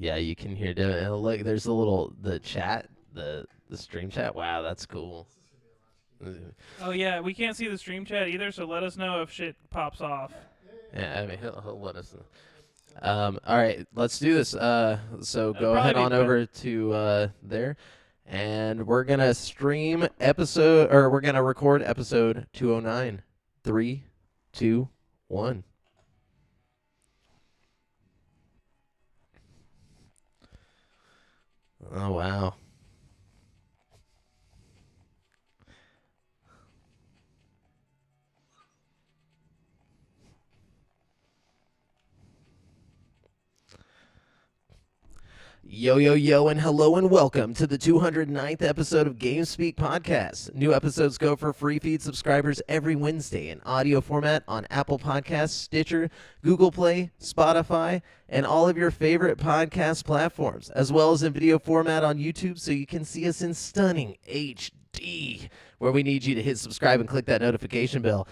Yeah, you can hear it. And look, there's the chat, the stream chat. Wow, that's cool. Oh yeah, we can't see the stream chat either, so let us know if shit pops off. Yeah, I mean, he'll let us know. All right, let's do this. So go probably ahead be on better. over to there, and we're gonna stream episode, or we're gonna record episode 209. 3, 2, 1. Oh wow. Yo, yo, yo, and hello and welcome to the 209th episode of GameSpeak Podcast. New episodes go for free feed subscribers every Wednesday in audio format on Apple Podcasts, Stitcher, Google Play, Spotify, and all of your favorite podcast platforms, as well as in video format on YouTube so you can see us in stunning HD, where we need you to hit subscribe and click that notification bell.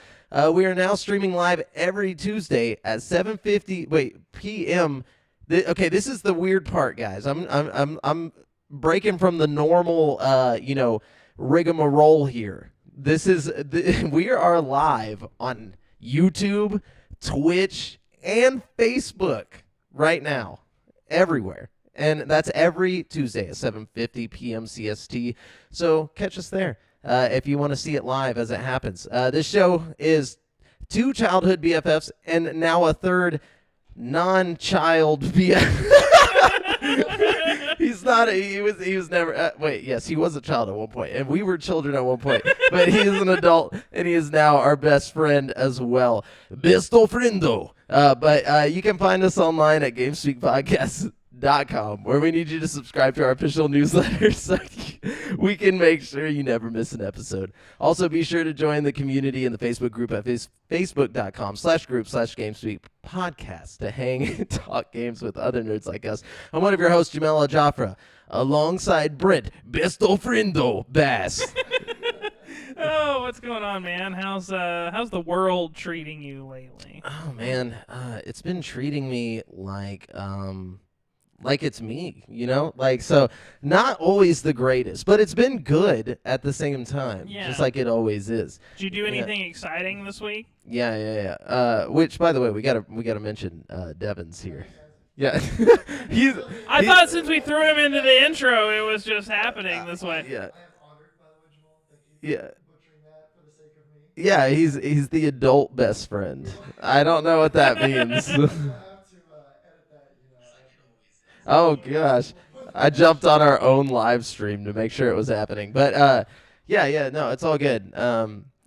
We are now streaming live every Tuesday at 7:50 p.m. Okay, this is the weird part, guys. I'm breaking from the normal, rigmarole here. We are live on YouTube, Twitch, and Facebook right now, everywhere, and that's every Tuesday at 7:50 p.m. CST. So catch us there if you want to see it live as it happens. This show is two childhood BFFs and now a third non-child he's not he was never yes, he was a child at one point, and we were children at one point, but he is an adult, and he is now our best friend as well, besto friendo. But you can find us online at GameSpeakPodcast.com, where we need you to subscribe to our official newsletter so we can make sure you never miss an episode. Also, be sure to join the community in the Facebook group at facebook.com/group/GameSpeakPodcast to hang and talk games with other nerds like us. I'm one of your hosts, JAMAL Jafra, alongside Brent, besto friendo, Bass. Oh, what's going on, man? How's the world treating you lately? Oh, man, it's been treating me like it's me, so not always the greatest, but it's been good at the same time, just like it always is. Did you do anything exciting this week? Yeah. Which, by the way, we gotta mention Devin's here. Yeah, I thought since we threw him into the intro, it was just happening this way. Yeah. Yeah, he's the adult best friend. I don't know what that means. Oh gosh, I jumped on our own live stream to make sure it was happening. But no, it's all good.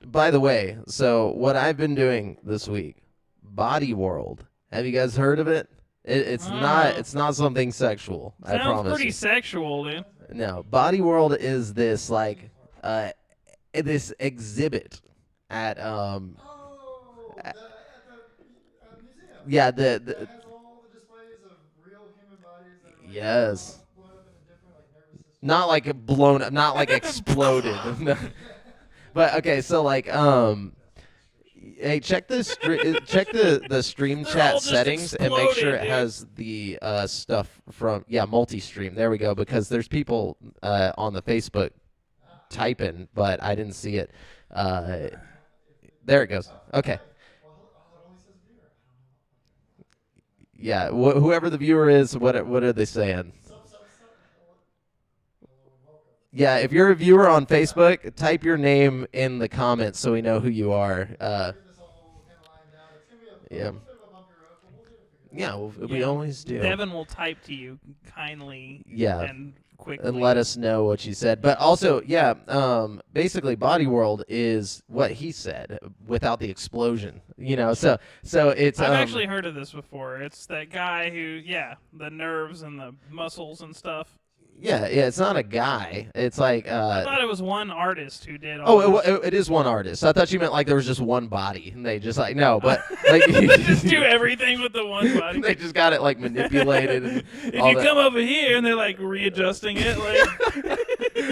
By the way, so what I've been doing this week, Body World. Have you guys heard of it? It's not something sexual. I promise. Sounds pretty you. sexual, dude. No, Body World is this this exhibit at museum. Yeah, That has all the displays of real human bodies that are yes. blown up into different nervous systems. Not like blown up, not like exploded. But okay, so hey, check the stream chat settings and make sure it has the stuff from multi-stream. There we go, because there's people on the Facebook typing, but I didn't see it. There it goes. Okay. Yeah, whoever the viewer is, what are they saying? Yeah, if you're a viewer on Facebook, type your name in the comments so we know who you are. Yeah. Yeah, we always do. Devin will type to you kindly and quickly. And let us know what you said. But also, basically Body World is what he said without the explosion. So it's I've actually heard of this before. It's that guy who, the nerves and the muscles and stuff. Yeah, it's not a guy. It's like I thought it was one artist who did all it is one artist. I thought you meant like there was just one body, and they just no, but like they just do everything with the one body. They just got it like manipulated. And if you come over here and they're like readjusting it, like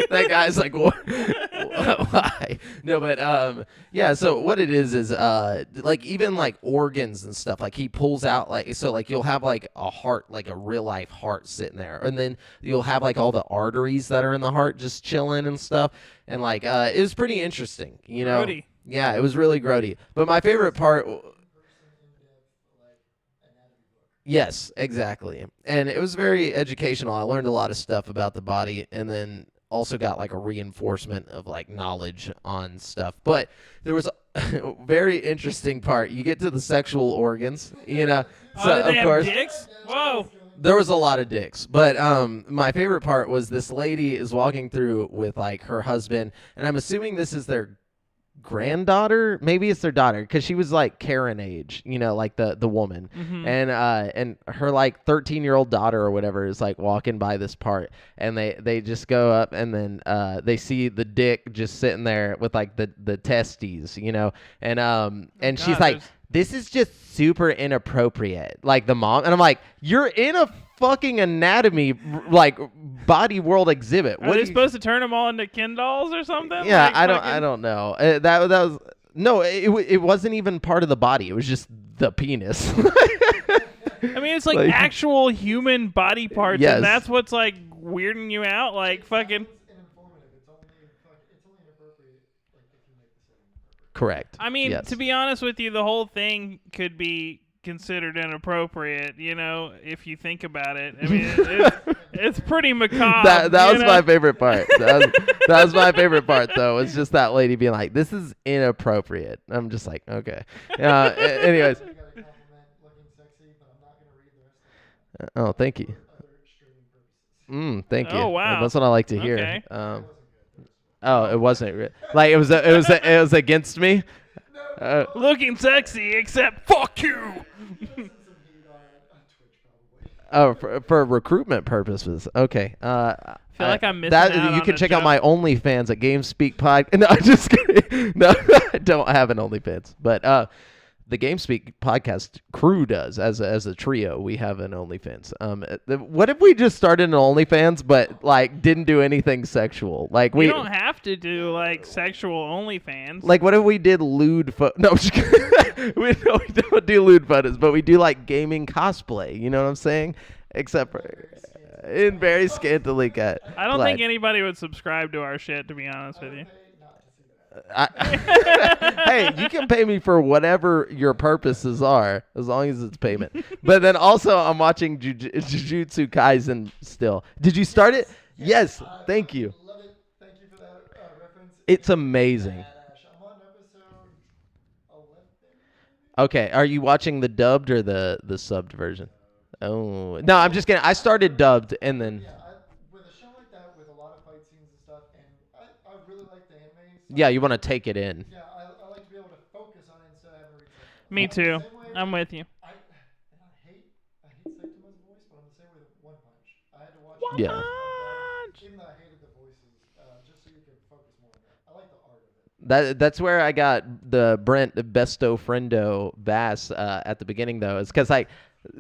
That guy's like, what? Why? No, but yeah. So what it is like even like organs and stuff. Like he pulls out like so like you'll have like a heart, like a real life heart sitting there, and then you'll have like all the arteries that are in the heart just chilling and stuff. And like it was pretty interesting, you know. Grody. Yeah, it was really grody. But my favorite part. Yes, exactly. And it was very educational. I learned a lot of stuff about the body and then also got like a reinforcement of like knowledge on stuff. But there was a very interesting part. You get to the sexual organs, you know. So Did they of course have dicks? Whoa. there was a lot of dicks. But my favorite part was this lady is walking through with like her husband, and I'm assuming this is their granddaughter, maybe it's their daughter, because she was like Karen age, you know, like the woman. And her like 13-year-old daughter or whatever is like walking by this part, and they just go up, and then they see the dick just sitting there with like the testes, you know, and she's like, this is just super inappropriate, like the mom. And I'm like, you're in a fucking anatomy like body world exhibit. Are they supposed to turn them all into Ken dolls or something? Yeah, like I don't know. That was no, it wasn't even part of the body. It was just the penis. I mean, it's like actual human body parts, Yes. and that's what's like weirding you out. Like fucking. It's only inappropriate like if you make the setting inappropriate. Correct. I mean, Yes. to be honest with you, the whole thing could be considered inappropriate, you know, if you think about it. I mean, it's pretty macabre. That was my favorite part. That was my favorite part, though. It's just that lady being like, "This is inappropriate." I'm just like, okay. Anyways. You got a compliment looking sexy, but I'm not going to read the rest of it. Oh, thank you. Other streaming purposes. Thank you. Oh, wow. That's what I like to hear. Okay. Oh, it wasn't like it was against me. Looking sexy, except fuck you. Oh, for recruitment purposes. Okay. I feel like I'm missing that. out You on can a check out joke. my OnlyFans at GameSpeak Pod. No, I'm just kidding. No, I don't have an OnlyFans. But the GameSpeak podcast crew does as a trio. We have an OnlyFans. What if we just started an OnlyFans, but like didn't do anything sexual? Like We don't have to do like sexual OnlyFans. Like, what if we did lewd No, I'm just kidding. we don't do lewd photos, but we do, like, gaming cosplay. You know what I'm saying? Except for in very scantily cut. I don't Like, think anybody would subscribe to our shit, to be honest with you. hey, you can pay me for whatever your purposes are, as long as it's payment. But then also, I'm watching Jujutsu Kaisen still. Did you start it? Yes. Thank you. Love it. Thank you for that reference. It's amazing. I'm on episode 11. Okay, are you watching the dubbed or the subbed version? Oh, no, I'm just kidding. I started dubbed and then. Yeah, with a show like that, with a lot of fight scenes and stuff, and I really like the anime. Yeah, you want to take it in. Yeah, I like to be able to focus on it instead of having to read subtitles. Me too. Same way- I'm with you. I hate Saitama's voice, but I'm the same way with One Punch. I had to watch One Yeah. Punch! even though I hated the voices, just so you could focus more on that. I like the art of it. That's where I got the Brent besto friendo bass at the beginning though. It's because like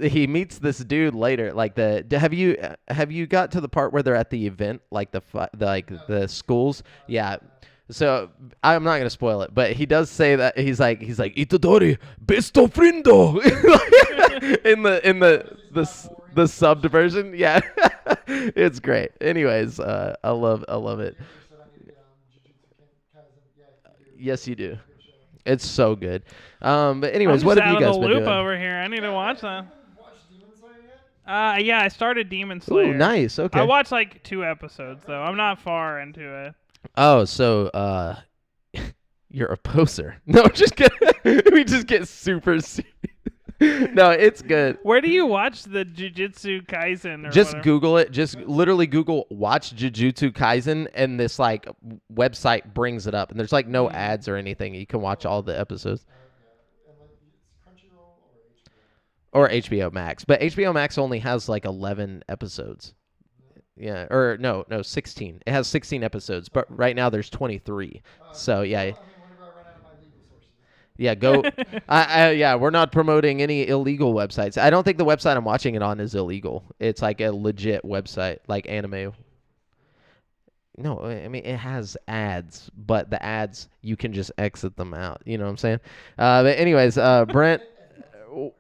he meets this dude later. Like have you got to the part where they're at the event, like the schools? Yeah. So I'm not gonna spoil it, but he does say that he's like Itadori besto friendo in the subbed version. Yeah, it's great. Anyways, I love it. You said I need to get on Jujutsu Kaisen. Yeah, you do. Yes, you do. Good show. It's so good. But anyways, I'm what just have out you of guys the been loop doing? over here. I need to watch that. Watch Demon Slayer yet? Yeah, I started Demon Slayer. Ooh, nice. Okay. I watched like 2 episodes though. I'm not far into it. Oh, so you're a poser. No, just kidding. We just get super serious. No, it's good. Where do you watch the Jujutsu Kaisen? Or Just whatever? Google it. Just literally Google "watch Jujutsu Kaisen" and this like website brings it up. And there's like no ads or anything. You can watch all the episodes. Yeah. And it's Crunchyroll or HBO. Or HBO Max. But HBO Max only has like 11 episodes. Yeah, or no, 16. It has 16 episodes, but right now there's 23. So yeah, I mean, whenever I run out of my legal sources. yeah, go. Yeah, we're not promoting any illegal websites. I don't think the website I'm watching it on is illegal. It's like a legit website, like anime. no, I mean it has ads, but the ads you can just exit them out. You know what I'm saying? But anyways, Brent,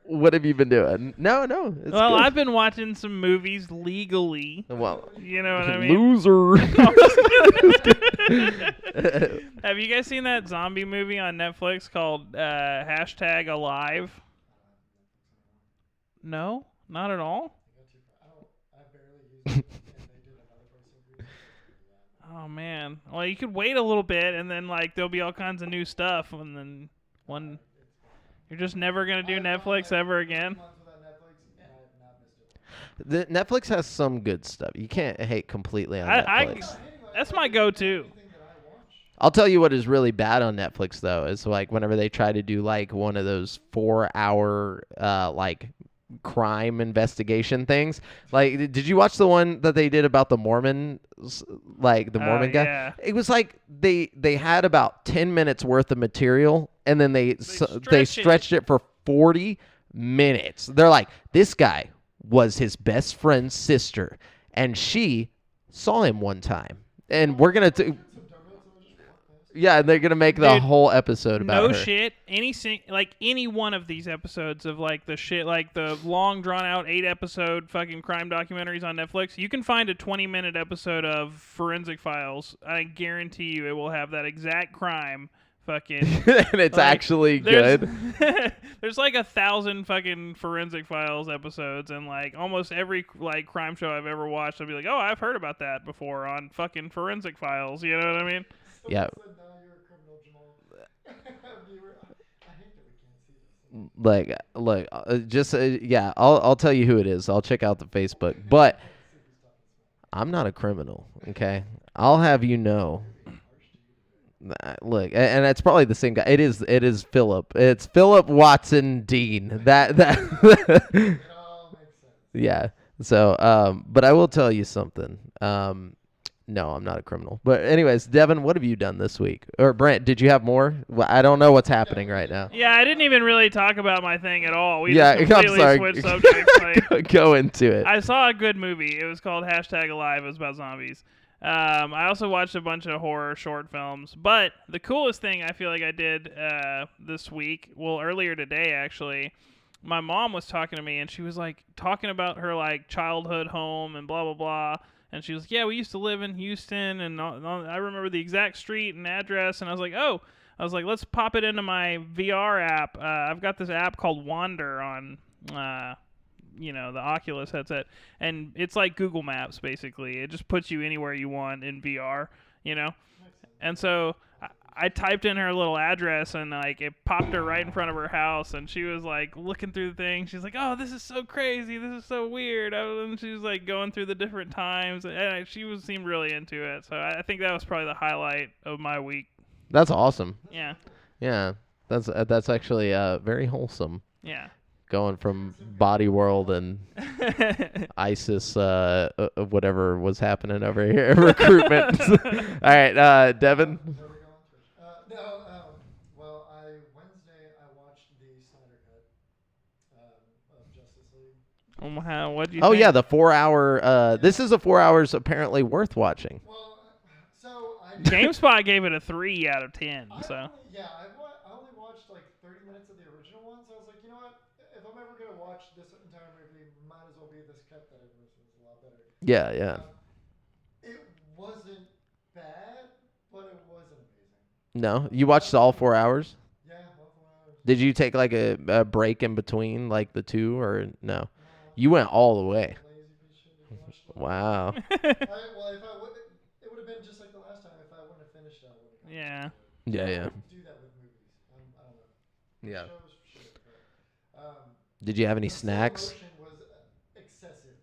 what have you been doing? No, it's Well, good. I've been watching some movies legally. Well, You know what I mean? loser. Have you guys seen that zombie movie on Netflix called #Alive? No, not at all. I barely use it, and they did another person review. Oh man. Well, you could wait a little bit, and then like there'll be all kinds of new stuff, and then one. You're just never gonna do Netflix ever again. Months without Netflix, and I have not missed it. The Netflix has some good stuff. You can't hate completely on Netflix. That's my go-to. Anything that I watch. I'll tell you what is really bad on Netflix though is like whenever they try to do like one of those 4-hour like crime investigation things. Like, did you watch the one that they did about the Mormon, like the Mormon guy? Yeah. It was like they had about 10 minutes worth of material, and then they stretched it for 40 minutes. They're like, this guy was his best friend's sister, and she saw him one time, and we're gonna. Yeah, they're gonna make the whole episode about her. No shit. Any one of these episodes of like the shit, like the long drawn out 8-episode fucking crime documentaries on Netflix, you can find a 20-minute episode of Forensic Files. I guarantee you, it will have that exact crime. Fucking. And it's actually good. There's like 1,000 fucking Forensic Files episodes, and like almost every like crime show I've ever watched, I'll be like, oh, I've heard about that before on fucking Forensic Files. You know what I mean? Yeah. Said, no, you're a criminal, Jamal. I hate that we can't see this. Like, look, just yeah, I'll tell you who it is. I'll check out the Facebook, but I'm not a criminal. Okay, I'll have you know. Look, and it's probably the same guy. It is Philip. It's Philip Watson Dean. That It all makes sense. yeah. So, but I will tell you something. No, I'm not a criminal. But anyways, Devin, what have you done this week? Or Brent, did you have more? Well, I don't know what's happening right now. Yeah, I didn't even really talk about my thing at all. We Yeah, just I'm completely sorry. switched subjects. Like, Go into it. I saw a good movie. It was called #Alive. It was about zombies. I also watched a bunch of horror short films. But the coolest thing I feel like I did this week, well, earlier today actually, my mom was talking to me, and she was like talking about her like childhood home and blah blah blah. And she was like, yeah, we used to live in Houston, and I remember the exact street and address. And I was like, oh, let's pop it into my VR app. I've got this app called Wander on, the Oculus headset, and it's like Google Maps basically. It just puts you anywhere you want in VR, And so I typed in her little address, and like it popped her right in front of her house, and she was like looking through the thing. She's like, "Oh, this is so crazy. This is so weird." And she was like going through the different times, and she seemed really into it. So I think that was probably the highlight of my week. That's awesome. Yeah. Yeah, that's actually very wholesome. Yeah. Going from Body World and ISIS, whatever was happening over here, recruitment. All right, Devin. Wednesday I watched the Snyder Cut of Justice League. What do you Oh think? yeah, the 4-hour. This is a 4 hours apparently worth watching. Well, so I GameSpot gave it a 3 out of 10. So. I only watched like 30 minutes of the original one, so I was like, you know what? If I'm ever gonna watch this entire movie, might as well be this cut that it was a lot better. Yeah. It wasn't bad, but it wasn't amazing. No, you watched all 4 hours. Yeah, all 4 hours. Did you take like a break in between, like the two, or no? You went all the way. Lazy piece of shit. You watched the- Wow. It would have been just like the last time if I wouldn't have finished it. I wouldn't have Yeah. Yeah. I wouldn't do that with movies. I don't know. Yeah. Shows, shit, but, Did you have any the slow snacks? motion was excessive.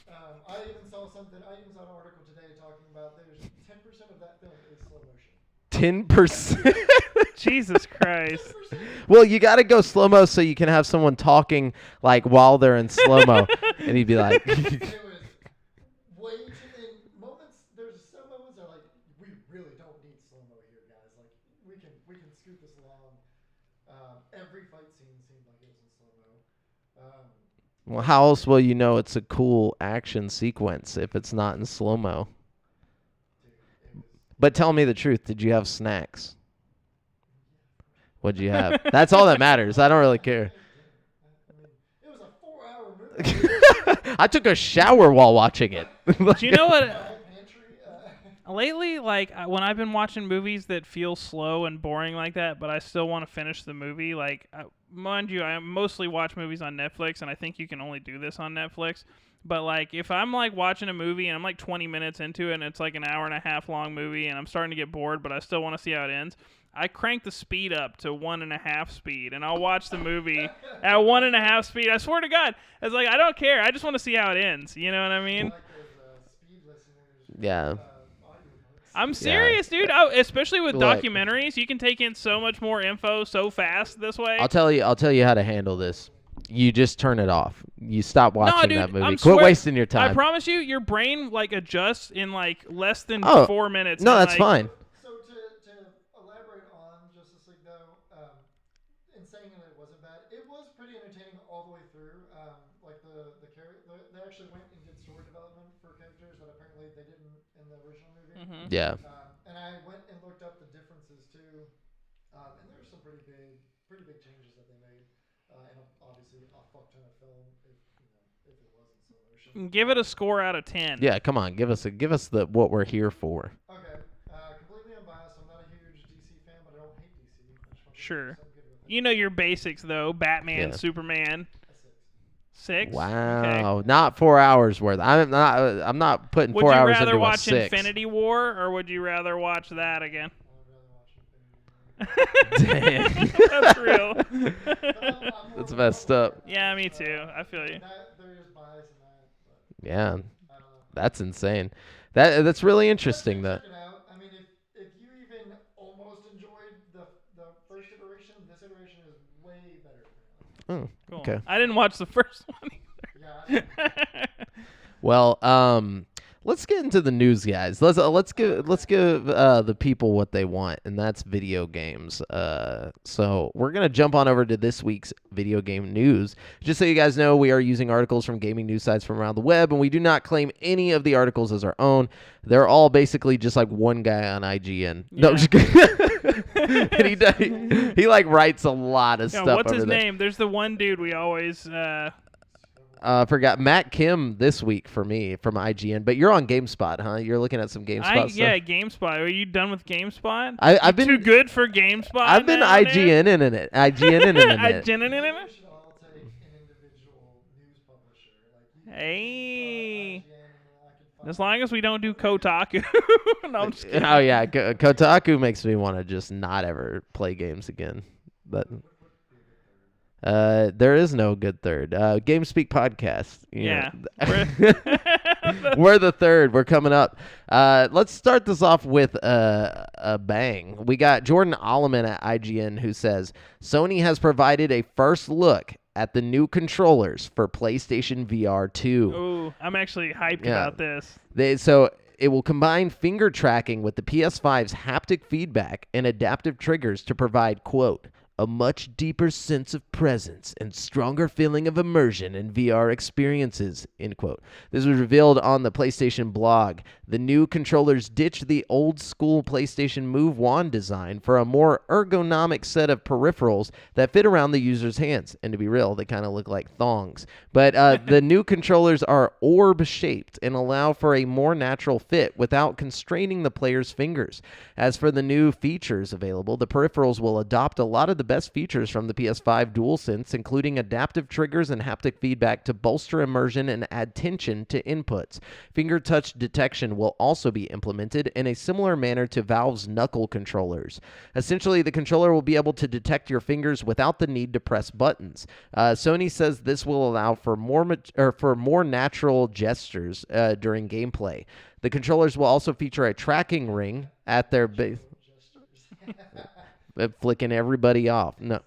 I even saw an article today talking about there's 10% of that film is slow motion. 10%. Jesus Christ. Well, you got to go slow mo so you can have someone talking like while they're in slow mo, and he'd be like, It was way too. In moments, there's some moments that are like, we really don't need slow mo here, guys. Like we can scoot this along. Every fight scene seemed like it was in slow mo. "Well, how else will you know it's a cool action sequence if it's not in slow mo?" Dude, But tell me the truth. Did you have snacks? What'd you have? That's all that matters. I don't really care. I mean, it was a 4-hour movie. I took a shower while watching it. Do you know what? Pantry, Lately, like when I've been watching movies that feel slow and boring like that, but I still want to finish the movie. Like, mind you, I mostly watch movies on Netflix, and I think you can only do this on Netflix. But like, if I'm like watching a movie and I'm like 20 minutes into it, and it's like an hour and a half long movie, and I'm starting to get bored, but I still want to see how it ends, I crank the speed up to 1.5 speed, and I'll watch the movie at 1.5 speed. I swear to God, it's like I don't care. I just want to see how it ends. You know what I mean? like those speed listeners. Yeah. Audiobooks. I'm serious, dude. Oh, especially with Look. documentaries, you can take in so much more info so fast this way. I'll tell you how to handle this. You just turn it off. You stop watching dude, that movie. I'm Quit swear- wasting your time. I promise you, your brain like adjusts in like less than Oh, 4 minutes. No, and, that's like, fine. So to elaborate on Justice League though, in saying that it wasn't bad, it was pretty entertaining all the way through. Like they actually went and did story development for characters that apparently they didn't in the original movie. Mhm. Yeah. And I went and looked up the differences too, and there were some pretty big changes that they made, and obviously a fuck ton of film if it wasn't slow motion. Give it a score out of 10. Yeah, come on. Give us the what we're here for. Okay, completely unbiased. I'm not a huge DC fan, but I don't hate DC. I just want to Sure. do something good with it. You know your basics though: Batman, Yeah. Superman. A 6. 6. Wow. Okay. Not 4 hours worth. I'm not putting Would 4 you hours rather into a watch 6. Infinity War or would you rather watch that again? I would rather watch Infinity War. That's real. I'm That's more messed up. Yeah, me too. I feel you. There is bias in that, but Yeah. I don't know. That's insane. That's really interesting though. Check it out. I mean, if you even almost enjoyed the first iteration, this iteration is way better. Oh, Cool. okay. I didn't watch the first one Yeah. either. Well, let's get into the news, guys. Let's give the people what they want, and that's video games. So we're gonna jump on over to this week's video game news. Just so you guys know, we are using articles from gaming news sites from around the web, and we do not claim any of the articles as our own. They're all basically just like one guy on IGN. No, I'm Yeah. just kidding. And he like writes a lot of Yeah, stuff. what's his over there. name? There's the one dude we always. Forgot Matt Kim this week for me from IGN, but you're on GameSpot, huh? You're looking at some GameSpot stuff. Yeah, GameSpot. Are you done with GameSpot? I've Too been good for GameSpot. I've been now, dude? IGN in it. IGN in it. We should all take an individual news publisher. Like you Hey. IGN, I can find As long as we don't do Kotaku. No, I'm just kidding. Oh yeah, Kotaku makes me want to just not ever play games again. But there is no good third. GameSpeak podcast. You Yeah. know. We're the third. We're coming up. Let's start this off with a bang. We got Jordan Alleman at IGN who says Sony has provided a first look at the new controllers for PlayStation VR 2. Ooh, I'm actually hyped Yeah. about this. So it will combine finger tracking with the PS5's haptic feedback and adaptive triggers to provide, quote, a much deeper sense of presence and stronger feeling of immersion in VR experiences, end quote. This was revealed on the PlayStation blog. The new controllers ditch the old-school PlayStation Move wand design for a more ergonomic set of peripherals that fit around the user's hands. And to be real, they kind of look like thongs. But the new controllers are orb-shaped and allow for a more natural fit without constraining the player's fingers. As for the new features available, the peripherals will adopt a lot of the best features from the PS5 DualSense, including adaptive triggers and haptic feedback to bolster immersion and add tension to inputs. Finger touch detection will also be implemented in a similar manner to Valve's Knuckle controllers. Essentially, the controller will be able to detect your fingers without the need to press buttons. Sony says this will allow for more natural gestures during gameplay. The controllers will also feature a tracking ring at their base. Flicking everybody off. No.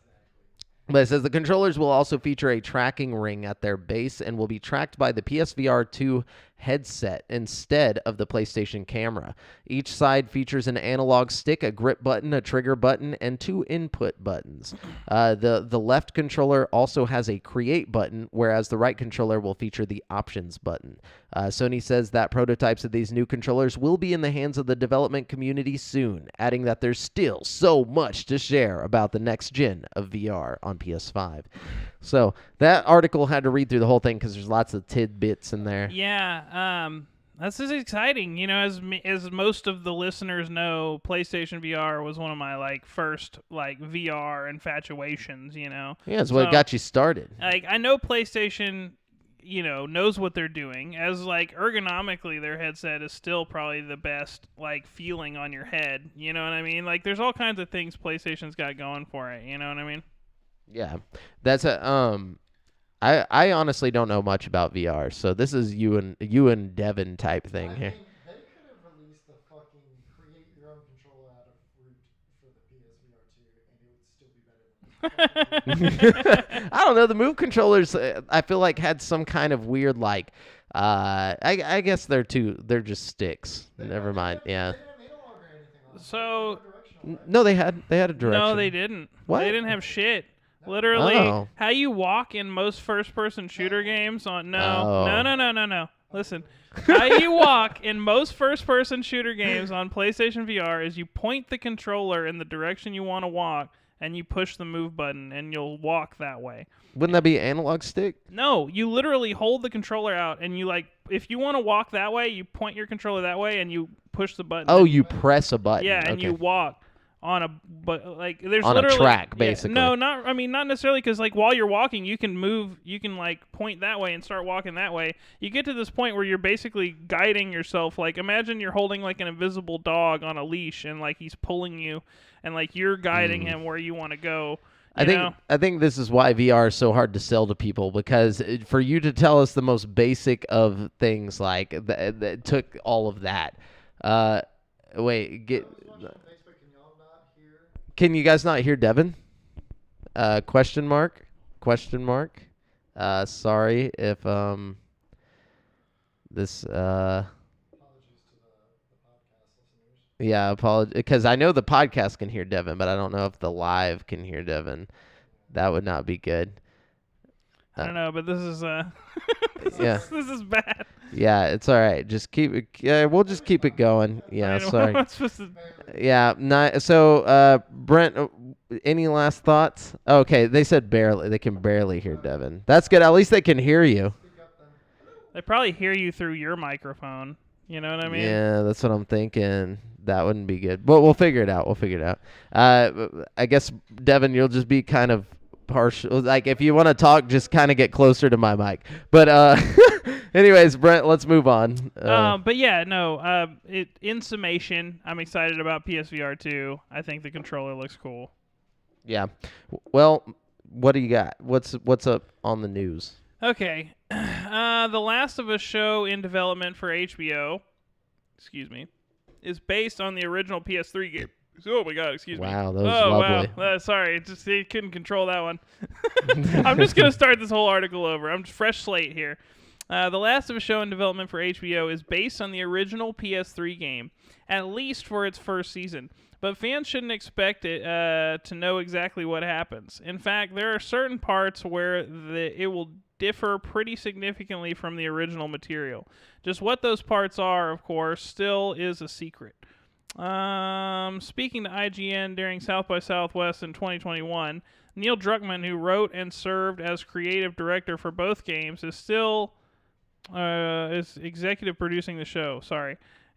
But it says the controllers will also feature a tracking ring at their base and will be tracked by the PSVR 2 headset instead of the PlayStation camera. Each side features an analog stick, a grip button, a trigger button, and 2 input buttons. The left controller also has a create button, whereas the right controller will feature the options button. Sony says that prototypes of these new controllers will be in the hands of the development community soon, adding that there's still so much to share about the next gen of VR on PS5. So that article had to read through the whole thing because there's lots of tidbits in there. Yeah, this is exciting. You know, as most of the listeners know, PlayStation VR was one of my first VR infatuations. You know, Yeah, it's what got you started. I know PlayStation, knows what they're doing. As ergonomically, their headset is still probably the best feeling on your head. You know what I mean? There's all kinds of things PlayStation's got going for it. You know what I mean? Yeah, that's I honestly don't know much about VR, so this is you and Devin type thing here. They could have released the fucking create your own controller out of fruit for the PSVR 2, and it would still be better than I don't know. The Move controllers, I feel like had some kind of weird I guess they're just sticks. Never mind. Yeah. They didn't have analog or anything on it. So No, they had a direction. no, they didn't. What? They didn't have shit. Literally, Oh. how you walk in most first-person shooter games on no. Listen, how you walk in most first-person shooter games on PlayStation VR is you point the controller in the direction you want to walk, and you push the move button, and you'll walk that way. Wouldn't that be analog stick? No, you literally hold the controller out, and you if you want to walk that way, you point your controller that way, and you push the button. Oh, you press a button. Yeah, and okay. you walk on there's on literally a track, yeah, basically. no, not necessarily, because while you're walking, you can move, you can point that way and start walking that way. You get to this point where you're basically guiding yourself. Imagine you're holding an invisible dog on a leash, and he's pulling you, and you're guiding him where you want to go. I think this is why VR is so hard to sell to people, because for you to tell us the most basic of things that took all of that. Can you guys not hear Devin? Question mark. Sorry if this Apologies to the podcast listeners. yeah, because I know the podcast can hear Devin, but I don't know if the live can hear Devin. That would not be good. don't know, but this is Yeah. this is bad. Yeah, it's all right. Just keep it. Yeah, we'll just keep it going. Yeah, sorry. Yeah, so Brent, any last thoughts? Okay, they said barely. They can barely hear Devin. That's good. At least they can hear you. They probably hear you through your microphone. You know what I mean? Yeah, that's what I'm thinking. That wouldn't be good. But we'll figure it out. I guess, Devin, you'll just be kind of partial. If you want to talk, just kind of get closer to my mic. But anyways, Brent, let's move on. But yeah, no. In summation, I'm excited about PSVR 2. I think the controller looks cool. Yeah. Well, what do you got? What's up on the news? Okay. The Last of Us show in development for HBO, is based on the original PS3 game. Oh my God, excuse me. Wow, that was lovely. Wow. Sorry, it couldn't control that one. I'm just going to start this whole article over. I'm fresh slate here. The Last of Us show in development for HBO is based on the original PS3 game, at least for its first season. But fans shouldn't expect it to know exactly what happens. In fact, there are certain parts where it will differ pretty significantly from the original material. Just what those parts are, of course, still is a secret. Speaking to IGN during South by Southwest in 2021, Neil Druckmann, who wrote and served as creative director for both games, is still is executive producing the show.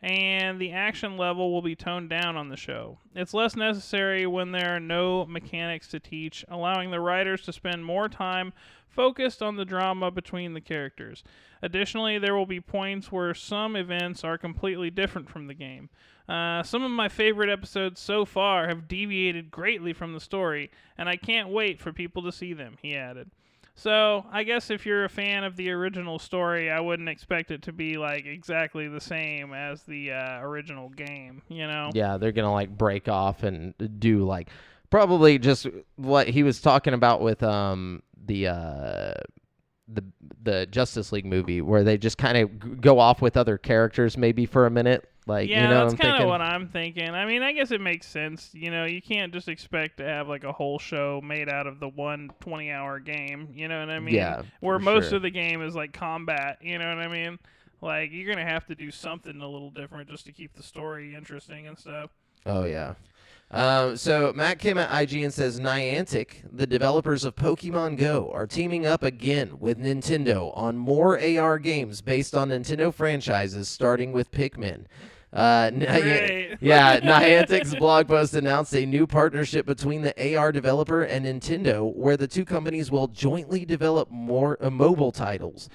And the action level will be toned down on the show. It's less necessary when there are no mechanics to teach, allowing the writers to spend more time focused on the drama between the characters. Additionally, there will be points where some events are completely different from the game. Some of my favorite episodes so far have deviated greatly from the story, and I can't wait for people to see them, he added. So, I guess if you're a fan of the original story, I wouldn't expect it to be exactly the same as the original game, you know? Yeah, they're going to break off and do probably just what he was talking about with the the Justice League movie, where they just kind of go off with other characters maybe for a minute. Like, Yeah, you know, that's I'm kind thinking. of what I'm thinking. I mean, I guess it makes sense. You know, you can't just expect to have like a whole show made out of the one 20-hour game. You know what I mean? Yeah, Where for most sure. of the game is like combat. You know what I mean? Like, you're gonna have to do something a little different just to keep the story interesting and stuff. Oh yeah. So Matt Kim at IGN says Niantic, the developers of Pokemon Go, are teaming up again with Nintendo on more AR games based on Nintendo franchises, starting with Pikmin. Great. Yeah, Niantic's blog post announced a new partnership between the AR developer and Nintendo, where the two companies will jointly develop more mobile titles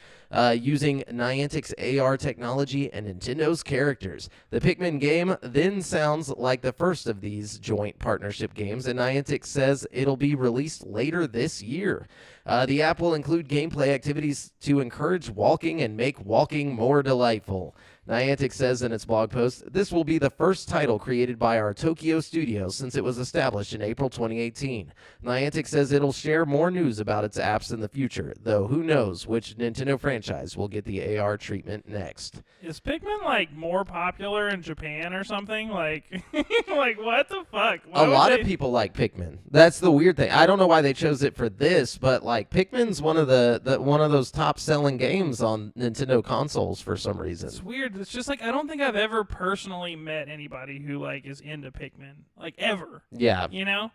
using Niantic's AR technology and Nintendo's characters. The Pikmin game then sounds like the first of these joint partnership games, and Niantic says it'll be released later this year. The app will include gameplay activities to encourage walking and make walking more delightful. Niantic says in its blog post, this will be the first title created by our Tokyo studio since it was established in April 2018. Niantic says it'll share more news about its apps in the future, though who knows which Nintendo franchise will get the AR treatment next. Is Pikmin like more popular in Japan or something? Like, like what the fuck? A lot of people like Pikmin. That's the weird thing. I don't know why they chose it for this, but like Pikmin's one of the one of those top selling games on Nintendo consoles for some reason. It's weird. It's just like I don't think I've ever personally met anybody who like is into Pikmin, like ever. Yeah. You know.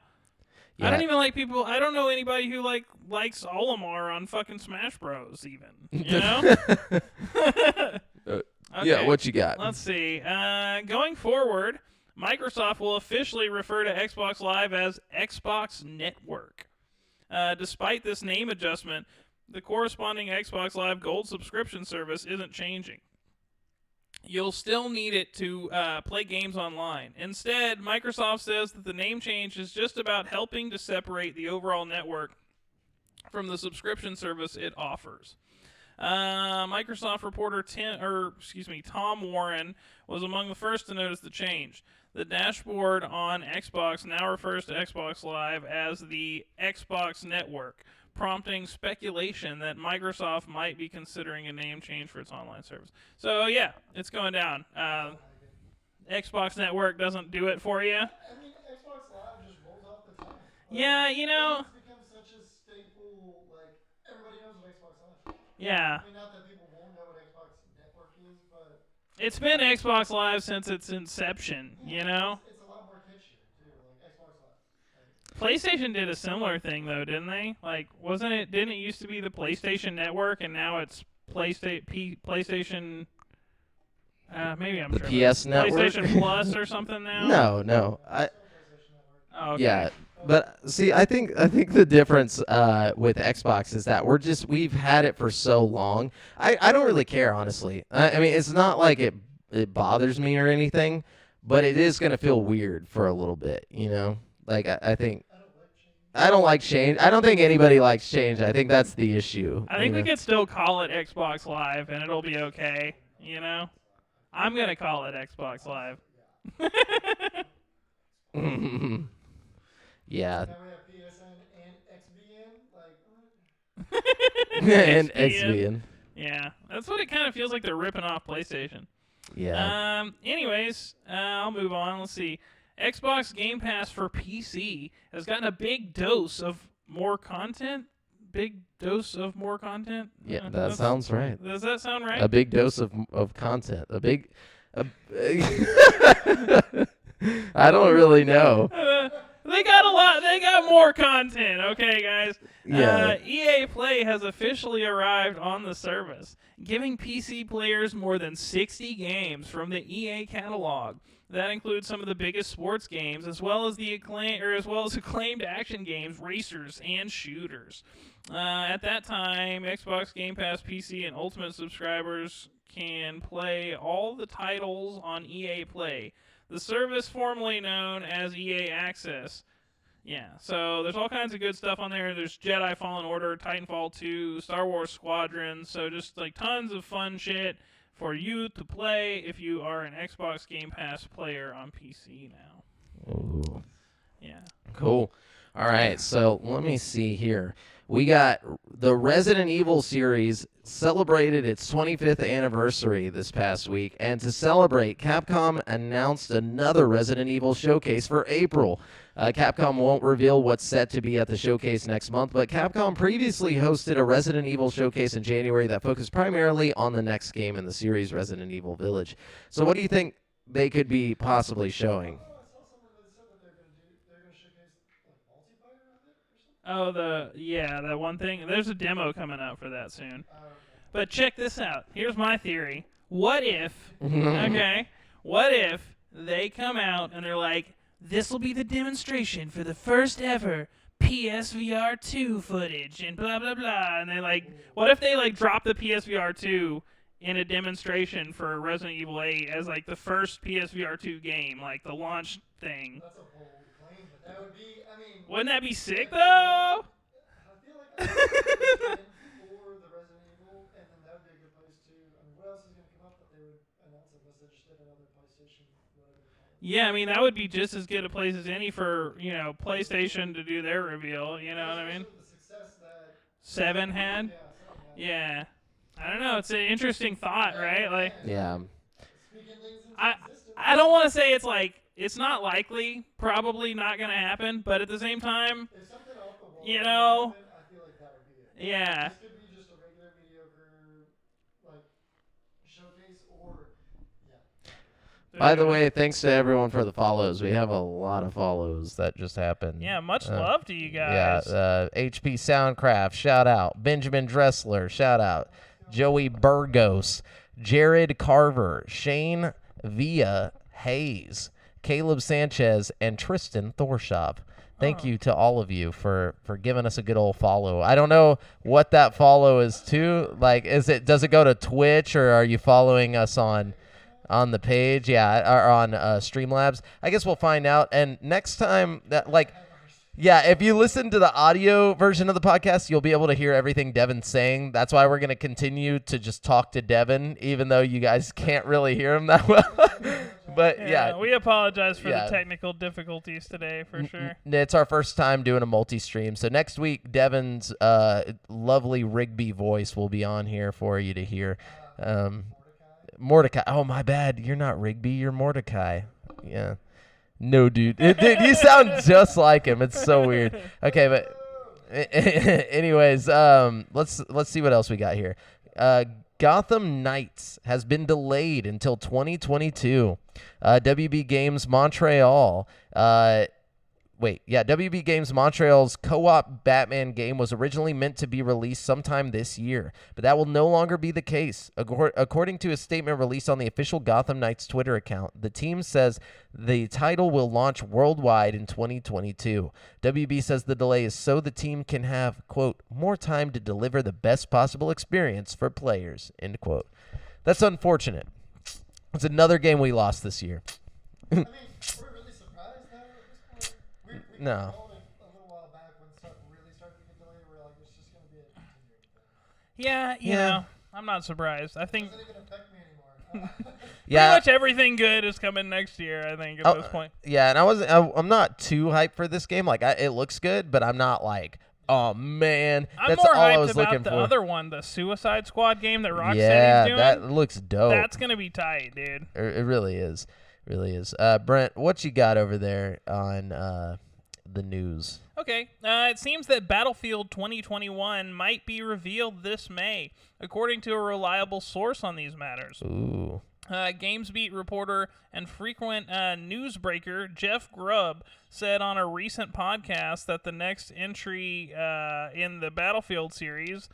Yeah. I don't even like people. I don't know anybody who likes Olimar on fucking Smash Bros. Even. You know. Okay, yeah. What you got? Let's see. Going forward, Microsoft will officially refer to Xbox Live as Xbox Network. Despite this name adjustment, the corresponding Xbox Live Gold subscription service isn't changing. You'll still need it to play games online. Instead, Microsoft says that the name change is just about helping to separate the overall network from the subscription service it offers. Microsoft reporter Tom Warren was among the first to notice the change. The dashboard on Xbox now refers to Xbox Live as the Xbox Network, prompting speculation that Microsoft might be considering a name change for its online service. So yeah, it's going down. Xbox Network doesn't do it for you. I mean, Xbox Live just rolls off the tongue. Yeah, you know. It's become such a staple. Like everybody knows what Xbox Live is. Yeah. I mean, not that people won't know what Xbox Network is, but It's been Xbox Live since its inception, you know? it's a lot more catchier, too. Like Xbox Live. PlayStation did a similar thing, though, didn't they? Like, didn't it used to be the PlayStation Network, and now it's PlayStation... maybe I'm The sure. PS Network? PlayStation Plus or something now? No. Oh, okay. Yeah. But see, I think the difference with Xbox is that we've had it for so long. I don't really care, honestly. I mean, it's not like it bothers me or anything, but it is gonna feel weird for a little bit, you know. Like I think I don't like change. I don't think anybody likes change. I think that's the issue. I think we could still call it Xbox Live, and it'll be okay, you know? I'm going to call it Xbox Live. Yeah. Now we have PSN and XBN. And XBN. XBN. Yeah, that's what it kind of feels like they're ripping off PlayStation. Yeah. Anyways, I'll move on. Let's see. Xbox Game Pass for PC has gotten a big dose of more content. Big dose of more content? Yeah, that sounds right. Does that sound right? A big dose of content. I don't really know. They got a lot. They got more content. Okay, guys. Yeah. EA Play has officially arrived on the service, giving PC players more than 60 games from the EA catalog. That includes some of the biggest sports games, as well as acclaimed action games, racers, and shooters. At that time, Xbox Game Pass PC and Ultimate subscribers can play all the titles on EA Play, the service formerly known as EA Access. Yeah, so there's all kinds of good stuff on there. There's Jedi Fallen Order, Titanfall 2, Star Wars Squadron, so just like tons of fun shit for you to play if you are an Xbox Game Pass player on PC now. Ooh. Yeah. Cool. All right, so let me see here. We got the Resident Evil series celebrated its 25th anniversary this past week, and to celebrate, Capcom announced another Resident Evil showcase for April. Capcom won't reveal what's set to be at the showcase next month, but Capcom previously hosted a Resident Evil showcase in January that focused primarily on the next game in the series, Resident Evil Village. So what do you think they could be possibly showing? Oh, that one thing. There's a demo coming out for that soon. But check this out. Here's my theory. What if, what if they come out and they're like, this will be the demonstration for the first ever PSVR 2 footage and blah, blah, blah. And they what if they drop the PSVR 2 in a demonstration for Resident Evil 8 as the first PSVR 2 game, the launch thing? That's a bold claim, but that would be, wouldn't that be sick, though? I feel like for the Resident Evil, and then that would be a good place to, what else is going to come up that they would announce unless they just did another PlayStation, whatever they call it? Yeah, that would be just as good a place as any for, PlayStation to do their reveal, you know what I mean? The success that 7 had? Yeah. I don't know, it's an interesting thought, right? Yeah. Speaking things into existence. I don't want to say it's not likely, probably not going to happen, but at the same time, If something off the wall you happened, know, I feel like that would be it. yeah. This could be just a regular mediocre showcase, or By the way, thanks to everyone for the follows. We have a lot of follows that just happened. Yeah, much love to you guys. Yeah, HP Soundcraft, shout out. Benjamin Dressler, shout out. Joey Burgos, Jared Carver, Shane Villa Hayes, Caleb Sanchez, and Tristan Thorshop. Thank you to all of you for giving us a good old follow. I don't know what that follow is to. Does it go to Twitch, or are you following us on the page? Yeah, or on Streamlabs. I guess we'll find out. And next time, if you listen to the audio version of the podcast, you'll be able to hear everything Devin's saying. That's why we're going to continue to just talk to Devin, even though you guys can't really hear him that well. But yeah, we apologize for the technical difficulties today, for sure. It's our first time doing a multi-stream. So next week, Devin's lovely Rigby voice will be on here for you to hear. Mordecai. Oh, my bad. You're not Rigby. You're Mordecai. Yeah. No, dude. Dude, you sound just like him. It's so weird. Okay, but anyways, let's see what else we got here. Gotham Knights has been delayed until 2022. WB Games Montreal. WB Games Montreal's co-op Batman game was originally meant to be released sometime this year, but that will no longer be the case. According to a statement released on the official Gotham Knights Twitter account, the team says the title will launch worldwide in 2022. WB says the delay is so the team can have, quote, more time to deliver the best possible experience for players, end quote. That's unfortunate. It's another game we lost this year. we're really surprised now at this point. We No. called it a little while back when stuff really started to get delayed. We're like, it's just going to be a continuing thing. Yeah, you know, I'm not surprised. I think It doesn't even affect me anymore. pretty much everything good is coming next year, I think, at this point. Yeah, and I'm not too hyped for this game. It looks good, but I'm not like, oh man, I'm that's more all I hyped was about looking the for. other one, the Suicide Squad game that Rocksteady's doing. Yeah, that looks dope. That's going to be tight, dude. It really is. Really is. Brent, what you got over there on the news? Okay, it seems that Battlefield 2021 might be revealed this May, according to a reliable source on these matters. Ooh. GamesBeat reporter and frequent newsbreaker Jeff Grubb said on a recent podcast that the next entry in the Battlefield series...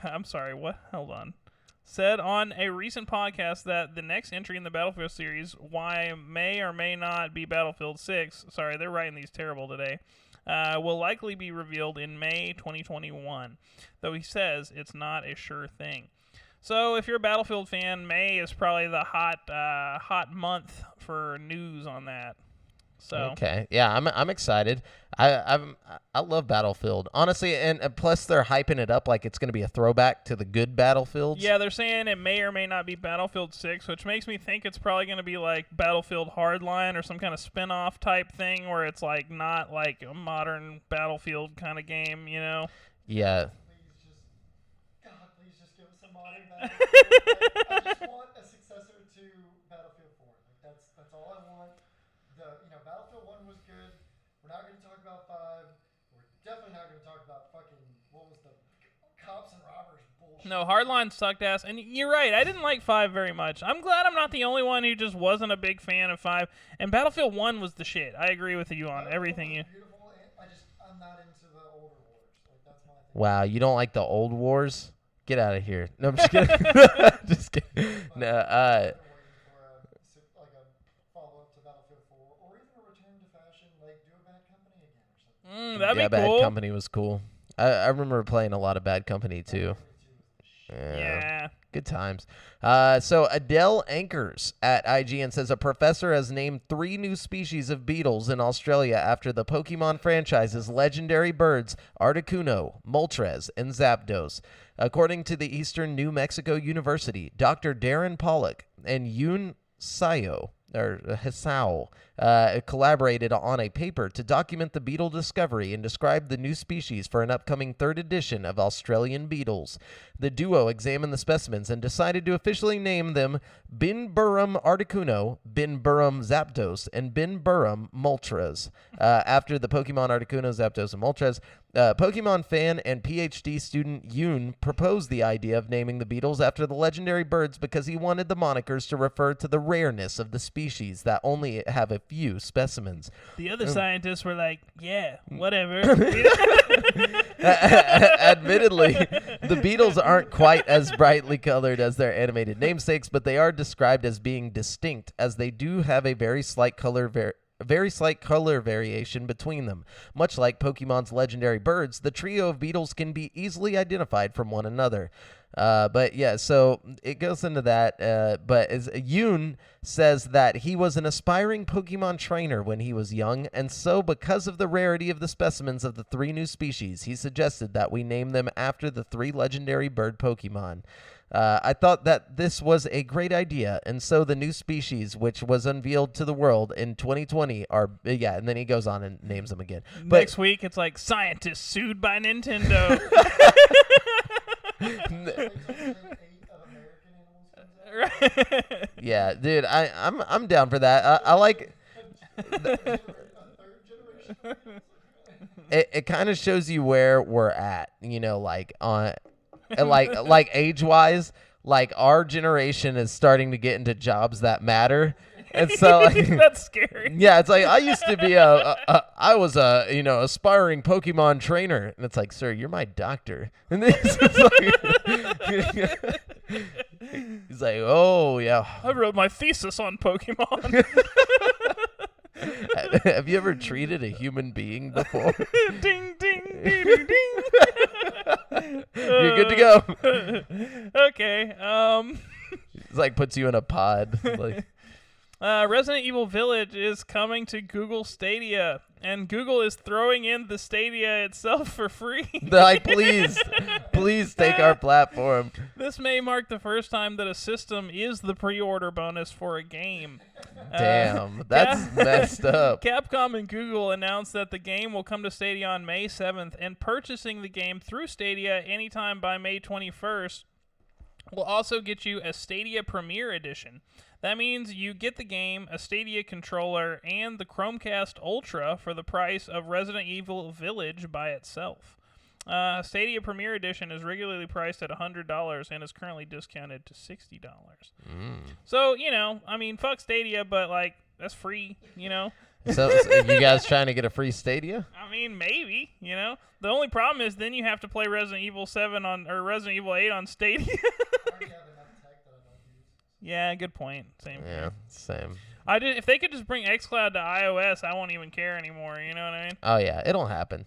I'm sorry, what? Hold on. Said on a recent podcast that the next entry in the Battlefield series, why may or may not be Battlefield 6, sorry, they're writing these terrible today, will likely be revealed in May 2021, though he says it's not a sure thing. So if you're a Battlefield fan, May is probably the hot month for news on that. So Okay, yeah, I'm excited. I love Battlefield, honestly, and plus they're hyping it up like it's going to be a throwback to the good Battlefields. yeah, they're saying it may or may not be Battlefield 6, which makes me think it's probably going to be like Battlefield Hardline or some kind of spin-off type thing where it's like not like a modern Battlefield kind of game, you know? Yeah. Please just give us a modern Battlefield. I just want a successor to Battlefield 4. Like that's all I want. Battlefield 1 was good. We're not going to talk about 5. We're definitely not going to talk about fucking what was the cops and robbers bullshit. No, Hardline sucked ass. And you're right, I didn't like 5 very much. I'm glad I'm not the only one who just wasn't a big fan of 5. And Battlefield 1 was the shit. I agree with you on everything you... Beautiful. I'm not into the older wars. Like that's my thing. Wow, you don't like the old wars? Get out of here. No, I'm just kidding. Just kidding. No, I've been waiting for a follow-up to Battlefield 4, or even a return to fashion, like do a Bad Company again or something. That'd yeah, be cool. Bad Company was cool. I remember playing a lot of Bad Company too. Yeah. Good times. So Adele Anchors at IGN says a professor has named 3 new species of beetles in Australia after the Pokemon franchise's legendary birds Articuno, Moltres, and Zapdos. According to the Eastern New Mexico University, Dr. Darren Pollock and Yoon Hisao collaborated on a paper to document the beetle discovery and describe the new species for an upcoming 3rd edition of Australian Beetles. The duo examined the specimens and decided to officially name them Binburum Articuno, Binburum Zapdos, and Binburum Moltres, after the Pokemon Articuno, Zapdos, and Moltres. Pokemon fan and PhD student Yoon proposed the idea of naming the beetles after the legendary birds because he wanted the monikers to refer to the rareness of the species that only have a few specimens. The other scientists were like, yeah, whatever. Admittedly, the beetles aren't quite as brightly colored as their animated namesakes, but they are described as being distinct, as they do have a very slight color variation between them. Much like Pokemon's legendary birds, the trio of beetles can be easily identified from one another. But yeah, so it goes into that. But as Yoon says that he was an aspiring Pokemon trainer when he was young, and so because of the rarity of the specimens of the 3 new species, he suggested that we name them after the 3 legendary bird Pokemon. I thought that this was a great idea, and so the new species, which was unveiled to the world in 2020, are, yeah, and then he goes on and names them again. But Next week, it's like, scientists sued by Nintendo. Yeah, dude, I'm down for that. I like it kind of shows you where we're at, like on like age-wise, like our generation is starting to get into jobs that matter. And so like, that's scary. Yeah, it's like I used to be I was a aspiring Pokemon trainer, and it's like, sir, you're my doctor. And then he's like, oh yeah, I wrote my thesis on Pokemon. Have you ever treated a human being before? Ding ding ding ding ding. You're good to go. Okay. It's like puts you in a pod. Like. Resident Evil Village is coming to Google Stadia, and Google is throwing in the Stadia itself for free. They're like, please take our platform. This may mark the first time that a system is the pre-order bonus for a game. Damn, that's messed up. Capcom and Google announced that the game will come to Stadia on May 7th, and purchasing the game through Stadia anytime by May 21st will also get you a Stadia Premier Edition. That means you get the game, a Stadia controller, and the Chromecast Ultra for the price of Resident Evil Village by itself. Stadia Premier Edition is regularly priced at $100 and is currently discounted to $60. So, fuck Stadia, but, like, that's free, So you guys trying to get a free Stadia? I mean, maybe, The only problem is then you have to play Resident Evil 7 or Resident Evil 8 on Stadia. Yeah, good point. Same. Yeah, same. If they could just bring xCloud to iOS, I won't even care anymore. You know what I mean? Oh yeah, it'll happen.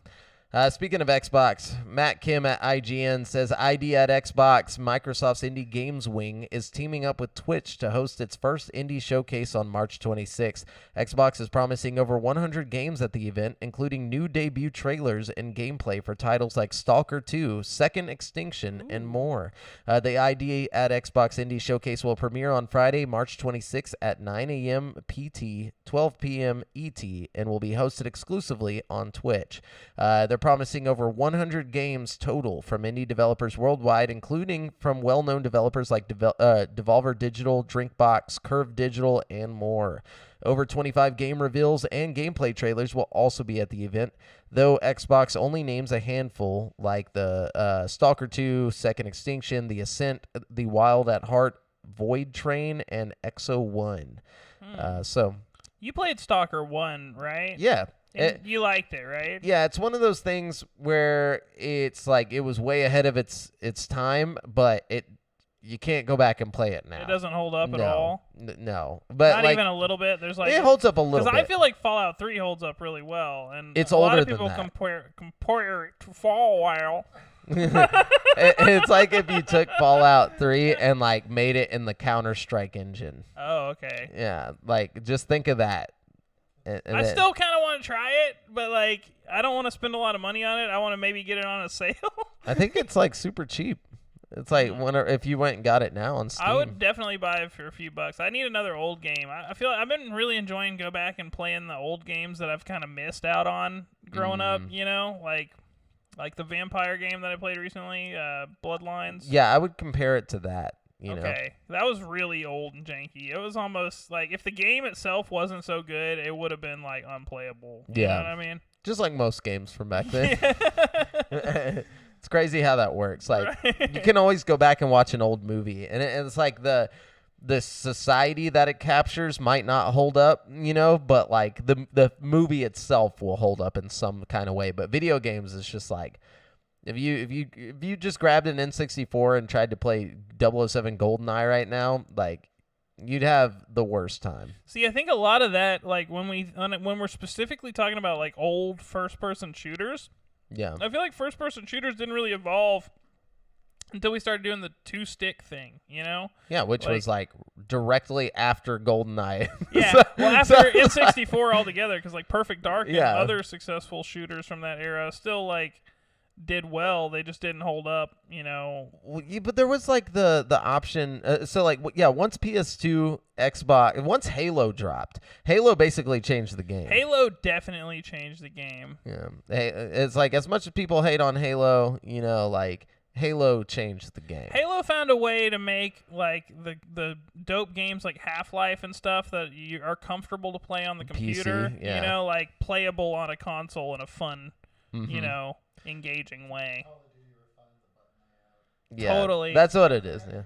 Speaking of Xbox, Matt Kim at IGN says ID at Xbox, Microsoft's Indie Games Wing, is teaming up with Twitch to host its first indie showcase on March 26th. Xbox is promising over 100 games at the event, including new debut trailers and gameplay for titles like Stalker 2, Second Extinction, and more. The ID at Xbox Indie Showcase will premiere on Friday, March 26th at 9 a.m. PT, 12 p.m. ET, and will be hosted exclusively on Twitch. They're promising over 100 games total from indie developers worldwide, including from well-known developers like Devolver Digital, Drinkbox, Curve Digital, and more. Over 25 game reveals and gameplay trailers will also be at the event, though Xbox only names a handful, like the Stalker 2, Second Extinction, The Ascent, The Wild at Heart, Void Train, and Exo 1. So you played Stalker 1, right? Yeah. You liked it, right? Yeah, it's one of those things where it's like it was way ahead of its time, but you can't go back and play it now. It doesn't hold up at all? No. But not even a little bit? There's like it holds up a little bit. Because I feel like Fallout 3 holds up really well. And it's a older lot of than people that. compare it to Fallout. It's like if you took Fallout 3 and like made it in the Counter-Strike engine. Oh, okay. Yeah, like just think of that. And I still kind of want to try it, but like I don't want to spend a lot of money on it. I want to maybe get it on a sale. I think it's like super cheap. It's like if you went and got it now on Steam. I would definitely buy it for a few bucks. I need another old game. I feel like I've been really enjoying go back and playing the old games that I've kind of missed out on growing up, you know, like the vampire game that I played recently, Bloodlines. Yeah, I would compare it to that. You know? That was really old and janky. It was almost like if the game itself wasn't so good, it would have been like unplayable. You know what I mean? Just like most games from back then. It's crazy how that works. Like you can always go back and watch an old movie, and it's like the society that it captures might not hold up, you know, but like the movie itself will hold up in some kind of way. But video games is just like if you just grabbed an N64 and tried to play 007 GoldenEye right now, like you'd have the worst time. See, I think a lot of that, like when we're specifically talking about like old first-person shooters, I feel like first-person shooters didn't really evolve until we started doing the two-stick thing, you know? Yeah, which was like directly after GoldenEye. Yeah, well, after N64 altogether, because like Perfect Dark and other successful shooters from that era still like did well. They just didn't hold up, you know. Well, yeah, but there was like the option. So like once PS2, Xbox, once Halo dropped, Halo basically changed the game. Halo definitely changed the game. Yeah, it's like as much as people hate on Halo, you know, like Halo changed the game. Halo found a way to make like the dope games like Half-Life and stuff that you are comfortable to play on the computer. PC, yeah. You know, like playable on a console in a fun, you know, engaging way. Yeah, totally. That's what it is. Yeah.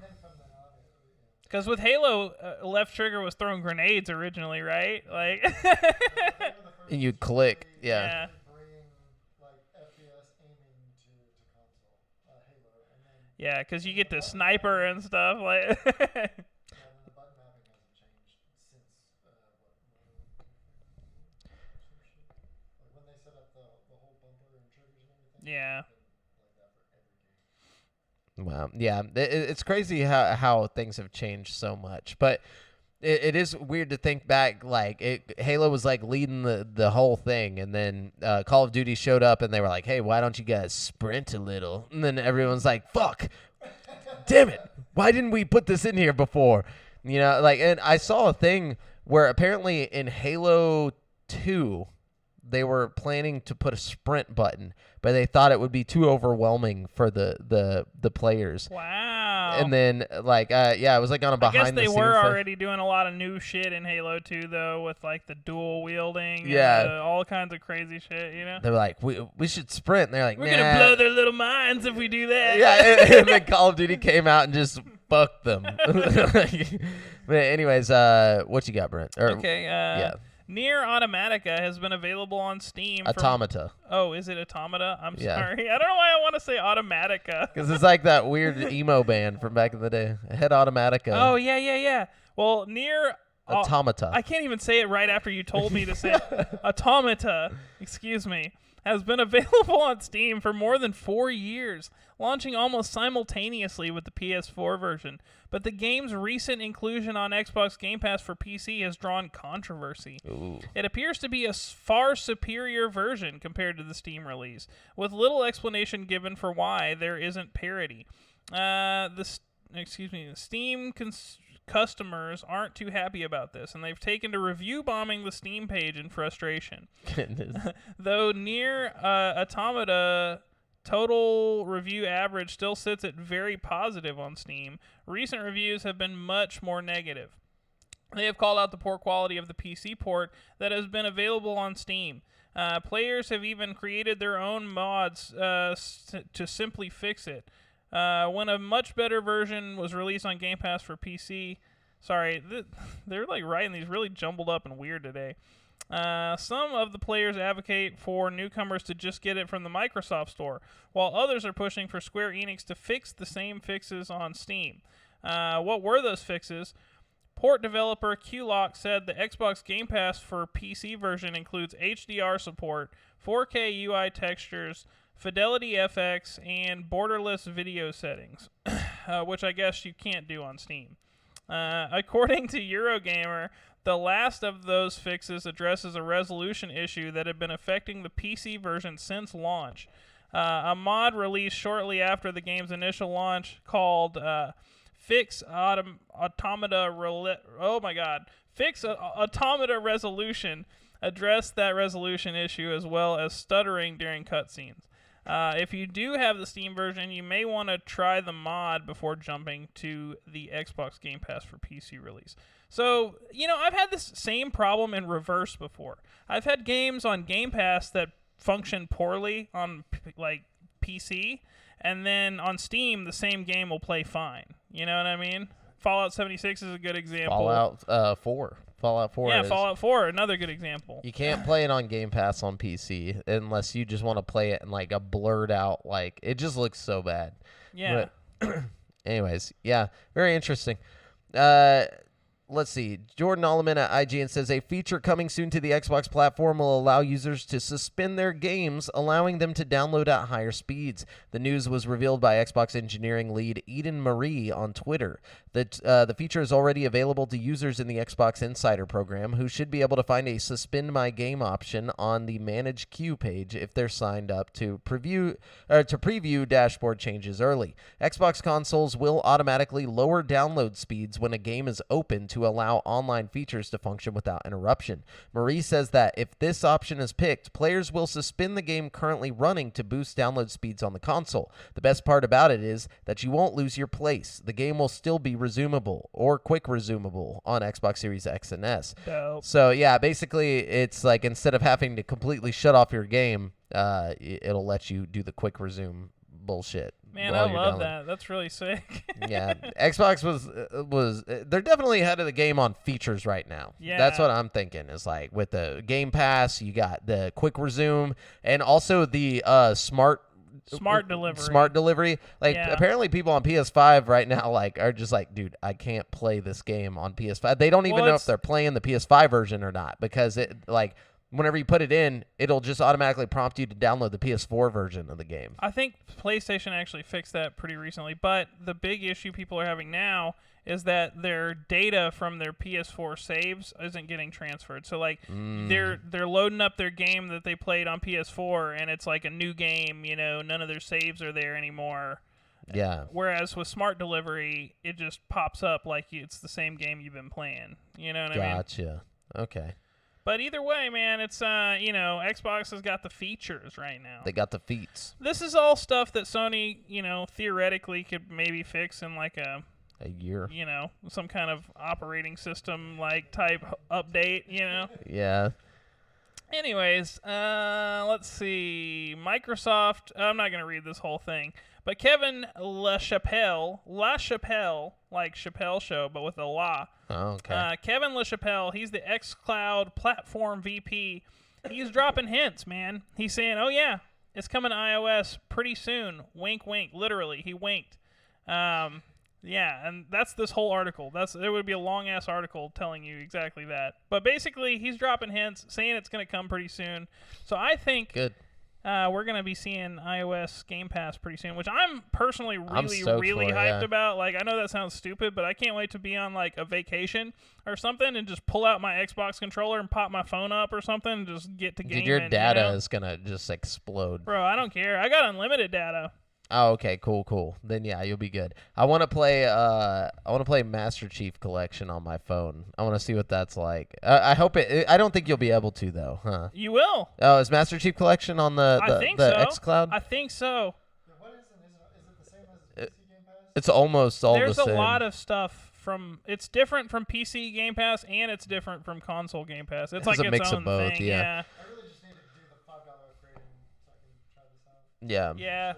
Because with Halo, left trigger was throwing grenades originally, right? Like, and you click, yeah. Yeah, because you get the sniper and stuff like. Yeah. Wow. Yeah. It's crazy how things have changed so much, but it is weird to think back. Like Halo was like leading the whole thing, and then Call of Duty showed up, and they were like, "Hey, why don't you guys sprint a little?" And then everyone's like, "Fuck, damn it, why didn't we put this in here before?" You know, like, and I saw a thing where apparently in Halo 2. They were planning to put a sprint button, but they thought it would be too overwhelming for the players. Wow. And then, like, it was like on a behind the scenes. I guess they were already doing a lot of new shit in Halo 2, though, with like the dual wielding, and all kinds of crazy shit, you know. They were like, we should sprint. And they're like, we're gonna blow their little minds if we do that. Yeah, and then Call of Duty came out and just fucked them. But anyways, what you got, Brent? Okay. Nier Automata has been available on Steam. Automata. Oh, is it Automata? I'm sorry. I don't know why I want to say Automatica. Because it's like that weird emo band from back in the day. Head Automatica. Oh, yeah. Well, Nier Automata. I can't even say it right after you told me to say it. Automata. Excuse me. has been available on Steam for more than 4 years, launching almost simultaneously with the PS4 version. But the game's recent inclusion on Xbox Game Pass for PC has drawn controversy. Ooh. It appears to be a far superior version compared to the Steam release, with little explanation given for why there isn't parity. The Steam customers aren't too happy about this, and they've taken to review bombing the Steam page in frustration. Though Nier Automata total review average still sits at very positive on Steam, recent reviews have been much more negative. They have called out the poor quality of the PC port that has been available on Steam. Players have even created their own mods to simply fix it. When a much better version was released on Game Pass for PC... Sorry, they're like writing these really jumbled up and weird today. Some of the players advocate for newcomers to just get it from the Microsoft Store, while others are pushing for Square Enix to fix the same fixes on Steam. What were those fixes? Port developer QLock said the Xbox Game Pass for PC version includes HDR support, 4K UI textures, Fidelity FX, and borderless video settings, which I guess you can't do on Steam. According to Eurogamer, the last of those fixes addresses a resolution issue that had been affecting the PC version since launch. A mod released shortly after the game's initial launch called Fix Automata Resolution addressed that resolution issue as well as stuttering during cutscenes. If you do have the Steam version, you may want to try the mod before jumping to the Xbox Game Pass for PC release. So, I've had this same problem in reverse before. I've had games on Game Pass that function poorly on PC, and then on Steam, the same game will play fine. You know what I mean? Fallout 76 is a good example. Fallout 4. Fallout 4. Yeah, Fallout 4, another good example. You can't play it on Game Pass on PC unless you just want to play it in like a blurred out, it just looks so bad. Yeah. But anyways, yeah, very interesting. Let's see. Jordan Alleman at IGN says a feature coming soon to the Xbox platform will allow users to suspend their games, allowing them to download at higher speeds. The news was revealed by Xbox engineering lead Eden Marie on Twitter. The feature is already available to users in the Xbox Insider program, who should be able to find a suspend my game option on the manage queue page if they're signed up to preview dashboard changes early. Xbox consoles will automatically lower download speeds when a game is open to allow online features to function without interruption. Marie says that if this option is picked, players will suspend the game currently running to boost download speeds on the console. The best part about it is that you won't lose your place. The game will still be resumable or quick resumable on Xbox Series X and S. Dope. So yeah, basically it's like instead of having to completely shut off your game, it'll let you do the quick resume bullshit. Man, I love that. That's really sick. Yeah, Xbox was they're definitely ahead of the game on features right now. Yeah, that's what I'm thinking. Is like with the Game Pass, you got the quick resume and also the smart delivery. Apparently people on PS5 right now are just like, dude, I can't play this game on PS5. They don't even know if they're playing the PS5 version or not, because it whenever you put it in, it'll just automatically prompt you to download the PS4 version of the game. I think PlayStation actually fixed that pretty recently, but the big issue people are having now is that their data from their PS4 saves isn't getting transferred. So they're loading up their game that they played on PS4, and it's like a new game. None of their saves are there anymore. Yeah. Whereas with Smart Delivery, it just pops up like it's the same game you've been playing. You know what I mean? Gotcha. Okay. But either way, man, it's Xbox has got the features right now. They got the feats. This is all stuff that Sony, theoretically could maybe fix in a year. Some kind of operating system type update, Yeah. Anyways, let's see. Microsoft, I'm not going to read this whole thing, but Kevin LaChapelle, like Chappelle Show, but with a la. Oh, okay. Kevin LaChapelle, he's the xCloud platform VP. He's dropping hints, man. He's saying, oh, yeah, it's coming to iOS pretty soon. Wink, wink. Literally, he winked. Yeah, and that's this whole article. It would be a long-ass article telling you exactly that. But basically, he's dropping hints, saying it's going to come pretty soon. So I think... Good. we're going to be seeing iOS Game Pass pretty soon, which I'm personally really for, hyped about. Like, I know that sounds stupid, but I can't wait to be on like a vacation or something and just pull out my Xbox controller and pop my phone up or something and just get to gaming. Dude, your data you know? is gonna just explode. Bro, I don't care. I got unlimited data. Oh, okay, cool. Then yeah, you'll be good. I want to play Master Chief Collection on my phone. I want to see what that's like. I hope it. I don't think you'll be able to though, huh? You will. Oh, is Master Chief Collection on the xCloud? I think so. Yeah, what is it the same as PC Game Pass? It's almost all There's the same. a lot of stuff from. It's different from PC Game Pass and it's different from console Game Pass. It's like a its mix own of both. thing. Yeah. I really just need to do the $5 upgrade so I can try this out. Yeah. Yeah.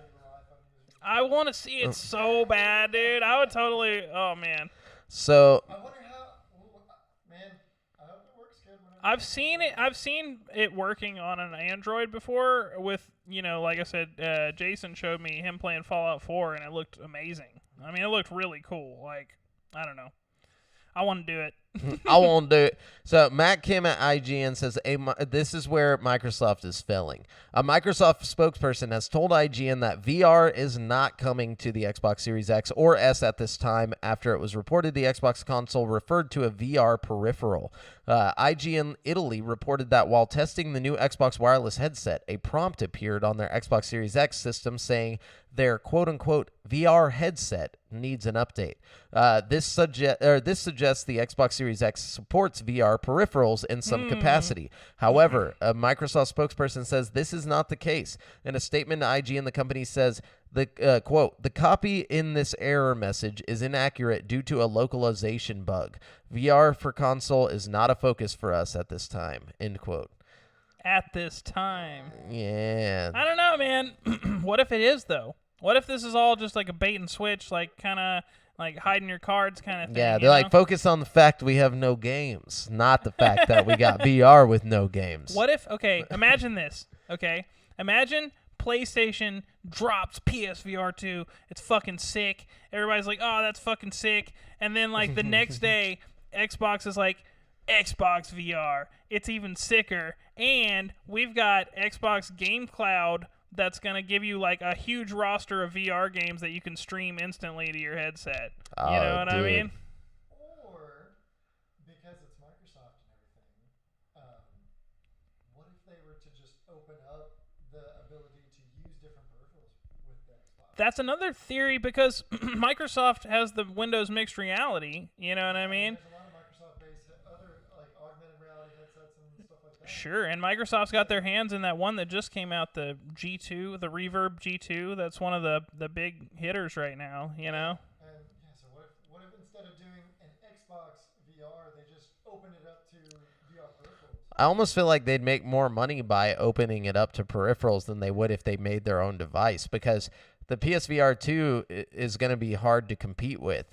I want to see it so bad, dude. I would totally. Oh man. So I wonder how. Man, I hope it works good. I've seen it working on an Android before with, like I said, Jason showed me him playing Fallout 4 and it looked amazing. I mean, it looked really cool. Like, I don't know. I want to do it. I won't do it. So Matt Kim at IGN says, this is where Microsoft is failing. A Microsoft spokesperson has told IGN that VR is not coming to the Xbox Series X or S at this time after it was reported the Xbox console referred to a VR peripheral. IGN Italy reported that while testing the new Xbox wireless headset, a prompt appeared on their Xbox Series X system saying their quote-unquote VR headset needs an update. This suggests the Xbox Series X supports VR peripherals in some capacity. However, a Microsoft spokesperson says this is not the case. In a statement to IGN, the company says, quote, the copy in this error message is inaccurate due to a localization bug. VR for console is not a focus for us at this time, end quote. At this time. Yeah. I don't know, man. What if it is, though? What if this is all just like a bait and switch, like kind of like hiding your cards kind of thing? Yeah, they're like, focus on the fact we have no games, not the fact that we got VR with no games. What if, okay, imagine this, okay? Imagine PlayStation drops PSVR 2. It's fucking sick. Everybody's like, oh, that's fucking sick. And then, like, the next day, Xbox is like, Xbox VR. It's even sicker. And we've got Xbox Game Cloud that's going to give you, like, a huge roster of VR games that you can stream instantly to your headset. Oh, you know what I mean? Or, because it's Microsoft and everything, what if they were to just open up the ability to use different peripherals with the Xbox? That's another theory because Microsoft has the Windows mixed reality. You know what I mean? There's a lot of Microsoft-based other like augmented reality headsets and stuff like that. Sure, and Microsoft's got their hands in that one that just came out, the G2, the Reverb G2. That's one of the big hitters right now, you know? And yeah, so what if instead of doing an Xbox VR, they just open it up to VR peripherals? I almost feel like they'd make more money by opening it up to peripherals than they would if they made their own device, because the PSVR 2 is going to be hard to compete with.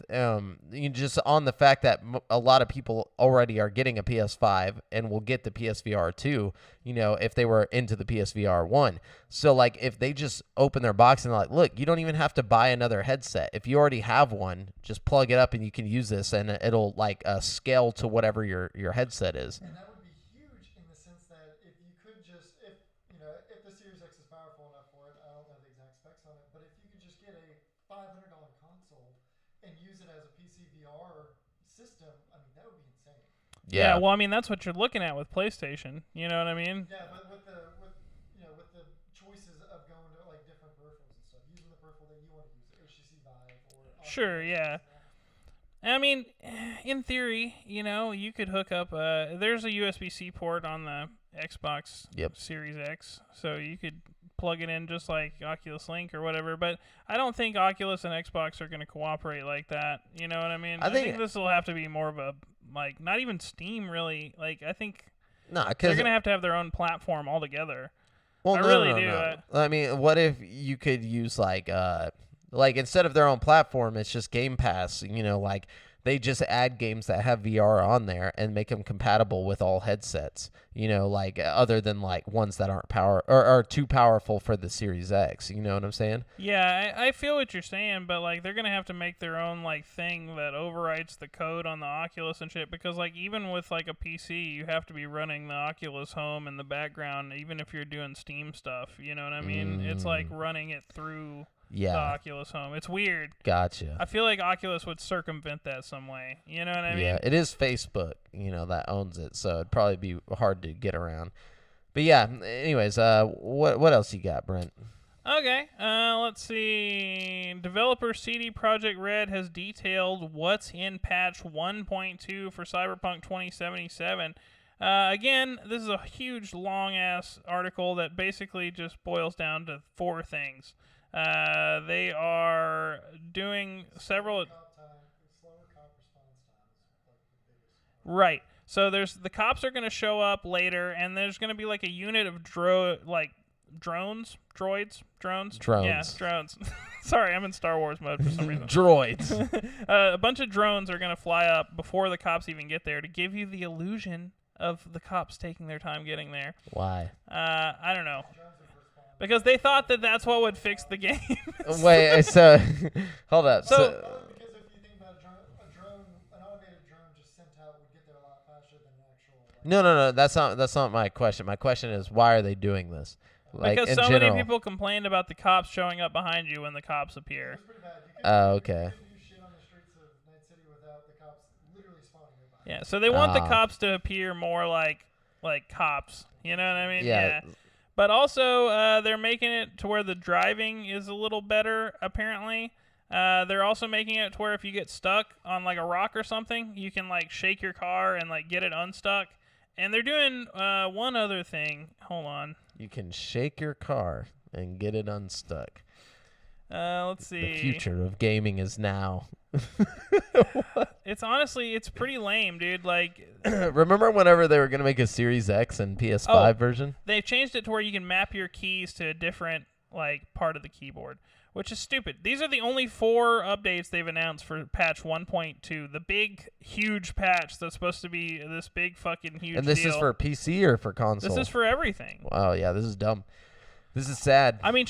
Just on the fact that a lot of people already are getting a PS5 and will get the PSVR 2, if they were into the PSVR 1. So, like, if they just open their box and like, look, you don't even have to buy another headset. If you already have one, just plug it up and you can use this, and it'll, like, scale to whatever your headset is. And that would be huge in the sense that if you could just, if the Series X is powerful enough for it, I don't know the exact specs on it, but if you could just get a $500 console and use it as a PC VR system, I mean, that would be insane. Yeah, well, I mean, that's what you're looking at with PlayStation. You know what I mean? Yeah, but with the choices of going to like different peripherals and stuff, using the peripheral that you want to use, HTC Vive or Sure, yeah. I mean, in theory, you could hook up. There's a USB-C port on the Xbox Series X, so you could plug it in just like Oculus Link or whatever. But I don't think Oculus and Xbox are going to cooperate like that. You know what I mean? I think this will have to be more of a, like, not even Steam really. Like, I think they're going to have their own platform altogether. Well, I really do. No. I mean, what if you could use like instead of their own platform, it's just Game Pass. Like they just add games that have VR on there and make them compatible with all headsets. You know, like other than like ones that aren't are too powerful for the Series X. You know what I'm saying? Yeah, I feel what you're saying, but like they're gonna have to make their own like thing that overwrites the code on the Oculus and shit. Because like even with like a PC, you have to be running the Oculus Home in the background, even if you're doing Steam stuff. You know what I mean? It's like running it through the Oculus Home. It's weird. Gotcha. I feel like Oculus would circumvent that some way. You know what I mean? Yeah, it is Facebook, you know, that owns it, so it'd probably be hard to get around. But yeah, anyways, what else you got, Brent? Okay, let's see. Developer CD Projekt Red has detailed what's in patch 1.2 for Cyberpunk 2077. Again, this is a huge, long-ass article that basically just boils down to 4 things. They are doing several... Right. So the cops are going to show up later, and there's going to be like a unit of drones. Yeah, drones. Sorry, I'm in Star Wars mode for some reason. Droids. A bunch of drones are going to fly up before the cops even get there to give you the illusion of the cops taking their time getting there. Why? I don't know. Because they thought that that's what would fix the game. Wait, so hold up. So because if you think about an automated drone just sent out would get there a lot faster than an actual. No, that's not my question. My question is, why are they doing this? Like, because in so general. many people complained about the cops showing up behind you when the cops appear. It was pretty bad. Okay. You couldn't do shit on the streets of Night City without the cops literally spawning right behind you. Yeah, so they want the cops to appear more like cops. You know what I mean? Yeah. But also, they're making it to where the driving is a little better, apparently. They're also making it to where if you get stuck on, like, a rock or something, you can, like, shake your car and, like, get it unstuck. And they're doing one other thing. Hold on. You can shake your car and get it unstuck. Let's see. The future of gaming is now. It's pretty lame, dude. Like, remember whenever they were going to make a Series X and PS5 version? They've changed it to where you can map your keys to a different, like, part of the keyboard, which is stupid. These are the only 4 updates they've announced for patch 1.2, the big, huge patch that's supposed to be this big fucking huge And this deal. is for PC or for console? This is for everything. Wow, yeah, this is dumb. This is sad. I mean,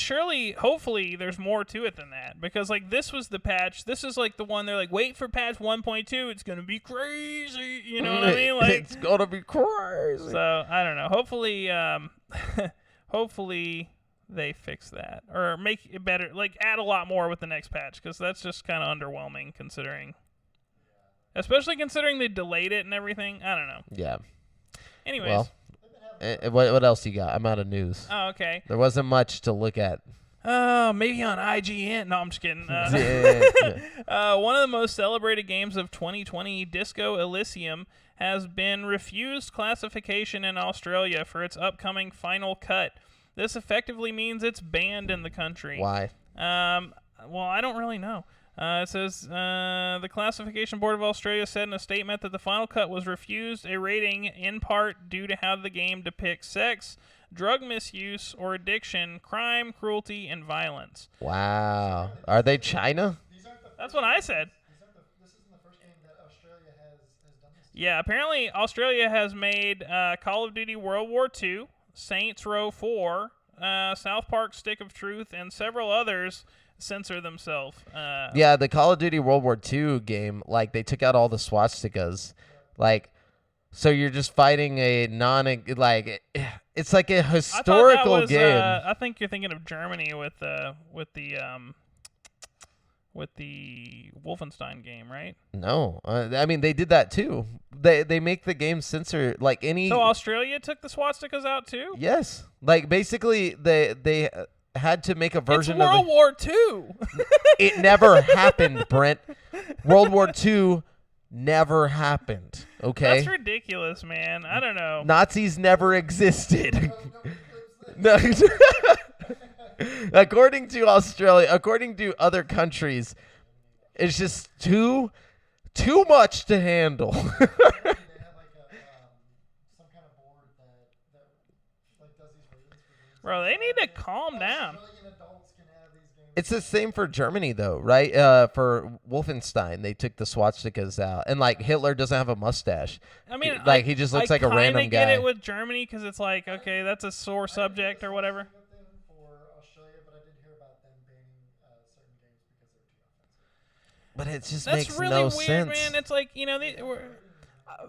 hopefully, there's more to it than that. Because, like, this was the patch. This is, like, the one they're like, wait for patch 1.2. It's going to be crazy. You know what I mean? Like, it's going to be crazy. So, I don't know. Hopefully, hopefully they fix that. Or make it better. Like, add a lot more with the next patch. Because that's just kind of underwhelming, considering. Especially considering they delayed it and everything. I don't know. Yeah. Anyways. Well. What else you got? I'm out of news. Oh, okay. There wasn't much to look at. Maybe on IGN. No, I'm just kidding. Yeah. One of the most celebrated games of 2020, Disco Elysium, has been refused classification in Australia for its upcoming final cut. This effectively means it's banned in the country. Why? Well, I don't really know. It says the Classification Board of Australia said in a statement that the final cut was refused a rating in part due to how the game depicts sex, drug misuse or addiction, crime, cruelty, and violence. Wow. Are they China? That's what I said. This isn't the first game that Australia has done this to. Yeah, apparently Australia has made Call of Duty World War II, Saints Row 4, South Park Stick of Truth, and several others censor themselves. Yeah, the Call of Duty World War II game, like, they took out all the swastikas. Like, so you're just fighting a it's like a historical game. I think you're thinking of Germany with the Wolfenstein game, right? No, I mean, they did that too. They make the game censor like any. So Australia took the swastikas out too? Yes, like basically they had to make a version it's World War II. It never happened, Brent. World War II never happened. Okay, that's ridiculous, man. I don't know. Nazis never existed. No. According to Australia, according to other countries, it's just too much to handle. They have like some kind of board that like does these ratings for games. Bro, they need to calm down. Australian adults can have these games It's the same for Germany, though, right? For Wolfenstein, they took the swastikas out, and like Hitler doesn't have a mustache. I mean, like he just looks like a random I guy. get it with Germany because it's like, okay, that's a sore subject or whatever. Thing for Australia, but I did hear about them banning certain games because they were too offensive. But it just That's makes really no weird, sense. man. It's like,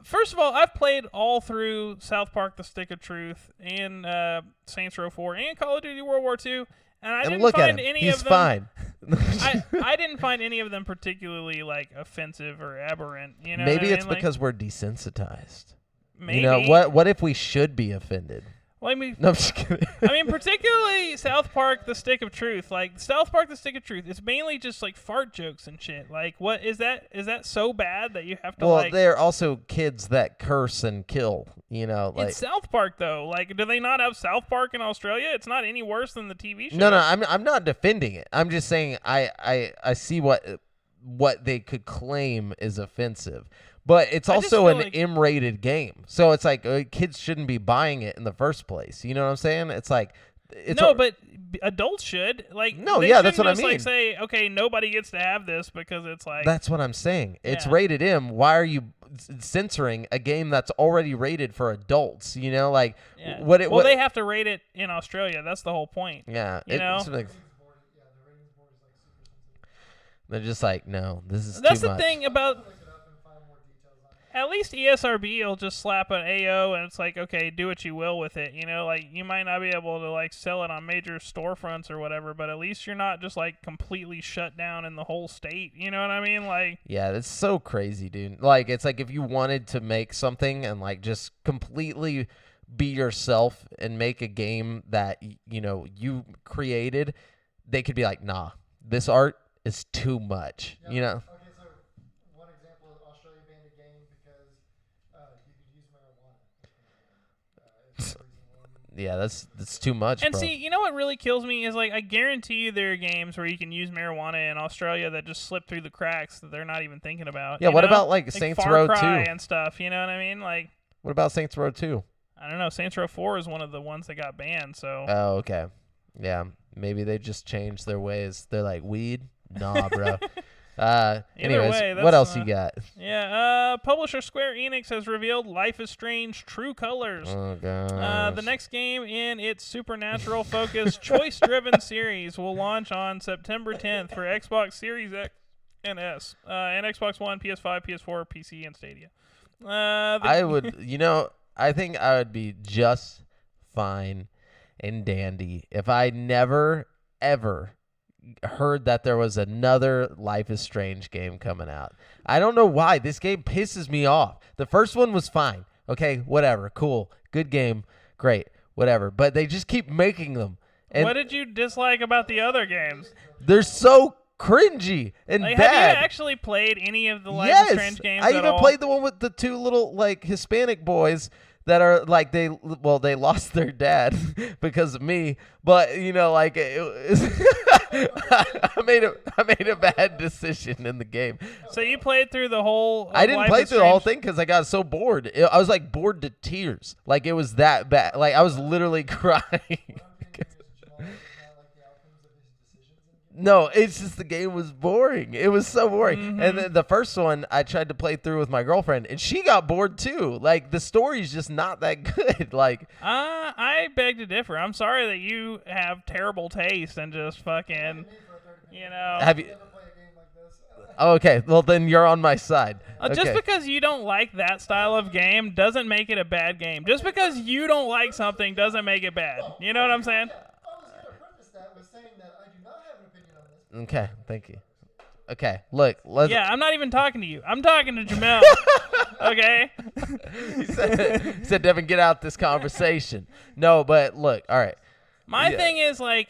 first of all, I've played all through South Park: The Stick of Truth and Saints Row 4 and Call of Duty World War II, and I didn't look find at him. any He's of them. fine. I didn't find any of them particularly like offensive or aberrant. You know, Maybe what I it's mean? Like, because we're desensitized. maybe. You know what if we should be offended? Well, I mean, No, I'm just kidding. I mean, particularly South Park: The Stick of Truth. Like South Park: The Stick of Truth, it's mainly just like fart jokes and shit. Like, what is that? Is that so bad that you have to Well, like? they're also kids that curse and kill. You know, like It's South Park though. Like, do they not have South Park in Australia? It's not any worse than the TV show. no. I'm not defending it. I'm just saying I see what they could claim is offensive. But it's I just also feel an like- M-rated game, so it's like kids shouldn't be buying it in the first place. You know what I'm saying? It's like it's no, but adults should like. No, they yeah, that's shouldn't what I just, like mean. say, okay, nobody gets to have this because it's like. that's what I'm saying. It's Yeah. rated M. Why are you censoring a game that's already rated for adults? You know, like Yeah. what? Well, what they have to rate it in Australia. That's the whole point. yeah, you know? it's like, The ratings board is like super sensitive. they're just like, no, this is That's too the much. thing about. Look it up and find more details on it. At least E ESRB will just slap an AO and it's like, okay, do what you will with it. You know, like you might not be able to like sell it on major storefronts or whatever, but at least you're not just like completely shut down in the whole state. You know what I mean? Like, Yeah, that's so crazy, dude. Like, it's like if you wanted to make something and like just completely be yourself and make a game that you created, they could be like, nah, this art is too much. Yeah. You know? Okay, so one example, Australia banned a game because you could use marijuana. It's the reason why. Yeah, that's too much, and bro. see, you know what really kills me is like I guarantee you there are games where you can use marijuana in Australia that just slip through the cracks that they're not even thinking about. Yeah, you what know? about like Saints Far Row Cry 2? and stuff? You know what I mean? Like, What about Saints Row 2? I don't know. Saints Row 4 is one of the ones that got banned. So Oh, okay. Yeah, maybe they just changed their ways. They're like, weed? Nah, bro. Anyways, way, what that's, else you got? yeah, publisher Square Enix has revealed Life is Strange: True Colors. Oh, God. The next game in its supernatural-focused, choice-driven series will launch on September 10th for Xbox Series X and S, and Xbox One, PS5, PS4, PC, and Stadia. I would, I think I would be just fine and dandy if I never, ever heard that there was another Life is Strange game coming out. I don't know why. This game pisses me off. The first one was fine. Okay, whatever. Cool. Good game. Great. Whatever. But they just keep making them. And what did you dislike about the other games? they're so cringy and Like, bad. have you actually played any of the Life is Strange games I at even all? played the one with the two little like Hispanic boys that are like they lost their dad because of me, but like I made a bad decision in the game. So you played through the whole. I didn't Life play is through the whole Strange? thing because I got so bored. I was like bored to tears. Like it was that bad. Like I was literally crying. What I'm thinking is Jamal does not like the outcomes of his decisions in games. No, it's just the game was boring. It was so boring. Mm-hmm. And then the first one I tried to play through with my girlfriend, and she got bored too. Like the story's just not that good. Like I beg to differ. I'm sorry that you have terrible taste and just fucking, Me for a 30 minute have you? game. Never play a game like this. Oh, okay, well then you're on my side. Just Okay. because you don't like that style of game doesn't make it a bad game. Just because you don't like something doesn't make it bad. You know what I'm saying? I was going to preface that with saying that I do not have an opinion on this. Okay, thank you. Okay, look, let's. Yeah, I'm not even talking to you. I'm talking to Jamel. Okay? he said, Devin, get out this conversation. No, but look, all right, My Yeah. thing is like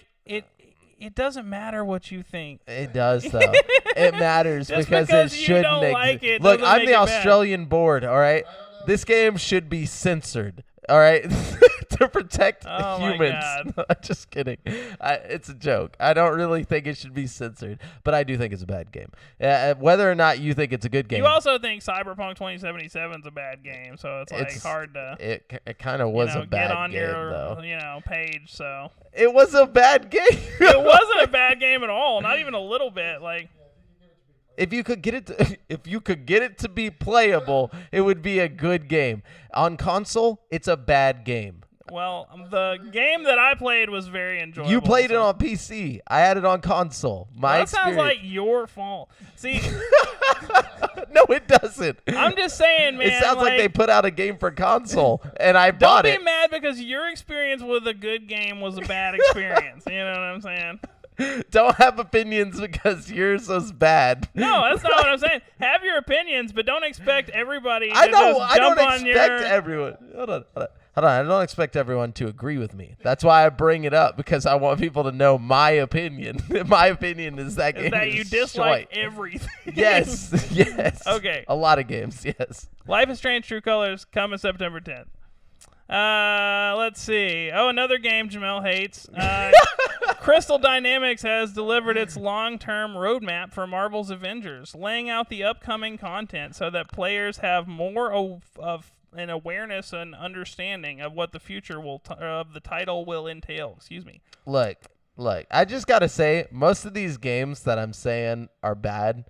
it doesn't matter what you think. it does though. It matters Just because because it you shouldn't don't like it Look, doesn't I'm make the it bad. Australian board. All right, this game should be censored. All right, to protect Oh my humans. God. Just kidding. It's a joke. I don't really think it should be censored, but I do think it's a bad game. Whether or not you think it's a good game, You also think Cyberpunk 2077 is a bad game, so it's like hard to. It kind of was a bad get on game, your though. page. So It was a bad game. it wasn't a bad game at all, not even a little bit. Like If you could get it to be playable, it would be a good game. On console, it's a bad game. well, the game that I played was very enjoyable. You played it on PC. I had it on console. That sounds like your fault. See, no, it doesn't. I'm just saying, man. It sounds like they put out a game for console, and I bought Don't it. be mad because your experience with a good game was a bad experience. You know what I'm saying? Don't have opinions because yours was bad. No, that's not what I'm saying. Have your opinions, but don't expect everybody to I know. just I jump don't on expect your... everyone. Hold on. I don't expect everyone to agree with me. That's why I bring it up, because I want people to know my opinion. My opinion is that game that you dislike shite. everything. Yes. Yes. Okay. A lot of games. Yes. Life is Strange: True Colors coming September 10th. Let's see. Oh, another game Jamel hates. Crystal Dynamics has delivered its long-term roadmap for Marvel's Avengers, laying out the upcoming content so that players have more of an awareness and understanding of what the future of the title will entail. Excuse me. Look. I just gotta say, most of these games that I'm saying are bad.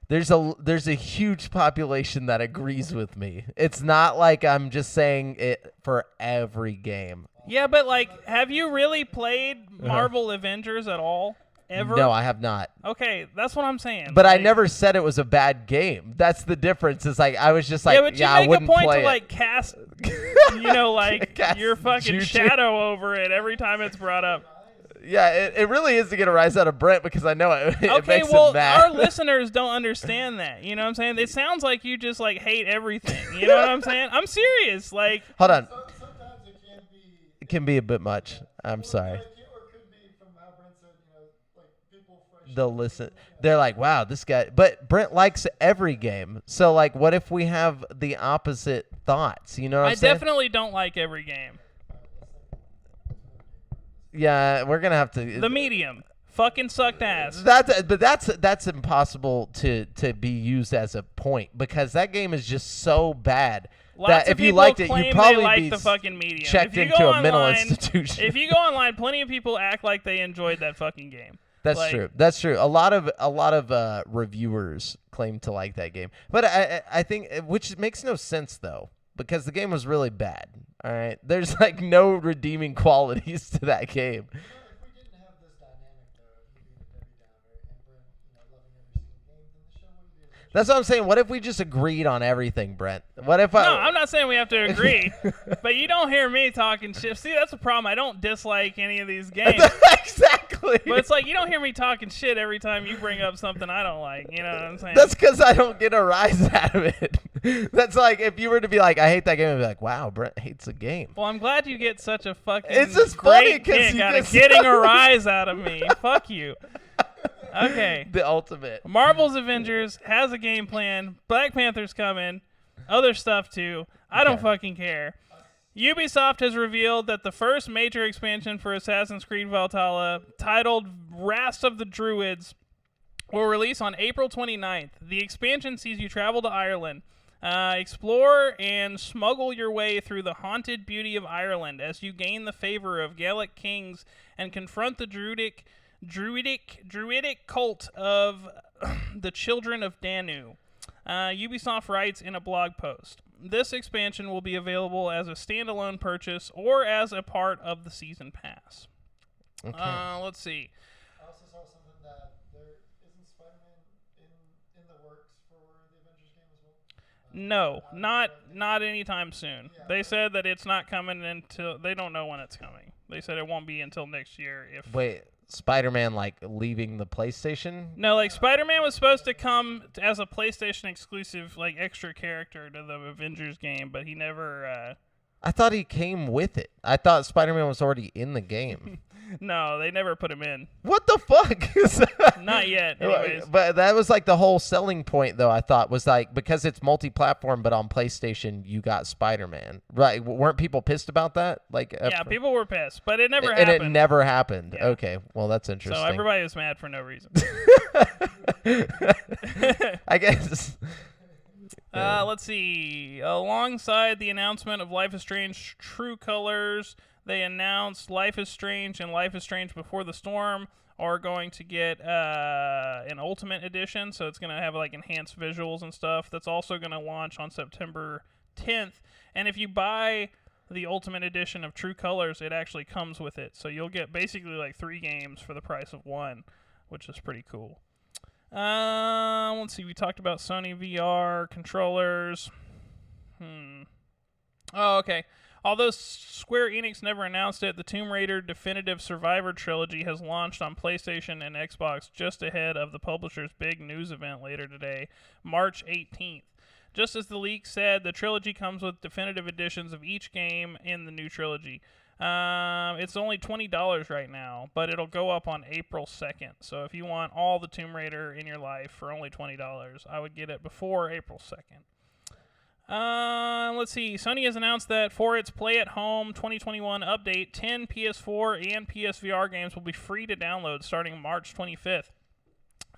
There's a huge population that agrees with me. It's not like I'm just saying it for every game. Yeah, but like, have you really played Marvel Avengers at all? Ever? No, I have not. Okay, that's what I'm saying. But like, I never said it was a bad game. That's the difference. It's like I was just like, yeah, but you I make a wouldn't point play to it. like cast, like Cast your fucking juju. shadow over it every time it's brought up. Yeah, it really is to get a rise out of Brent, because I know it Okay, makes well, him mad. our listeners don't understand that. You know what I'm saying? It sounds like you just like hate everything. You know what I'm saying? I'm serious. Like, Hold on. Sometimes it can be. It can be a bit much. I'm sorry. Or could be from how Brent said, like people fresh. They'll listen. They're like, wow, this guy. But Brent likes every game. So, like, what if we have the opposite thoughts? You know what I'm I saying? definitely don't like every game. Yeah, we're going to have to. The Medium fucking sucked ass. That's impossible to be used as a point, because that game is just so bad Lots that of if you people liked it, claim you'd probably they like be the fucking Medium. checked If you into go a mental online- institution. If you go online, plenty of people act like they enjoyed that fucking game. That's like, true. That's true. A lot of reviewers claim to like that game, but I think, which makes no sense though, because the game was really bad. All right, there's like no redeeming qualities to that game. If we didn't have this dynamic, though, if we being a Debbie Downer and Brent, loving every single game, then the show wouldn't be as That's what I'm saying. What if we just agreed on everything, Brent? What if No, I'm not saying we have to agree, but you don't hear me talking shit. See, that's the problem. I don't dislike any of these games. Exactly. But it's like you don't hear me talking shit every time you bring up something I don't like. You know what I'm saying? That's because I don't get a rise out of it. That's like if you were to be like, I hate that game, I'd be like, wow, Brent hates a game. Well, I'm glad you get such a fucking It's just funny great 'cause kick you out of just- getting a rise out of me. Fuck you. Okay. The ultimate. Marvel's Avengers has a game plan. Black Panther's coming. Other stuff too. I don't Okay. fucking care. Ubisoft has revealed that the first major expansion for Assassin's Creed Valhalla, titled Wrath of the Druids, will release on April 29th. The expansion sees you travel to Ireland, explore and smuggle your way through the haunted beauty of Ireland as you gain the favor of Gaelic kings and confront the druidic cult of the Children of Danu. Ubisoft writes in a blog post, this expansion will be available as a standalone purchase or as a part of the season pass. Okay. Let's see. I also saw something that there isn't Spider-Man in the works for the Avengers game as well. No, not anytime soon. Yeah. They said that it's not coming until they don't know when it's coming. They said it won't be until next year. If Wait, Spider-Man like leaving the PlayStation? No, like Spider-Man was supposed to come as a PlayStation exclusive, like extra character to the Avengers game, but he never. I thought he came with it. I thought Spider-Man was already in the game. No, they never put him in. What the fuck? Not yet, anyways. But that was like the whole selling point, though, I thought, was like, because it's multi-platform, but on PlayStation, you got Spider-Man. Right? Weren't people pissed about that? Like, Yeah, people were pissed, but it never happened. And it never happened. Yeah. Okay, well, that's interesting. So everybody was mad for no reason. I guess. Let's see. Alongside the announcement of Life is Strange True Colors, they announced Life is Strange and Life is Strange Before the Storm are going to get an Ultimate Edition, so it's going to have like enhanced visuals and stuff. That's also going to launch on September 10th. And if you buy the Ultimate Edition of True Colors, it actually comes with it. So you'll get basically like 3 games for the price of 1, which is pretty cool. Let's see. We talked about Sony VR controllers. Oh, okay. Although Square Enix never announced it, the Tomb Raider Definitive Survivor Trilogy has launched on PlayStation and Xbox just ahead of the publisher's big news event later today, March 18th. Just as the leak said, the trilogy comes with definitive editions of each game in the new trilogy. It's only $20 right now, but it'll go up on April 2nd. So if you want all the Tomb Raider in your life for only $20, I would get it before April 2nd. Let's see. Sony has announced that for its Play at Home 2021 update, 10 PS4 and PSVR games will be free to download starting March 25th.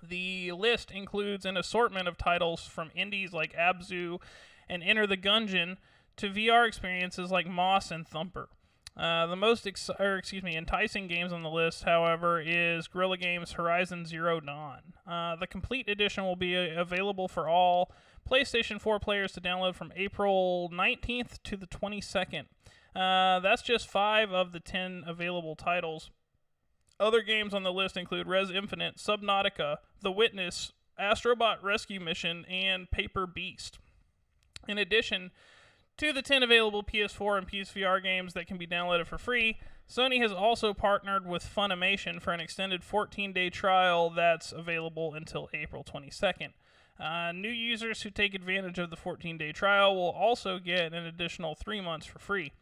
The list includes an assortment of titles from indies like Abzu and Enter the Gungeon to VR experiences like Moss and Thumper. The most enticing games on the list, however, is Guerrilla Games' Horizon Zero Dawn. The complete edition will be available for all PlayStation 4 players to download from April 19th to the 22nd. That's just 5 of the 10 available titles. Other games on the list include Res Infinite, Subnautica, The Witness, Astrobot Rescue Mission, and Paper Beast. In addition to the 10 available PS4 and PSVR games that can be downloaded for free, Sony has also partnered with Funimation for an extended 14-day trial that's available until April 22nd. New users who take advantage of the 14-day trial will also get an additional 3 months for free.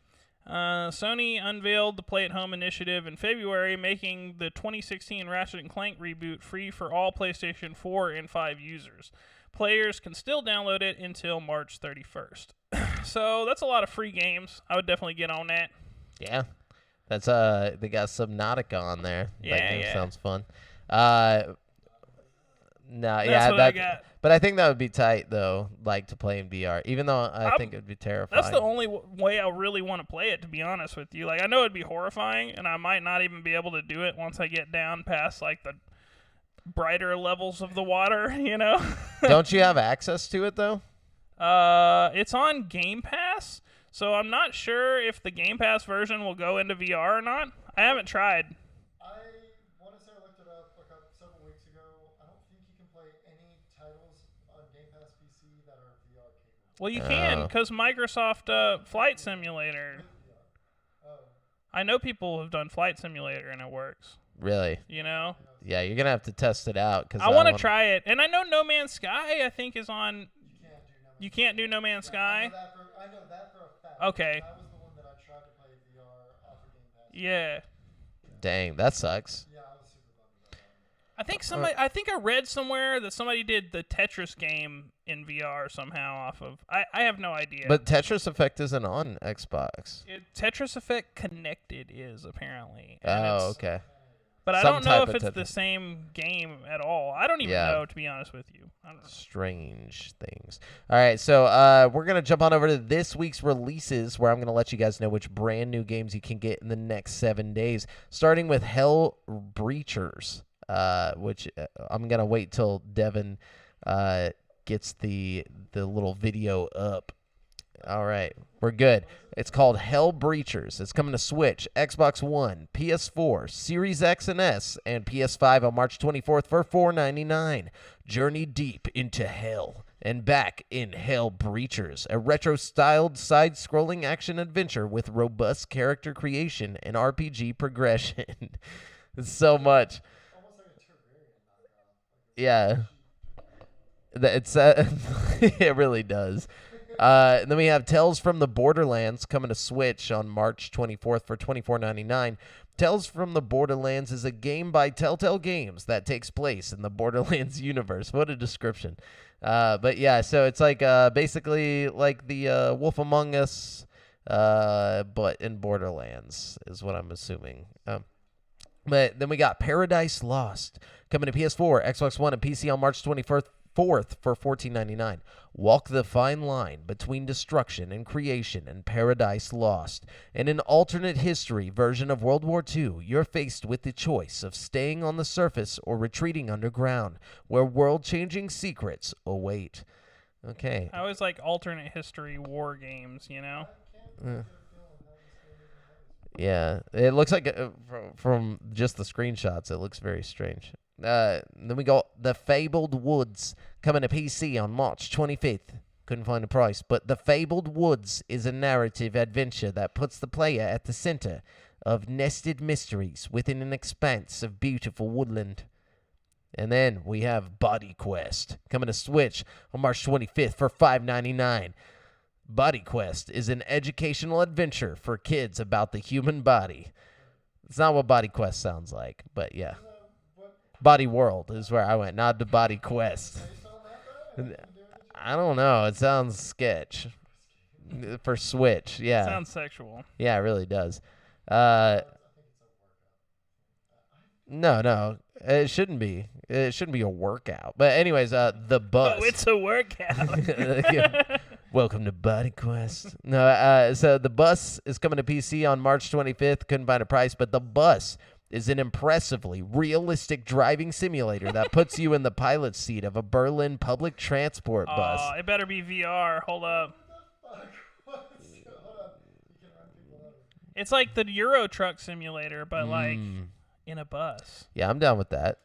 Sony unveiled the Play at Home initiative in February, making the 2016 Ratchet & Clank reboot free for all PlayStation 4 and 5 users. Players can still download it until March 31st. So that's a lot of free games. I would definitely get on that. Yeah. That's they got Subnautica on there. Yeah, that game yeah. sounds fun. No, That's yeah, what I got. But I think that would be tight though, like to play in VR. Even though I think it would be terrifying. That's the only way I really want to play it, to be honest with you. Like, I know it'd be horrifying, and I might not even be able to do it once I get down past like the brighter levels of the water. You know? Don't you have access to it though? It's on Game Pass, so I'm not sure if the Game Pass version will go into VR or not. I haven't tried. I want to say I looked it up several weeks ago. I don't think you can play any titles on Game Pass PC that are VR capable. Well, you can, because Microsoft Flight Simulator. I know people have done Flight Simulator, and it works. Really? You know? Yeah, you're gonna have to test it out. Cause I want to try it. And I know No Man's Sky, I think, is on... You can't do No Man's Sky? I know that for a fact. Okay. That was the one that I tried to play VR off of Game Pass. Yeah. Dang, that sucks. Yeah, I was super bummed about that. I think I read somewhere that somebody did the Tetris game in VR somehow off of... I have no idea. But Tetris Effect isn't on Xbox. Tetris Effect Connected is, apparently. Oh, okay. But I Some don't know type if of it's the same game at all. I don't even know, to be honest with you. I don't know. Strange things. All right, so we're going to jump on over to this week's releases, where I'm going to let you guys know which brand new games you can get in the next 7 days, starting with Hell Breachers, which I'm going to wait till Devin gets the little video up. All right, we're good. It's called Hell Breachers. It's coming to Switch, Xbox One, PS4, Series X and S, and PS5 on March 24th for $4.99. Journey deep into hell and back in Hell Breachers, a retro-styled side-scrolling action-adventure with robust character creation and RPG progression. It's so much. Almost like a Terraria knockoff. Yeah. It's it really does. Then we have Tales from the Borderlands coming to Switch on March 24th for $24.99. Tales from the Borderlands is a game by Telltale Games that takes place in the Borderlands universe. What a description. But yeah, so it's like basically like the Wolf Among Us, but in Borderlands is what I'm assuming. But then we got Paradise Lost coming to PS4, Xbox One, and PC on March 24th. For $14.99. Walk the fine line between destruction and creation in Paradise Lost. In an alternate history version of World War II, you're faced with the choice of staying on the surface or retreating underground, where world-changing secrets await. Okay. I always like alternate history war games, you know? Yeah, it looks like from just the screenshots, it looks very strange. Then we got The Fabled Woods coming to PC on March 25th. Couldn't find a price, but The Fabled Woods is a narrative adventure that puts the player at the center of nested mysteries within an expanse of beautiful woodland. And then we have Body Quest coming to Switch on March 25th for $5.99. Body Quest is an educational adventure for kids about the human body. It's not what Body Quest sounds like, but yeah. Body World is where I went, not the Body Quest. I don't know. It sounds sketch for Switch. Yeah. Sounds sexual. Yeah, it really does. No. It shouldn't be. It shouldn't be a workout. But anyways, The Bus. Oh, it's a workout. Welcome to Body Quest. No, so The Bus is coming to PC on March 25th. Couldn't find a price, but The Bus is an impressively realistic driving simulator that puts you in the pilot's seat of a Berlin public transport bus. Oh, it better be VR. Hold up. It's like the Euro Truck Simulator, but like in a bus. Yeah, I'm down with that.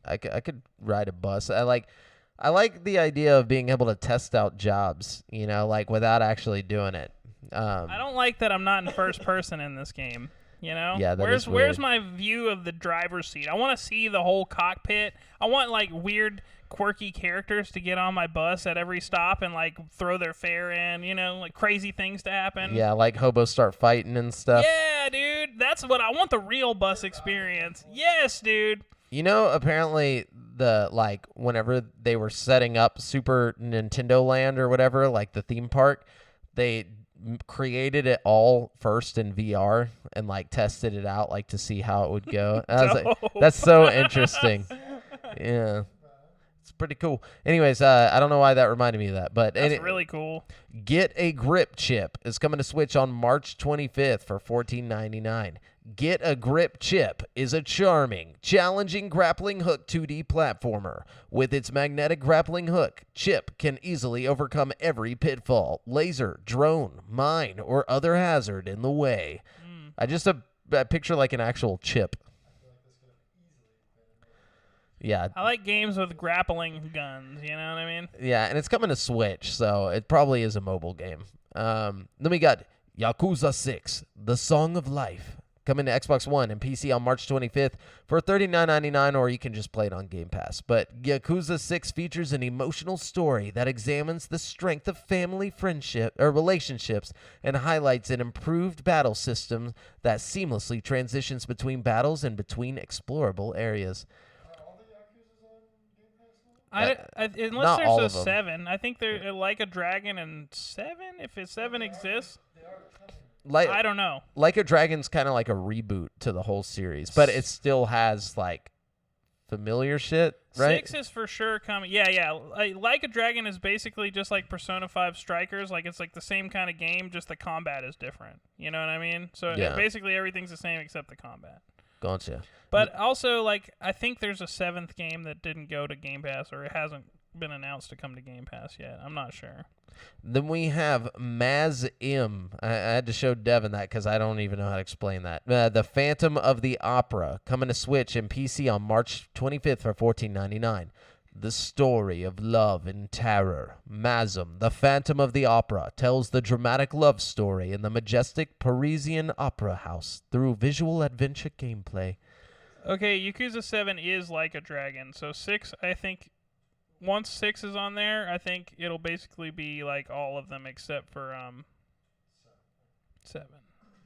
I could ride a bus. I like the idea of being able to test out jobs, you know, like without actually doing it. I don't like that I'm not in first person in this game. You know? Yeah, where's my view of the driver's seat? I want to see the whole cockpit. I want like weird, quirky characters to get on my bus at every stop and like throw their fare in. You know, like crazy things to happen. Yeah, like hobos start fighting and stuff. Yeah, dude, that's what I want. The real bus experience. Yes, dude. You know, apparently whenever they were setting up Super Nintendo Land or whatever, like the theme park, they created it all first in VR and like tested it out like to see how it would go. I was like, that's so interesting. Yeah, it's pretty cool. Anyways, I don't know why that reminded me of that, but that's really cool. Get a Grip Chip is coming to Switch on March 25th for $14.99. Get a Grip Chip is a charming, challenging grappling hook 2D platformer. With its magnetic grappling hook, Chip can easily overcome every pitfall, laser, drone, mine, or other hazard in the way. I just picture like an actual chip. Yeah. I like games with grappling guns, you know what I mean? Yeah, and it's coming to Switch, so it probably is a mobile game. Then we got Yakuza 6, The Song of Life. Coming to Xbox One and PC on March 25th for $39.99, or you can just play it on Game Pass. But Yakuza 6 features an emotional story that examines the strength of family relationships and highlights an improved battle system that seamlessly transitions between battles and between explorable areas. Unless there's a 7. I think they're Like a Dragon and 7, if 7 exists. I don't know. Like a Dragon's kind of like a reboot to the whole series, but it still has like familiar shit, right? 6 is for sure coming. Yeah. Like a Dragon is basically just like Persona 5 Strikers. Like it's like the same kind of game, just the combat is different. You know what I mean? So basically everything's the same except the combat. Gotcha. But also, like, I think there's a 7th game that didn't go to Game Pass, or it hasn't been announced to come to Game Pass yet. I'm not sure. Then we have Maz-M. I had to show Devin that because I don't even know how to explain that. The Phantom of the Opera, coming to Switch and PC on March 25th for $14.99. The story of love and terror. Maz-M, The Phantom of the Opera, tells the dramatic love story in the majestic Parisian opera house through visual adventure gameplay. Okay, Yakuza 7 is Like a Dragon, so 6, I think, once 6 is on there, I think it'll basically be like all of them except for 7,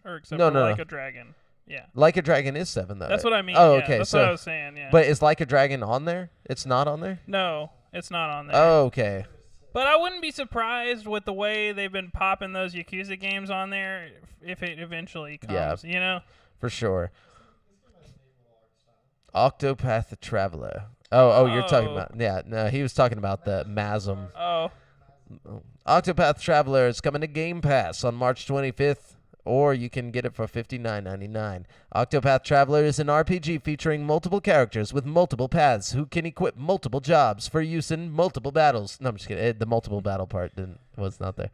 or except for Like a Dragon. Yeah. Like a Dragon is 7 though. That's what I mean. Oh, yeah, okay. That's so, what I was saying. Yeah. But is Like a Dragon on there? It's not on there. No, it's not on there. Oh, okay. But I wouldn't be surprised with the way they've been popping those Yakuza games on there if it eventually comes. Yeah. You know. For sure. Octopath Traveler. Oh, you're talking about... Yeah, no, he was talking about the Masm. Oh. Octopath Traveler is coming to Game Pass on March 25th, or you can get it for $59.99. Octopath Traveler is an RPG featuring multiple characters with multiple paths who can equip multiple jobs for use in multiple battles. No, I'm just kidding. The multiple battle part was not there.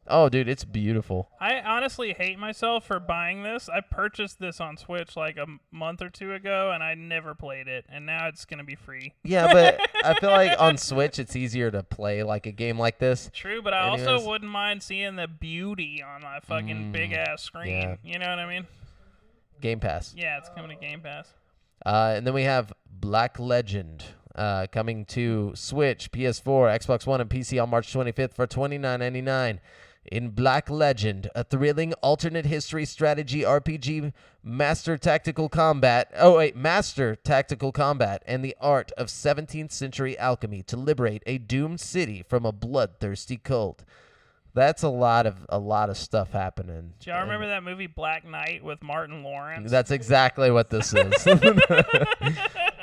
Oh, dude, it's beautiful. I honestly hate myself for buying this. I purchased this on Switch like a month or 2 ago, and I never played it, and now it's going to be free. Yeah, but I feel like on Switch it's easier to play like a game like this. True, but I also wouldn't mind seeing the beauty on my fucking big-ass screen. Yeah. You know what I mean? Game Pass. Yeah, it's coming to Game Pass. And then we have Black Legend coming to Switch, PS4, Xbox One, and PC on March 25th for $29.99. In Black Legend, a thrilling alternate history strategy RPG, master tactical combat and the art of 17th century alchemy to liberate a doomed city from a bloodthirsty cult. That's a lot of stuff happening. Do y'all remember that movie Black Knight with Martin Lawrence? That's exactly what this is.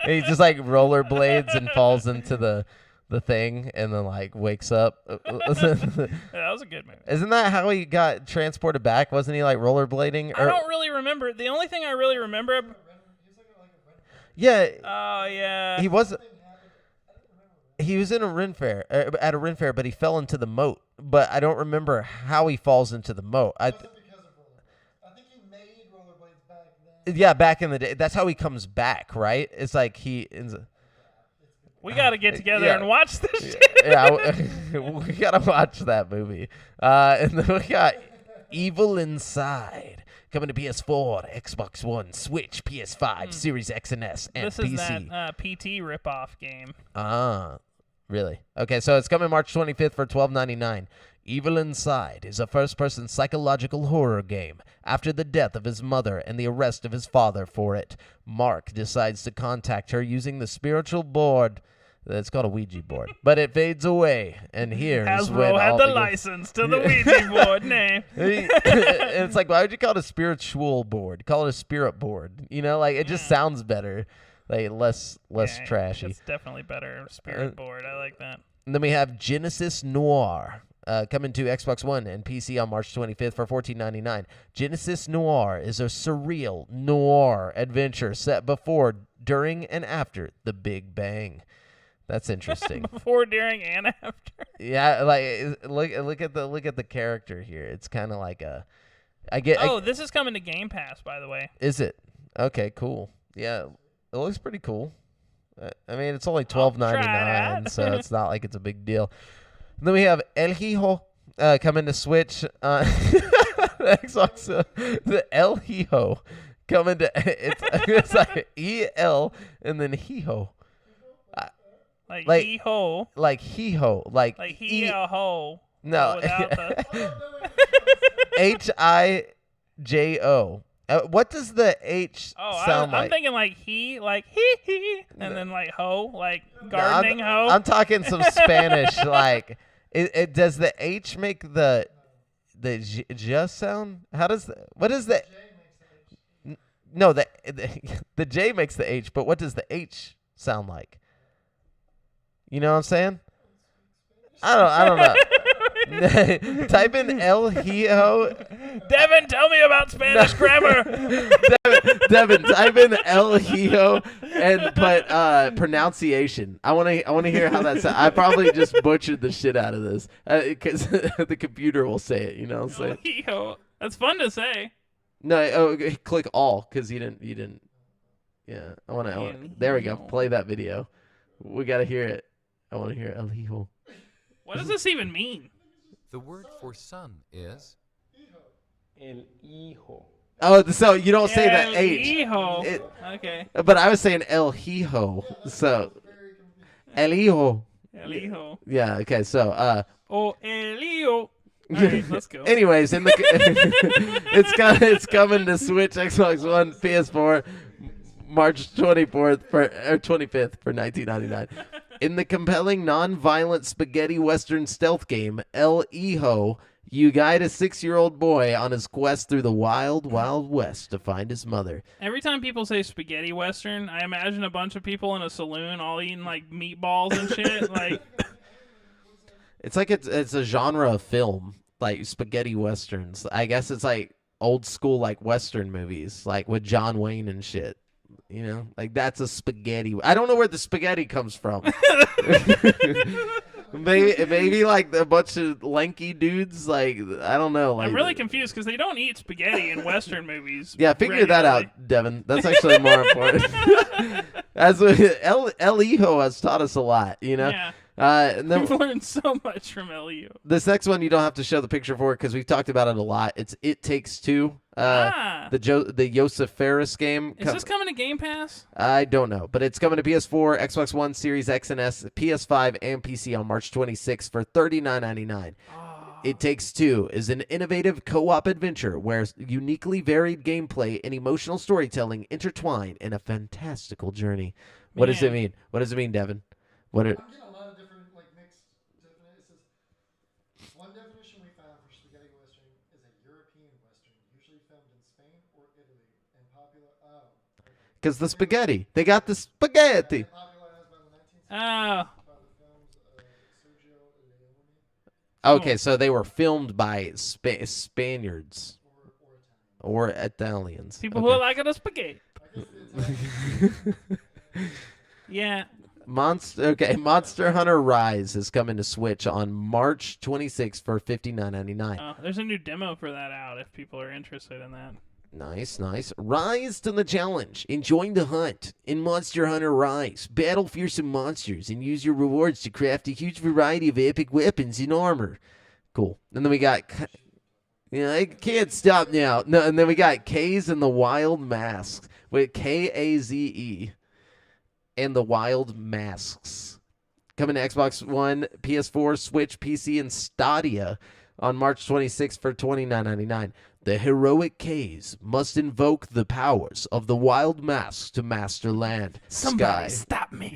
He just like rollerblades and falls into the thing and then like wakes up. Yeah, that was a good movie. Isn't that how he got transported back? Wasn't he like rollerblading? I don't really remember. The only thing I really remember. Yeah. Oh yeah. He was in a Ren Fair at a Ren Fair, but he fell into the moat. But I don't remember how he falls into the moat. I think he made rollerblades back then. Yeah, back in the day. That's how he comes back, right? It's like we got to get together and watch this shit. Yeah, we got to watch that movie. And then we got Evil Inside coming to PS4, Xbox One, Switch, PS5, Series X and S, and this PC. This is that PT ripoff game. Really? Okay, so it's coming March 25th for $12.99. Evil Inside is a first-person psychological horror game. After the death of his mother and the arrest of his father for it, Mark decides to contact her using the spiritual board. It's called a Ouija board, but it fades away, and here is when Hasbro had the license to the Ouija board name. It's like, why would you call it a spiritual board? Call it a spirit board. You know, like it just sounds better, like less trashy. It's definitely better. Spirit board. I like that. And then we have Genesis Noir. Coming to Xbox One and PC on March 25th for $14.99. Genesis Noir is a surreal noir adventure set before, during, and after the Big Bang. That's interesting. Before, during, and after. Yeah, like look at the character here. It's kind of like a. This is coming to Game Pass, by the way. Is it? Okay, cool. Yeah, it looks pretty cool. I mean, it's only $12.99, so it's not like it's a big deal. And then we have El Hijo coming to Switch. Xbox, the El Hijo coming to it's like EL and then Hijo. Like Hijo. Like Hijo. Like Hijo. No. HIJO. What does the H sound like? I'm thinking like he, and then like ho, like gardening ho. I'm talking some Spanish. Like, it does the H make the J sound? What is the? No, the J makes the H, but what does the H sound like? You know what I'm saying? I don't know. Type in El Hijo. Devin, tell me about Spanish grammar. Devin, type in El Hijo and put pronunciation. I want to hear how that sounds. I probably just butchered the shit out of this because the computer will say it. You know what I'm saying? El Hijo. That's fun to say. No, click all because you didn't. Yeah, I want to. There we go. Play that video. We got to hear it. I want to hear El Hijo. What does this even mean? The word for son is El hijo. Oh, so you don't say the H. Hijo. Okay. But I was saying El Hijo. So El Hijo. El Hijo. Yeah, okay, so Oh, El Hijo. All right, let's go. anyways, in the it's coming to Switch, Xbox One, PS4, March 25th for $19.99. In the compelling non-violent spaghetti western stealth game El Hijo, you guide a 6-year-old boy on his quest through the wild, wild west to find his mother. Every time people say spaghetti western, I imagine a bunch of people in a saloon all eating like meatballs and shit. Like, It's like it's a genre of film, like spaghetti westerns. I guess it's like old school like western movies, like with John Wayne and shit. You know, like that's a spaghetti. I don't know where the spaghetti comes from. maybe like a bunch of lanky dudes. Like I don't know. Like I'm really confused because they don't eat spaghetti in western movies. yeah, figure that regularly. out, Devin. That's actually more important. As El Hijo has taught us a lot, you know. Yeah. And then We've learned so much from Elio. this next one you don't have to show the picture for because we've talked about it a lot. It's It Takes Two. The Joseph Ferris game. Is this coming to Game Pass? I don't know, but it's coming to PS4, Xbox One, Series X and S, PS5, and PC on March 26th for $39.99. It Takes Two is an innovative co-op adventure where uniquely varied gameplay and emotional storytelling intertwine in a fantastical journey. What does it Man. mean? What does it mean, Devin? What? I'm getting a lot of different, like, mixed definitions. One definition we found for spaghetti western is a European western, usually filmed in Spain or Italy, and popular. Because the spaghetti. They got the spaghetti. Popularized by the 1960s Oh. by the films of Sergio Leone Okay, so they were filmed by Spaniards or or Italian. Italians. People Okay. who like the spaghetti. I guess it's Yeah. Monster Hunter Rise is coming to Switch on March 26th for $59.99. Oh, there's a new demo for that out if people are interested in that. Nice. Rise to the challenge. Enjoy the hunt. In Monster Hunter Rise, battle fearsome monsters and use your rewards to craft a huge variety of epic weapons and armor. Cool. And then we got... Yeah, I can't stop now. No, and then we got K's and the Wild Masks. With Kaze. And the Wild Masks. Coming to Xbox One, PS4, Switch, PC, and Stadia on March 26th for $29.99. The heroic K's must invoke the powers of the Wild Masks to master land, Somebody sky, stop me.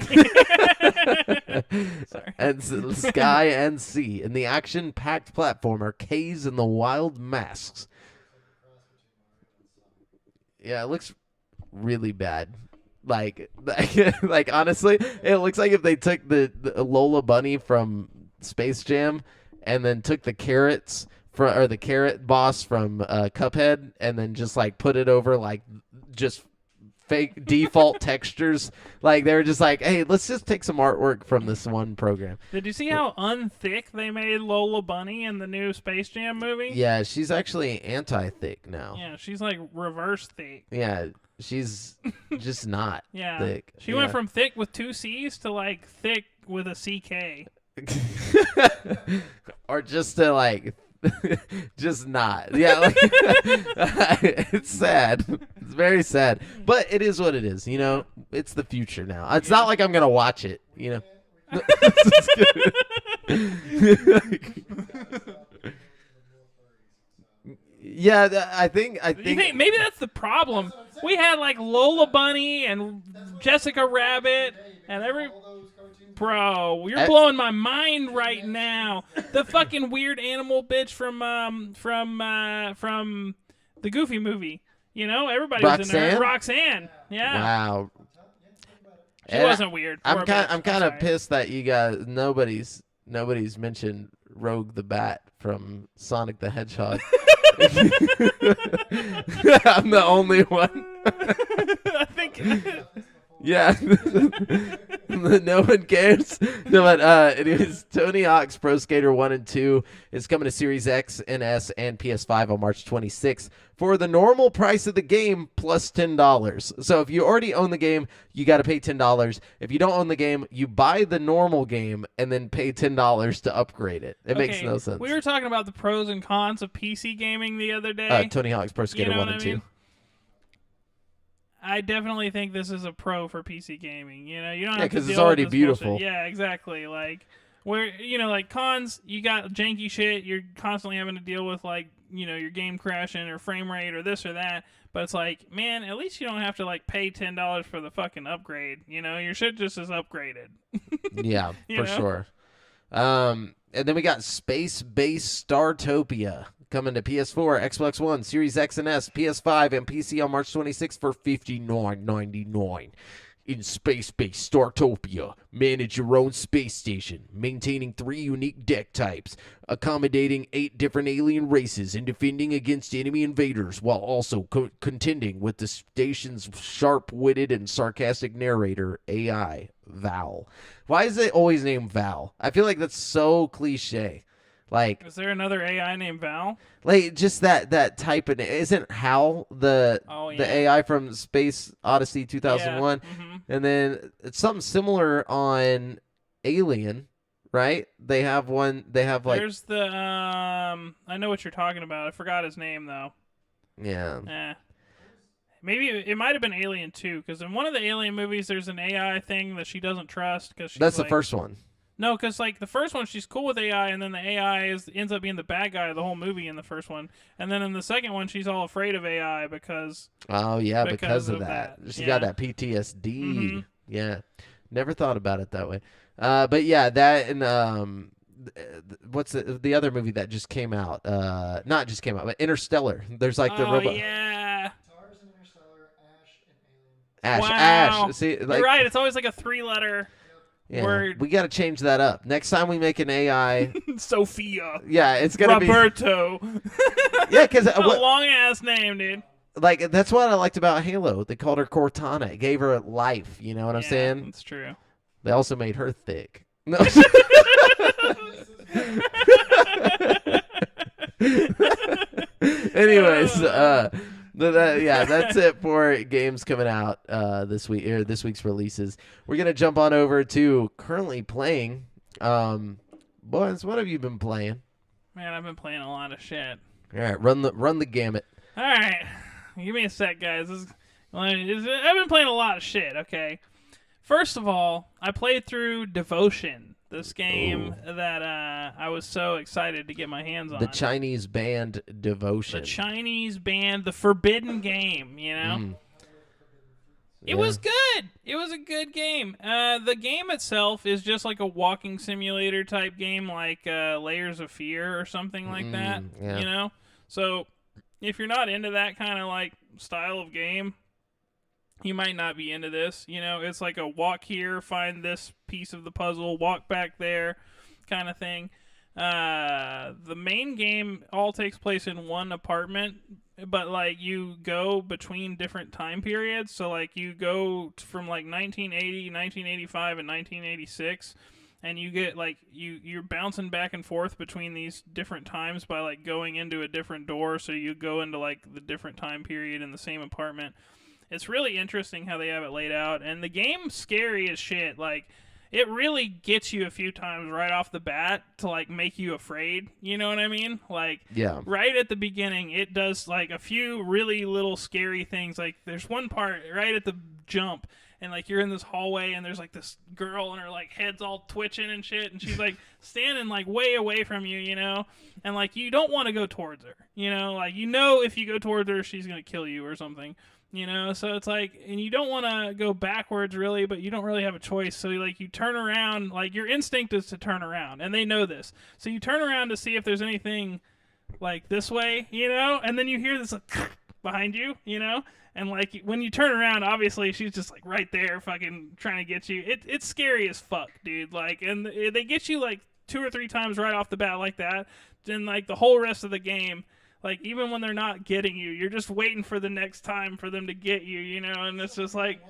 Sorry. and sky and sea in the action-packed platformer K's and the Wild Masks. Yeah, it looks really bad. Like honestly, it looks like if they took the Lola Bunny from Space Jam and then took the carrots or the carrot boss from Cuphead and then just like put it over like just fake default textures. Like they were just like, hey, let's just take some artwork from this one program. Did you see how unthick they made Lola Bunny in the new Space Jam movie? Yeah, she's actually anti-thick now. Yeah, she's like reverse thick. Yeah, she's just not Yeah. thick. She went from thick with 2 C's to like thick with a CK. or just to like just not. Yeah, like, it's sad. It's very sad. But it is what it is, you know. It's the future now. It's not like I'm gonna watch it, you know. Yeah, I think You think maybe that's the problem? We had like Lola Bunny and Jessica Rabbit and every. Bro, you're blowing my mind right now. The fucking weird animal bitch from the Goofy movie. You know, everybody was in there. Roxanne. Yeah. Wow. She wasn't weird. I'm kind of sorry. pissed that you guys nobody's mentioned Rogue the Bat from Sonic the Hedgehog. I'm the only one. I think. Yeah. No one cares. No, but anyways, Tony Hawk's Pro Skater 1 and 2 is coming to Series X and S and PS5 on March 26th for the normal price of the game plus $10. So if you already own the game, you got to pay $10. If you don't own the game, you buy the normal game and then pay $10 to upgrade it. It makes no sense. We were talking about the pros and cons of PC gaming the other day. Tony Hawk's Pro Skater 1 and 2. I definitely think this is a pro for PC gaming. You know, you don't have to because it's deal with already this beautiful. bullshit. Yeah, exactly. Like where like cons, you got janky shit. You're constantly having to deal with like your game crashing or frame rate or this or that. But it's like, man, at least you don't have to like pay $10 for the fucking upgrade. Your shit just is upgraded. Yeah, You for know? sure. And then we got Space-Based Startopia coming to PS4, Xbox One, Series X and S, PS5, and PC on March 26th for $59.99. In Space-Based Startopia, manage your own space station, maintaining 3 unique deck types, accommodating 8 different alien races, and defending against enemy invaders, while also contending with the station's sharp-witted and sarcastic narrator, AI, Val. Why is it always named Val? I feel like that's so cliche. Like, Is there another AI named Val? like just that type of isn't Hal the AI from Space Odyssey 2001, Yeah. and then it's something similar on Alien, right? They have one. They have like There's the I know what you're talking about. I forgot his name though. yeah. Maybe it might have been Alien 2, because in one of the Alien movies, there's an AI thing that she doesn't trust. That's the first one. No, because like the first one, she's cool with AI, and then the AI ends up being the bad guy of the whole movie in the first one, and then in the second one, she's all afraid of AI because. Oh yeah, because of that. She Yeah. got that PTSD. Mhm. Yeah, never thought about it that way. But yeah, that and what's the other movie that just came out? Not just came out, but Interstellar. There's like the robot. Yeah. Tars and Interstellar, Ash and Alien. Ash. Wow. See, like, You're right. It's always like a 3-letter yeah, word. we got to change that up. Next time we make an AI, Sophia. yeah, it's gonna Roberto. yeah, because a long ass name, dude. like that's what I liked about Halo. They called her Cortana. It gave her life. You know what I'm Yeah, saying? That's true. They also made her thick. No. Anyways, that's it for games coming out this week, or this week's releases. We're gonna jump on over to currently playing. Boys, what have you been playing? Man, I've been playing a lot of shit. All right, run the gamut. All right, give me a sec, guys. I've been playing a lot of shit. Okay, first of all, I played through Devotion, this game that I was so excited to get my hands on. The Chinese band Devotion. The Chinese band, the Forbidden Game. It was good. It was a good game. The game itself is just like a walking simulator type game, like Layers of Fear or something like that. Yeah. So if you're not into that kind of like style of game, you might not be into this. It's like a walk here, find this piece of the puzzle, walk back there kind of thing. The main game all takes place in one apartment, but like you go between different time periods. So like you go from like 1980, 1985, and 1986, and you get like you're bouncing back and forth between these different times by like going into a different door. So you go into like the different time period in the same apartment. It's really interesting how they have it laid out, and the game's scary as shit. Like, it really gets you a few times right off the bat to, like, make you afraid. You know what I mean? Like, yeah. Right at the beginning, it does, like, a few really little scary things. Like, there's one part right at the jump, and, like, you're in this hallway, and there's, like, this girl, and her, like, head's all twitching and shit, and she's, like, standing, like, way away from you, And, like, you don't want to go towards her, Like, if you go towards her, she's going to kill you or something. So it's like, and you don't want to go backwards really, but you don't really have a choice. So like you turn around, like your instinct is to turn around, and they know this. So you turn around to see if there's anything like this way, and then you hear this like, behind you, and like when you turn around, obviously she's just like right there fucking trying to get you. It's scary as fuck, dude. Like, and they get you like 2 or 3 times right off the bat like that. Then like the whole rest of the game, like, even when they're not getting you, you're just waiting for the next time for them to get you, and it's just like,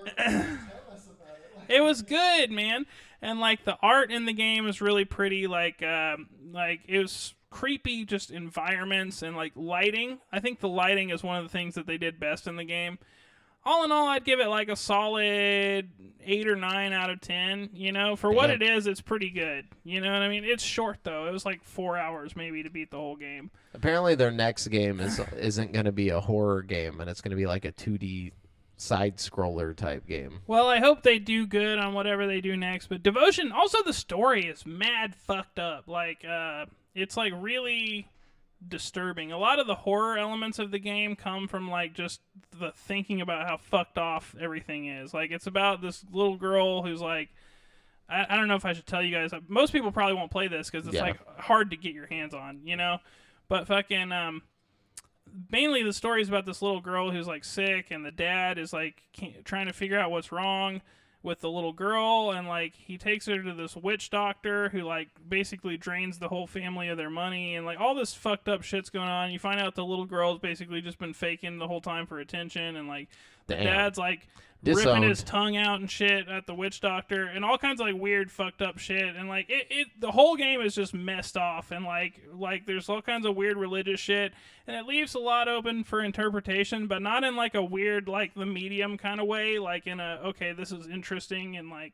it was good, man. And, like, the art in the game is really pretty, like it was creepy, just environments and, like, lighting. I think the lighting is one of the things that they did best in the game. All in all, I'd give it, like, a solid 8 or 9 out of 10, For what it is, it's pretty good. You know what I mean? It's short, though. It was, like, 4 hours, maybe, to beat the whole game. Apparently, their next game isn't going to be a horror game, and it's going to be like a 2D side scroller type game. Well, I hope they do good on whatever they do next. But Devotion, also the story is mad fucked up. Like, it's like really disturbing. A lot of the horror elements of the game come from like just the thinking about how fucked off everything is. Like, it's about this little girl who's like, I don't know if I should tell you guys. Most people probably won't play this because it's like hard to get your hands on, you know. But fucking, mainly the story is about this little girl who's like sick, and the dad is like trying to figure out what's wrong with the little girl, and like he takes her to this witch doctor who like basically drains the whole family of their money, and like all this fucked up shit's going on. You find out the little girl's basically just been faking the whole time for attention, and like the dad's like ripping his tongue out and shit at the witch doctor, and all kinds of like weird fucked up shit, and like it the whole game is just messed off, and like there's all kinds of weird religious shit, and it leaves a lot open for interpretation, but not in like a weird like the medium kind of way, like in a okay, this is interesting, and like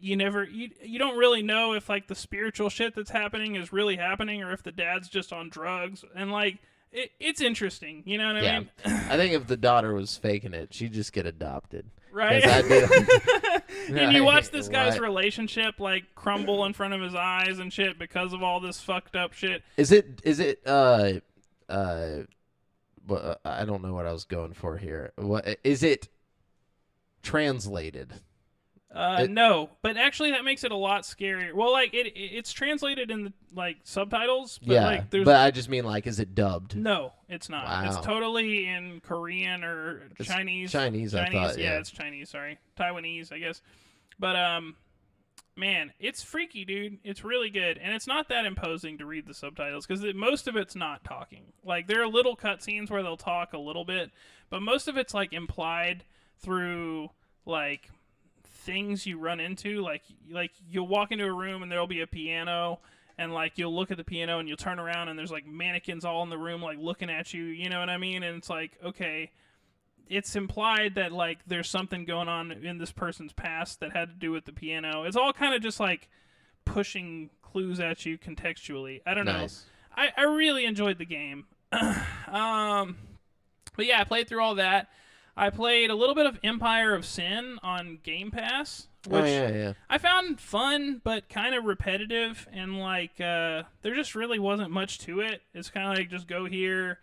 you don't really know if like the spiritual shit that's happening is really happening or if the dad's just on drugs, and like it's interesting, you know what I mean? I think if the daughter was faking it, she'd just get adopted. Right? And you watch this guy's relationship like crumble in front of his eyes and shit because of all this fucked up shit. Is it I don't know what I was going for here. What is it translated? No, but actually that makes it a lot scarier. Well, like it's translated in the like subtitles, but like there's but I just mean like, is it dubbed? No, it's not. Wow. It's totally in Korean or Chinese. Chinese, I thought. Yeah, it's Chinese. Sorry, Taiwanese, I guess. But man, it's freaky, dude. It's really good, and it's not that imposing to read the subtitles because most of it's not talking. Like there are little cutscenes where they'll talk a little bit, but most of it's like implied through like things you run into, like you'll walk into a room and there'll be a piano, and like you'll look at the piano and you'll turn around and there's like mannequins all in the room like looking at you, you know what I mean? And it's like, okay, it's implied that like there's something going on in this person's past that had to do with the piano. It's all kind of just like pushing clues at you contextually. I don't know. I really enjoyed the game. But yeah, I played through all that. I played a little bit of Empire of Sin on Game Pass, which I found fun but kind of repetitive, and like there just really wasn't much to it. It's kind of like just go here,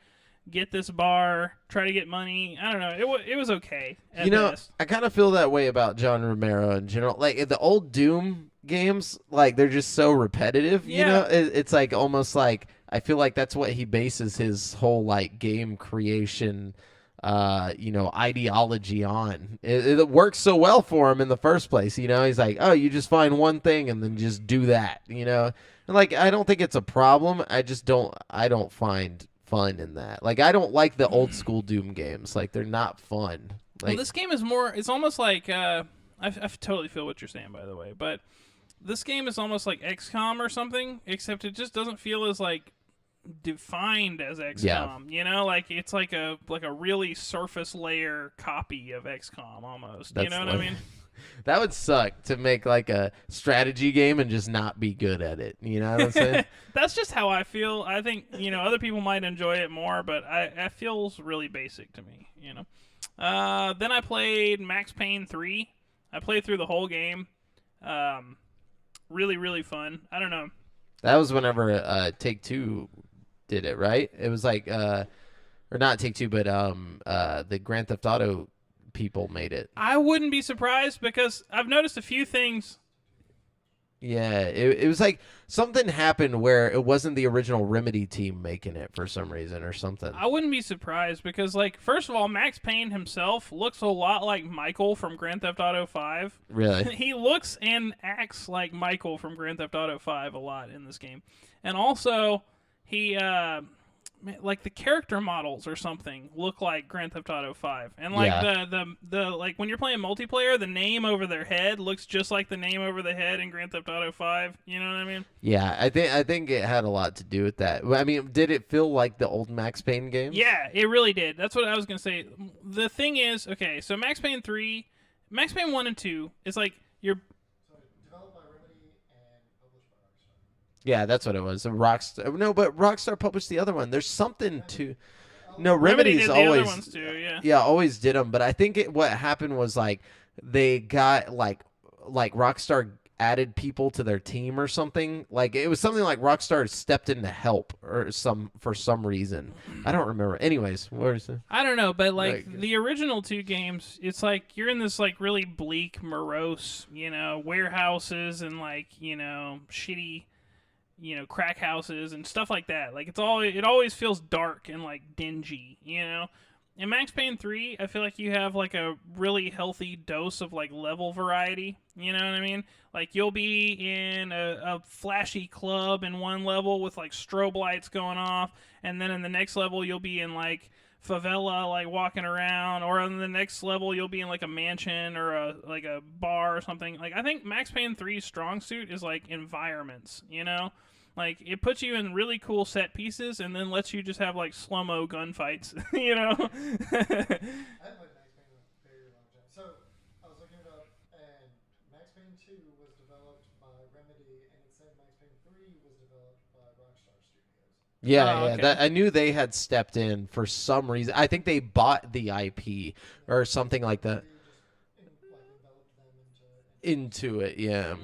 get this bar, try to get money. I don't know. It was okay. At best. I kind of feel that way about John Romero in general. Like the old Doom games, like they're just so repetitive. You know, it's like almost like I feel like that's what he bases his whole like game creation ideology on. It works so well for him in the first place, you know. He's like, oh, you just find one thing and then just do that, you know. And like, I don't think it's a problem. I don't find fun in that. Like, I don't like the old school Doom games. Like, they're not fun. Like, well, this game is more. It's almost like I totally feel what you're saying, by the way. But this game is almost like XCOM or something, except it just doesn't feel as like defined as XCOM, you know, like it's like a really surface layer copy of XCOM almost. You know what I mean? That would suck to make like a strategy game and just not be good at it. You know what I'm saying? That's just how I feel. I think, you know, other people might enjoy it more, but it feels really basic to me, you know. Then I played Max Payne 3. I played through the whole game. Really, really fun. I don't know. That was whenever Take-Two did it, right? It was like, or not Take-Two, but the Grand Theft Auto people made it. I wouldn't be surprised because I've noticed a few things. Yeah, it was like something happened where it wasn't the original Remedy team making it for some reason or something. I wouldn't be surprised because, like, first of all, Max Payne himself looks a lot like Michael from Grand Theft Auto 5. Really? He looks and acts like Michael from Grand Theft Auto 5 a lot in this game. And also, he, like the character models or something look like Grand Theft Auto 5. And like the like when you're playing multiplayer, the name over their head looks just like the name over the head in Grand Theft Auto 5. You know what I mean? Yeah, I think it had a lot to do with that. I mean, did it feel like the old Max Payne games? Yeah, it really did. That's what I was going to say. The thing is, okay, so Max Payne 3, Max Payne 1 and 2 is like you're Developed by Remedy and published by Rockstar. Yeah, that's what it was. Rockstar. No, but Rockstar published the other one. There's something to. No, Remedy Remedy's did the other always ones too, yeah, always did them. But I think what happened was like they got like Rockstar added people to their team or something. Like it was something like Rockstar stepped in to help or for some reason. I don't remember. Anyways, what is it? I don't know, but like the original 2 games, it's like you're in this like really bleak, morose, warehouses and like, shitty, crack houses and stuff like that. Like it always feels dark and like dingy, In Max Payne 3, I feel like you have like a really healthy dose of like level variety. You know what I mean? Like you'll be in a flashy club in one level with like strobe lights going off, and then in the next level you'll be in like favela, like walking around, or on the next level you'll be in like a mansion or a bar or something. Like I think Max Payne 3's strong suit is like environments. Like, it puts you in really cool set pieces and then lets you just have, like, slow-mo gunfights, I haven't played Max Payne in a very long time. So, I was looking it up, and Max Payne 2 was developed by Remedy, and it said Max Payne 3 was developed by Rockstar Studios. Yeah, okay. I knew they had stepped in for some reason. I think they bought the IP or something like that. They just enveloped them Into it, yeah.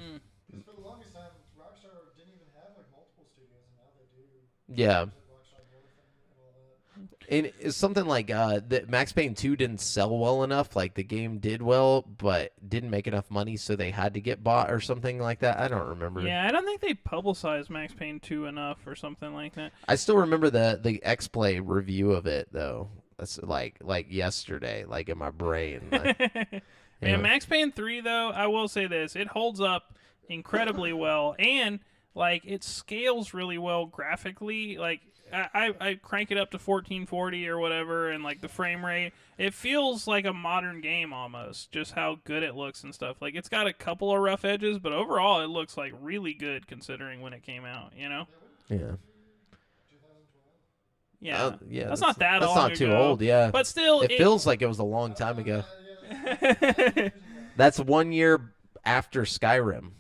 Because for the longest time, Rockstar didn't even have like multiple studios, and now they do. Yeah. Rockstar North and all that. And it's something like that Max Payne 2 didn't sell well enough. Like the game did well, but didn't make enough money, so they had to get bought or something like that. I don't remember. Yeah, I don't think they publicized Max Payne 2 enough or something like that. I still remember the X-Play review of it though. That's like yesterday, like in my brain. Like, Man, Max Payne 3 though, I will say this: it holds up incredibly well, and like it scales really well graphically. Like I crank it up to 1440 or whatever, and like the frame rate, it feels like a modern game almost. Just how good it looks and stuff. Like it's got a couple of rough edges, but overall it looks like really good considering when it came out. Yeah. Yeah, Yeah. that's not that That's long not too ago. old. Yeah. But still, it feels like it was a long time ago. it That's 1 year after Skyrim.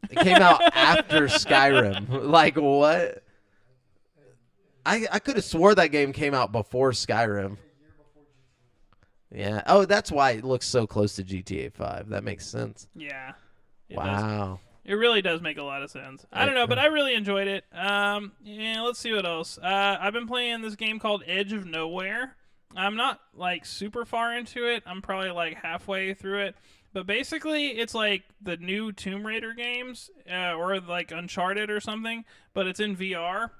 It came out after Skyrim. Like what? I could have swore that game came out before Skyrim. Yeah. Oh, that's why it looks so close to GTA 5. That makes sense. Yeah. Wow. It really does make a lot of sense. I don't know, but I really enjoyed it. Yeah, let's see what else. I've been playing this game called Edge of Nowhere. I'm not like super far into it. I'm probably like halfway through it. But basically, it's like the new Tomb Raider games, or like Uncharted or something, but it's in VR.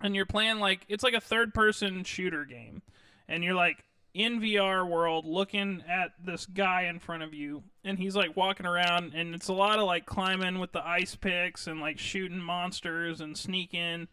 And you're playing like, it's like a third-person shooter game. And you're like in VR world looking at this guy in front of you. And he's like walking around, and it's a lot of like climbing with the ice picks and like shooting monsters and sneaking.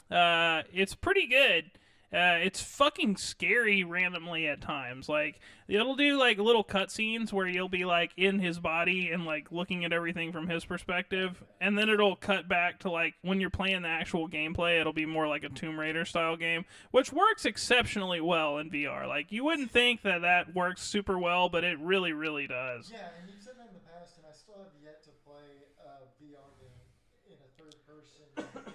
It's pretty good. It's fucking scary randomly at times. Like, it'll do like little cutscenes where you'll be like in his body and like looking at everything from his perspective, and then it'll cut back to like when you're playing the actual gameplay. It'll be more like a Tomb Raider style game, which works exceptionally well in VR. Like, you wouldn't think that works super well, but it really, really does. Yeah, and you've said that in the past, and I still have yet to play a VR game in a third person like that.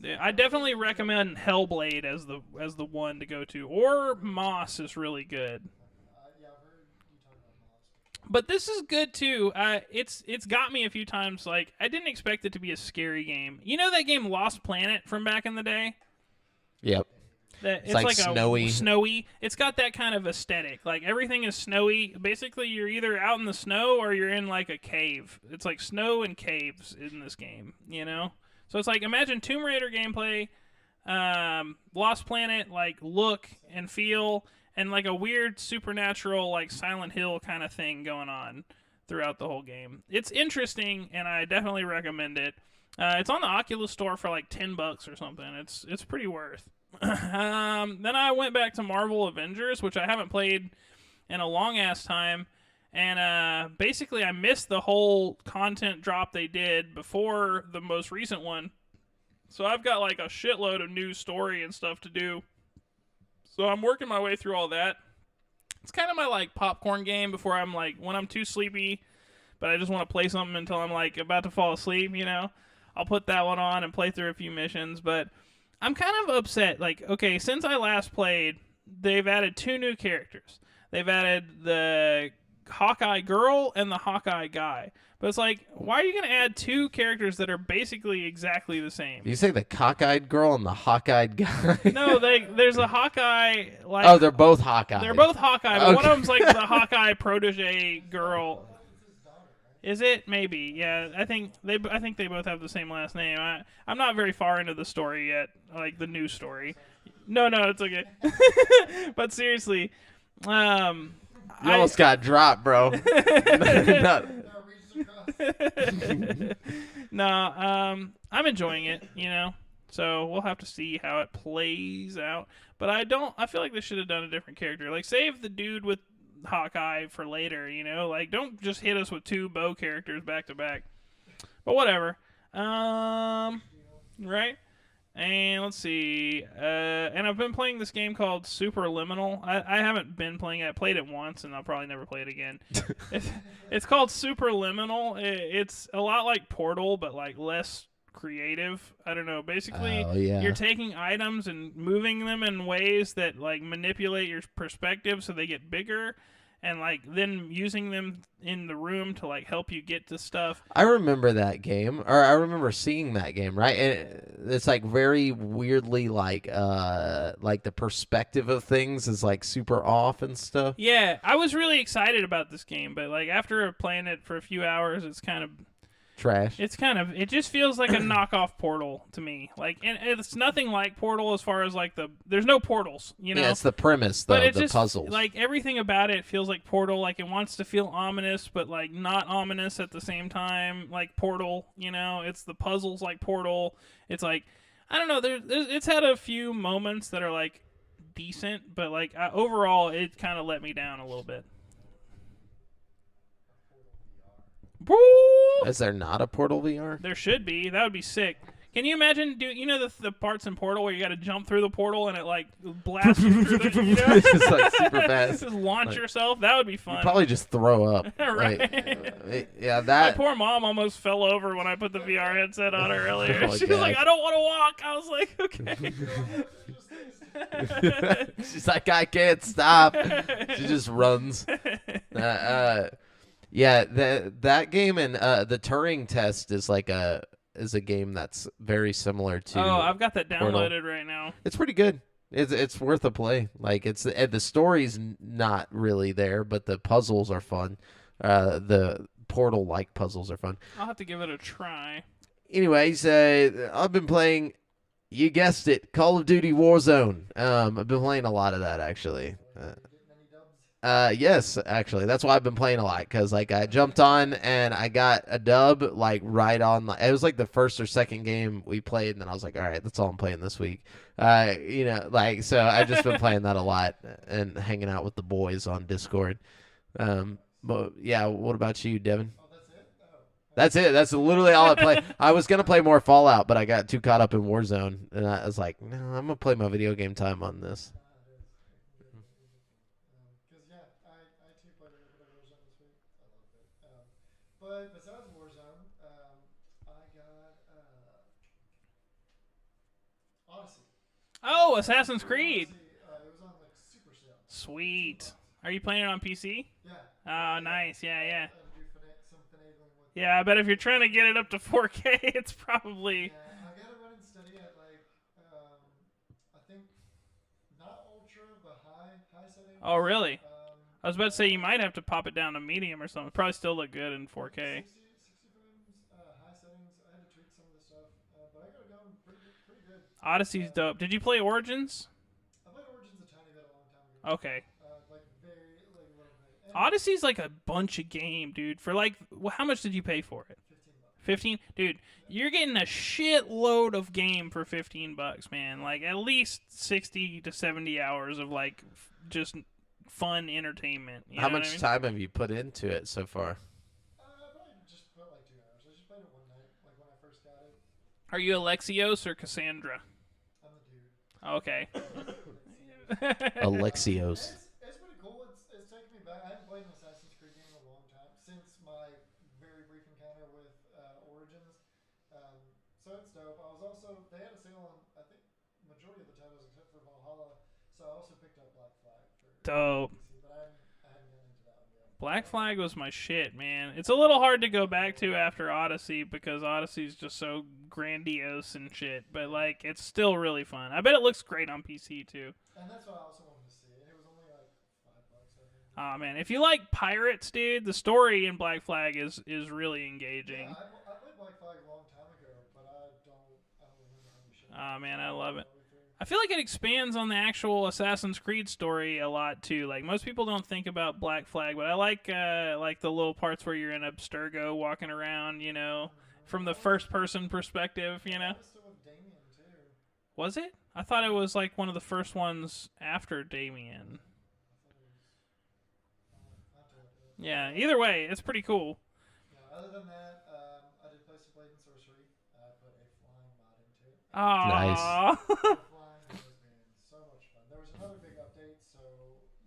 Yeah, I definitely recommend Hellblade as the one to go to, or Moss is really good. Yeah, I've heard you talk about Moss. But this is good too. It's got me a few times. Like, I didn't expect it to be a scary game. You know that game Lost Planet from back in the day? Yep. It's like a snowy. Snowy. It's got that kind of aesthetic. Like, everything is snowy. Basically, you're either out in the snow or you're in like a cave. It's like snow and caves in this game, you know? So it's like, imagine Tomb Raider gameplay, Lost Planet, like, look and feel, and like a weird supernatural, like, Silent Hill kind of thing going on throughout the whole game. It's interesting, and I definitely recommend it. It's on the Oculus Store for like $10 or something. It's pretty worth. Then I went back to Marvel Avengers, which I haven't played in a long-ass time. And basically, I missed the whole content drop they did before the most recent one. So I've got like a shitload of new story and stuff to do. So I'm working my way through all that. It's kind of my like popcorn game before I'm like, when I'm too sleepy, but I just want to play something until I'm like about to fall asleep, you know? I'll put that one on and play through a few missions. But I'm kind of upset. Like, okay, since I last played, they've added 2 new characters. They've added the Hawkeye girl and the Hawkeye guy. But it's like, why are you going to add 2 characters that are basically exactly the same? You say the cockeyed girl and the hawk-eyed guy? No, there's a Hawkeye. Like, oh, they're both Hawkeye. they're both Hawkeye, but one Okay. of them's like the Hawkeye protege girl. Is it? Maybe. Yeah, I think they both have the same last name. I'm not very far into the story yet, like the new story. No, it's okay. But seriously, You almost got dropped, bro. No, I'm enjoying it, So we'll have to see how it plays out. But I feel like they should have done a different character. Like, save the dude with Hawkeye for later, Like, don't just hit us with 2 bow characters back to back. But whatever. Right? And let's see. And I've been playing this game called Superliminal. I haven't been playing it. I played it once, and I'll probably never play it again. It's called Superliminal. It's a lot like Portal, but like less creative. I don't know. Basically, you're taking items and moving them in ways that like manipulate your perspective so they get bigger, and like then using them in the room to like help you get to stuff. I remember that game, or I remember seeing that game, right? And it's like very weirdly like the perspective of things is like super off and stuff. Yeah, I was really excited about this game, but like after playing it for a few hours, it's kind of trash. It just feels like a knockoff Portal to me. Like, and it's nothing like Portal as far as like there's no portals, Yeah, it's the premise though, but the puzzles. Like everything about it feels like Portal. Like it wants to feel ominous, but like not ominous at the same time. Like Portal, it's the puzzles like Portal. It's like, I don't know. It's had a few moments that are like decent, but like overall, it kind of let me down a little bit. Is there not a Portal VR? There should be. That would be sick. Can you imagine? The parts in Portal where you got to jump through the portal and it like blasts you through the, It's like super fast. Just launch yourself. That would be fun. You'd probably just throw up. Right. Yeah, My that. poor mom almost fell over when I put the VR headset on her earlier. Oh my She was God. like, "I don't want to walk." I was like, "Okay." She's like, I can't stop. She just runs. Yeah, that game and the Turing test is like a game that's very similar to. Oh, I've got that Portal. downloaded right now. It's pretty good. It's worth a play. Like the story's not really there, but the puzzles are fun. The Portal like puzzles are fun. I'll have to give it a try. Anyways, I've been playing. You guessed it, Call of Duty Warzone. I've been playing a lot of that actually. Yes, actually, that's why I've been playing a lot, because like I jumped on and I got a dub like right on. It was like the first or second game we played, and then I was like, all right, that's all I'm playing this week. So I've just been playing that a lot and hanging out with the boys on Discord. But yeah, what about you, Devin? That's it. That's literally all I play. I was gonna play more Fallout, but I got too caught up in Warzone, and I was like, no, I'm gonna play my video game time on this. But besides Warzone, I got Odyssey. Oh, Assassin's Creed. Odyssey, it was on like super sale. Sweet. Are you playing it on PC? Yeah. Oh, nice. Yeah. I had to do some finagling with Yeah, I bet if you're trying to get it up to 4K, it's probably. Yeah, I got it running steady at like, I think not ultra, but high settings. Oh, really? I was about to say you might have to pop it down to medium or something. Probably still look good in 4K. 60 frames, high settings. I had to tweak some of the stuff, but I got it going pretty good. Odyssey's dope. Did you play Origins? I played Origins a tiny bit a long time ago. Okay. Like a little bit. And Odyssey's like a bunch of game, dude. For like, how much did you pay for it? $15. 15? Dude, you're getting a shitload of game for $15, man. Like at least 60 to 70 hours of like just fun entertainment. You How know what much I mean? time have you put into it so far? I probably just put like 2 hours. I just played it one night, like when I first got it. Are you Alexios or Cassandra? I'm the dude. Okay. Alexios. It's pretty cool. It's taken me back. I haven't played an Assassin's Creed game in a long time, since my very brief encounter with Origins. So it's dope. I was also, they had a sale on, I think majority of the titles except for Valhalla. So I also picked up Black Flag for Dope. PC, but I hadn't gotten into that one yet. Black Flag was my shit, man. It's a little hard to go back to after Odyssey because Odyssey's just so grandiose and shit. But like, it's still really fun. I bet it looks great on PC too. And that's what I also wanted to see. And it was only like $5, I think. Oh man, if you like pirates, dude, the story in Black Flag is really engaging. Yeah, I played Black Flag a long time ago, but I don't remember how much shit. Oh man, I love it. I feel like it expands on the actual Assassin's Creed story a lot too. Like most people don't think about Black Flag, but I like the little parts where you're in Abstergo walking around, you know, from the first person perspective, you know. I was still with Damien too. Was it? I thought it was like one of the first ones after Damien. Yeah, either way, it's pretty cool. Yeah, other than that, I did play some Blade and Sorcery. I put a flying mod into it. Aww. Flying has been so much fun. There was another big update, so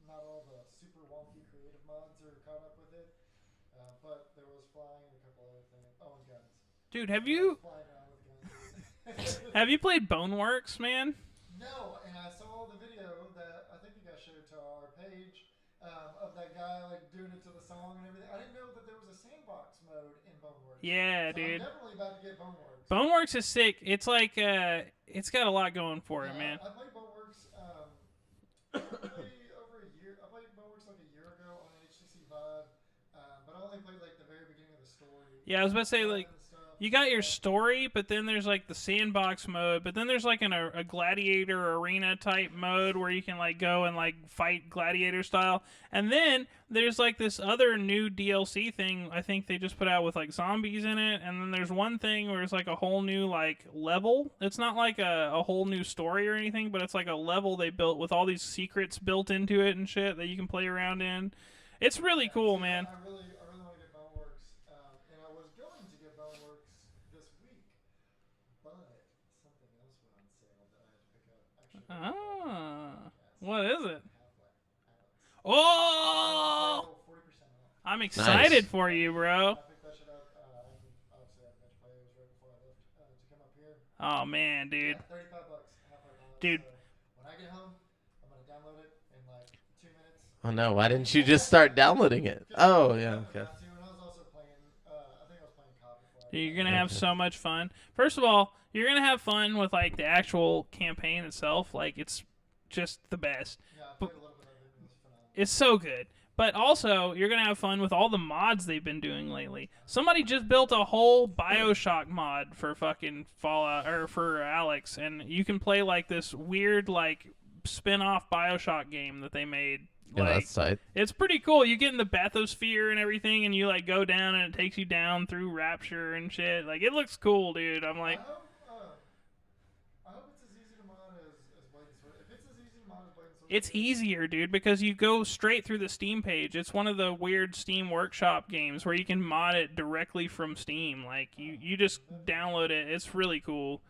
not all the super wonky creative mods are caught up with it. But there was flying and a couple other things. Oh, and guns. Dude, have you Flying around with guns. have you played Boneworks, man? No, and I saw the video that I think you guys showed to our page of that guy like doing it to the song and everything. I didn't know that there was a sandbox mode in Boneworks. Yeah, so dude. I'm definitely about to get Boneworks. Boneworks is sick. It's like it's got a lot going for it, Yeah, man. I played Boneworks probably over a year. I played Boneworks like a year ago on an HTC Vive, but I only played like the very beginning of the story. Yeah, I was about to say, like, and stuff. you got your story, but then there's like the sandbox mode, but then there's like a gladiator arena type mode where you can like go and like fight gladiator style, and then there's like this other new DLC thing I think they just put out with like zombies in it, and then there's one thing where it's like a whole new like level. It's not like a whole new story or anything, but it's like a level they built with all these secrets built into it and shit that you can play around in. It's really cool, man. I really want to get Boneworks, and I was going to get Boneworks this week, but something else went on sale that I had to pick up. Actually, What is it? Half-Life Alyx. Oh, 40% off. I'm excited Nice. for you, bro. I picked that shit up. Obviously, I haven't got to play. It was right before I left to come up here. Oh man, dude. Yeah, $35. Half-Life Alyx. Dude. So when I get home, I'm gonna download it in like 2 minutes. Oh no, why didn't you just start downloading it? Oh yeah, okay. And I was also playing. I think I was playing COD before. Dude, you're gonna have so much fun. First of all, you're gonna have fun with like the actual campaign itself. Like it's just the best. Yeah, I played a little bit of it. It was phenomenal. It's so good. But also, you're gonna have fun with all the mods they've been doing lately. Somebody just built a whole BioShock mod for fucking Fallout or for Alyx, and you can play like this weird like spin-off BioShock game that they made. Yeah, Like, that's tight. it's pretty cool. You get in the bathysphere and everything, and you like go down, and it takes you down through Rapture and shit. Like it looks cool, dude. I'm like, I hope it's as easy to mod as Blade and Sword. If it's as easy to mod as Blade and Sword, it's easier, dude, because you go straight through the Steam page. It's one of the weird Steam Workshop games where you can mod it directly from Steam. Like you just download it. It's really cool.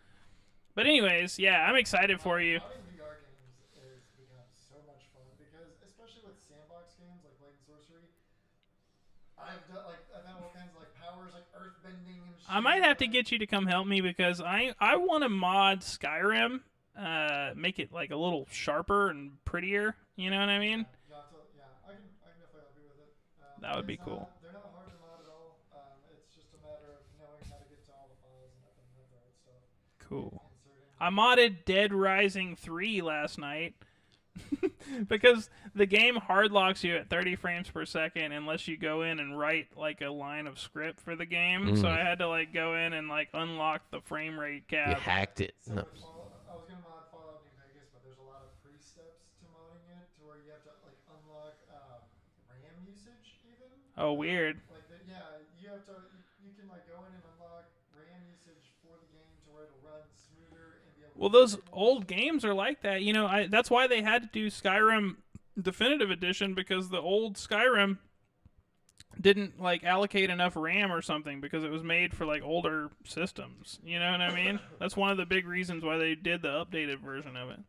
But anyways, yeah, I'm excited for you. modding VR games has become so much fun because, especially with sandbox games like Blade and Sorcery, I've had all kinds of like powers like earth bending and shit. I might have to get you to come help me because I want to mod Skyrim, make it like a little sharper and prettier. You know what I mean? Yeah, I can definitely help you with it. That would be cool. They're not hard to mod at all. It's just a matter of knowing how to get to all the files and having the right stuff. Cool. Inserting. I modded Dead Rising 3 last night because the game hard locks you at 30 frames per second unless you go in and write like a line of script for the game. So I had to like go in and like unlock the frame rate You cap. hacked it. So No. I was gonna mod Fallout New Vegas, but there's a lot of pre-steps to modding it, to where you have to like unlock RAM usage even. Oh, weird. Like you have to you can like go in and unlock RAM usage for the game to where it'll run smoother and be able. Well, to those play more. old games are like that. You know, that's why they had to do Skyrim Definitive Edition, because the old Skyrim didn't like allocate enough RAM or something because it was made for like older systems. You know what I mean? That's one of the big reasons why they did the updated version of it.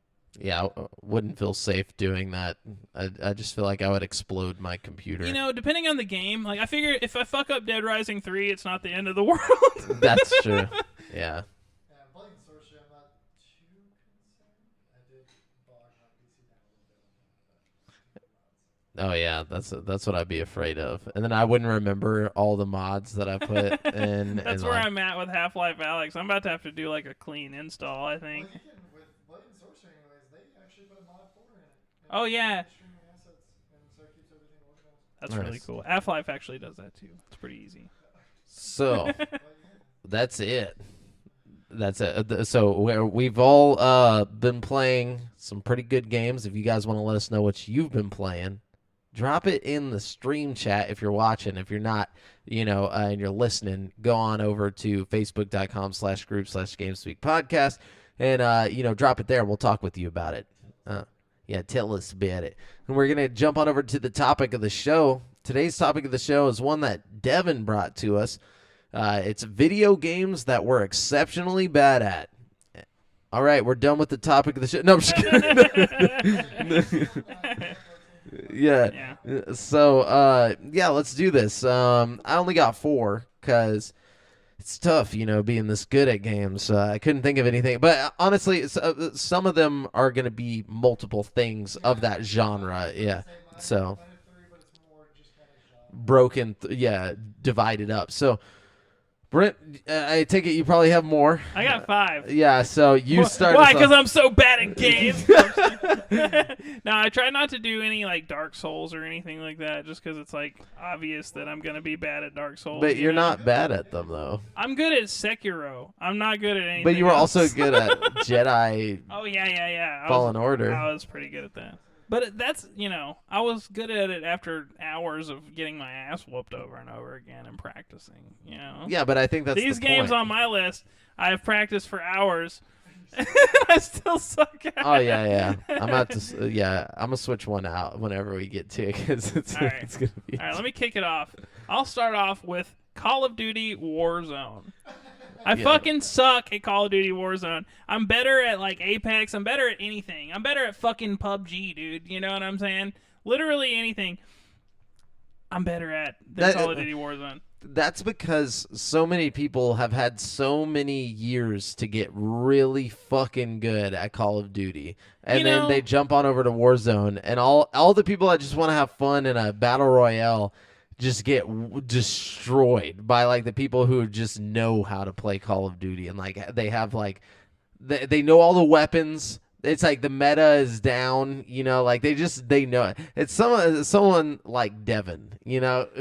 Yeah, I wouldn't feel safe doing that. I just feel like I would explode my computer. You know, depending on the game, like I figure if I fuck up Dead Rising 3, it's not the end of the world. That's true. Yeah. Blade and Sorcery, I'm not too concerned did bog my PC down a little bit on that, but Oh yeah, that's what I'd be afraid of. And then I wouldn't remember all the mods that I put in. That's and where like, I'm at with Half-Life Alyx. I'm about to have to do like a clean install, I think. well, you can with Blatant Sorcery, anyways. They actually put a mod 4 in it. Oh, yeah. Streaming assets, and so it keeps everything organized. That's Nice. really cool. Half-Life actually does that too. It's pretty easy. so But yeah, that's it. That's it. So we've all been playing some pretty good games. If you guys want to let us know what you've been playing, drop it in the stream chat if you're watching. If you're not, and you're listening, go on over to facebook.com/group/GameSpeak podcast and, drop it there and we'll talk with you about it. Yeah, tell us about it. And we're going to jump on over to the topic of the show. Today's topic of the show is one that Devin brought to us. It's video games that we're exceptionally bad at. All right, we're done with the topic of the show. No, I'm just kidding. Yeah. So, let's do this. I only got 4 because it's tough, being this good at games. I couldn't think of anything. But honestly, some of them are going to be multiple things of that genre. Yeah. So, broken, divided up. So, Brent, I take it you probably have more. I got 5. Yeah, so you start. Why? Because I'm so bad at games. No, I try not to do any like Dark Souls or anything like that, just because it's like obvious that I'm gonna be bad at Dark Souls. But you're not bad at them though. I'm good at Sekiro. I'm not good at anything. But you were else. also good at Jedi. Oh yeah. Fallen Order. I was pretty good at that. But that's, I was good at it after hours of getting my ass whooped over and over again and practicing, Yeah, but I think that's These the games point. on my list, I've practiced for hours. I still suck at Oh, yeah. I'm about to, I'm going to switch one out whenever we get to it because it's All right. it's going to be. All right, let me kick it off. I'll start off with Call of Duty Warzone. I fucking suck at Call of Duty Warzone. I'm better at like Apex. I'm better at anything. I'm better at fucking PUBG, dude. You know what I'm saying? Literally anything I'm better at than Call of Duty Warzone. That's because so many people have had so many years to get really fucking good at Call of Duty. And then they jump on over to Warzone and all the people that just want to have fun in a battle royale just get destroyed by like the people who just know how to play Call of Duty and like they have like they know all the weapons. It's like the meta is down, like they know it. It's someone like Devin,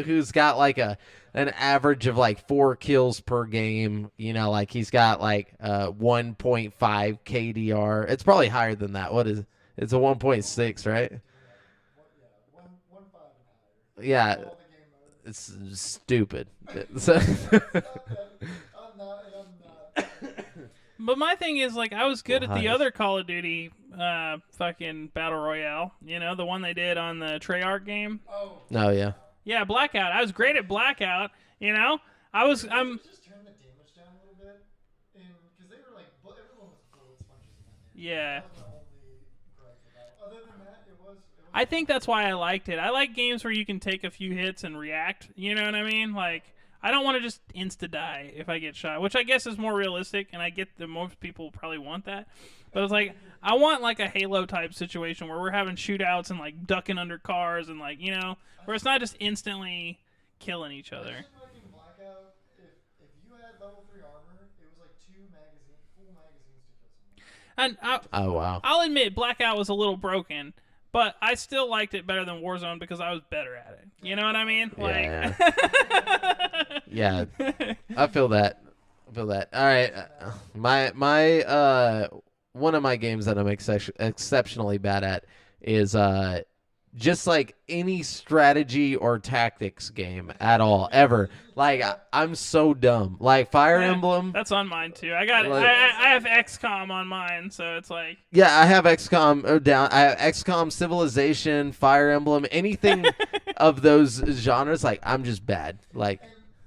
who's got like an average of like 4 kills per game, like he's got like 1.5 KDR. It's probably higher than that. What is it? It's a 1.6, right? Yeah. It's stupid. So But my thing is, like, I was good at the other Call of Duty fucking Battle Royale. The one they did on the Treyarch game. Oh, yeah. Yeah, Blackout. I was great at Blackout, I'm... Just turn the damage down a little bit, because they were like, everyone was bullet sponges in that game. Yeah. That was the only gripe about it. Other than that, it was I think that's why I liked it. I like games where you can take a few hits and react. You know what I mean? Like, I don't want to just insta-die if I get shot, which I guess is more realistic, and I get that most people probably want that. But it's like, I want like a Halo-type situation where we're having shootouts and like ducking under cars and like, where it's not just instantly killing each other. Like in Blackout, if you had level 3 armor, it was like 2 full magazines to kill someone. And Oh, wow. I'll admit, Blackout was a little broken, but I still liked it better than Warzone because I was better at it. You know what I mean? Like, Yeah, I feel that. All right, my one of my games that I'm exceptionally bad at is just like any strategy or tactics game at all ever. Like I'm so dumb. Like Fire Emblem. That's on mine too. I got I have XCOM on mine, so it's like. Yeah, I have XCOM down. I have XCOM, Civilization, Fire Emblem, anything of those genres. Like I'm just bad. Like.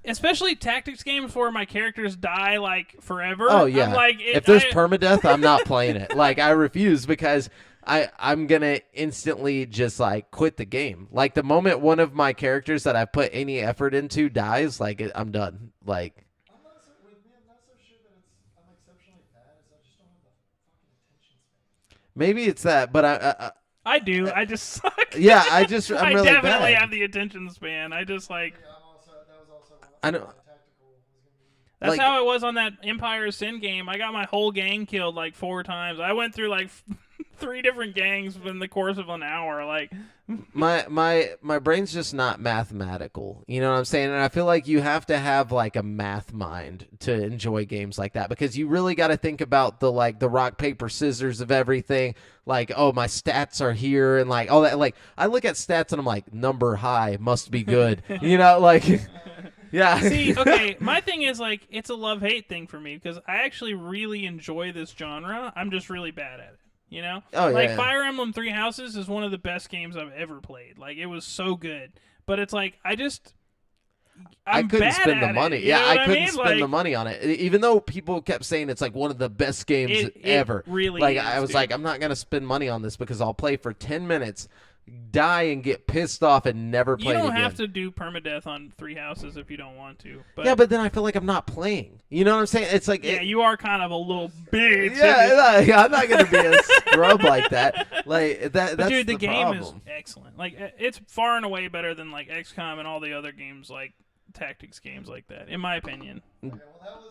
Especially tactics games where my characters die like forever. Oh yeah. I'm like, if there's permadeath, I'm not playing it. Like I refuse because I'm gonna instantly just like quit the game. Like the moment one of my characters that I put any effort into dies, like I'm done. Like. I'm not so sure that I'm exceptionally bad. I just don't have the fucking attention span. Maybe it's that, but I do. I just suck. yeah, I'm I really definitely bad. have the attention span. I just like. Yeah, that was also one. I know. My tactical was gonna be. That's Like- how it was on that Empire of Sin game. I got my whole gang killed like 4 times. I went through like 3 different gangs in the course of an hour. Like, My brain's just not mathematical. You know what I'm saying? And I feel like you have to have like a math mind to enjoy games like that, because you really got to think about the rock paper scissors of everything. Like, oh, my stats are here, and like all that. Like, I look at stats and I'm like, number high must be good. You know, like, yeah. see, okay, my thing is like it's a love-hate thing for me because I actually really enjoy this genre. I'm just really bad at it. You know, Oh, like yeah. Fire Emblem Three Houses is one of the best games I've ever played. Like, it was so good, but it's like I'm I couldn't bad spend the at money. It, you Yeah, know what I couldn't mean? spend the Like, money on it, even though people kept saying it's like one of the best games It ever. really like, is, I was dude. like, I'm not gonna spend money on this because I'll play for 10 minutes, die, and get pissed off and never You play it don't again. have to do permadeath on Three Houses if you don't want to. But Yeah, but then I feel like I'm not playing. You know what I'm saying? It's like, yeah, you are kind of a little bitch. yeah, like, I'm not gonna be a scrub like that. Like that. But That's dude, the game problem. is excellent. Like, it's far and away better than like XCOM and all the other games, like tactics games like that, in my opinion. Okay, well that was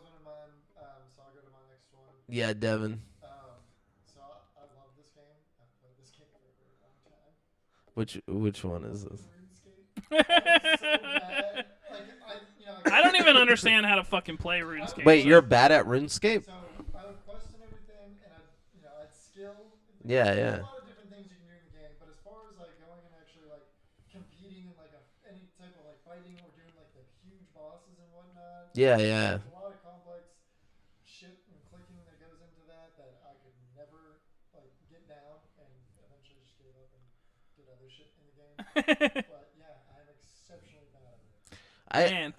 one of mine. So I'll go to my next one. Yeah, Devin. So I love this game. I've played this game for a very long time. Which one is this? RuneScape. So bad. Like I don't even understand how to fucking play RuneScape. Wait, so- you're bad at RuneScape? So I would question everything, and I'd skill. Yeah, There's yeah. a lot of different things you can do in the game, but as far as like going and actually like competing in like any type of like fighting or doing like the huge bosses and whatnot. Yeah, yeah. There's a lot of complex shit and clicking that goes into that I could never like get down, and eventually just gave up and did other shit in the game. But yeah, I'm exceptionally bad at it. Man.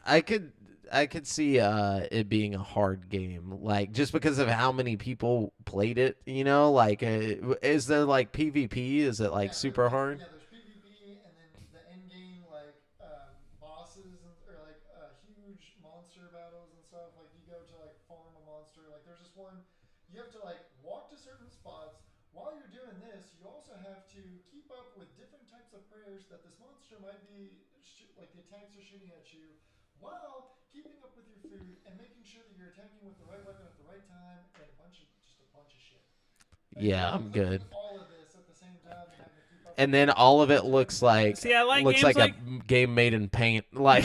I could see it being a hard game, like just because of how many people played it. You know, like is there like PvP? Is it like super hard? Yeah, there's PvP, and then the end game like bosses or like huge monster battles and stuff. Like you go to like farm a monster. Like there's this one, you have to like walk to certain spots. While you're doing this, you also have to keep up with different types of prayers that this monster might be like the attacks are shooting at you, while keeping up with your food and making sure that you're attacking with the right weapon at the right time, and a bunch of shit. Yeah, I'm good. All of this at the same time, and having to keep up. And then all of it looks like See, I like looks games like a game made in paint. Like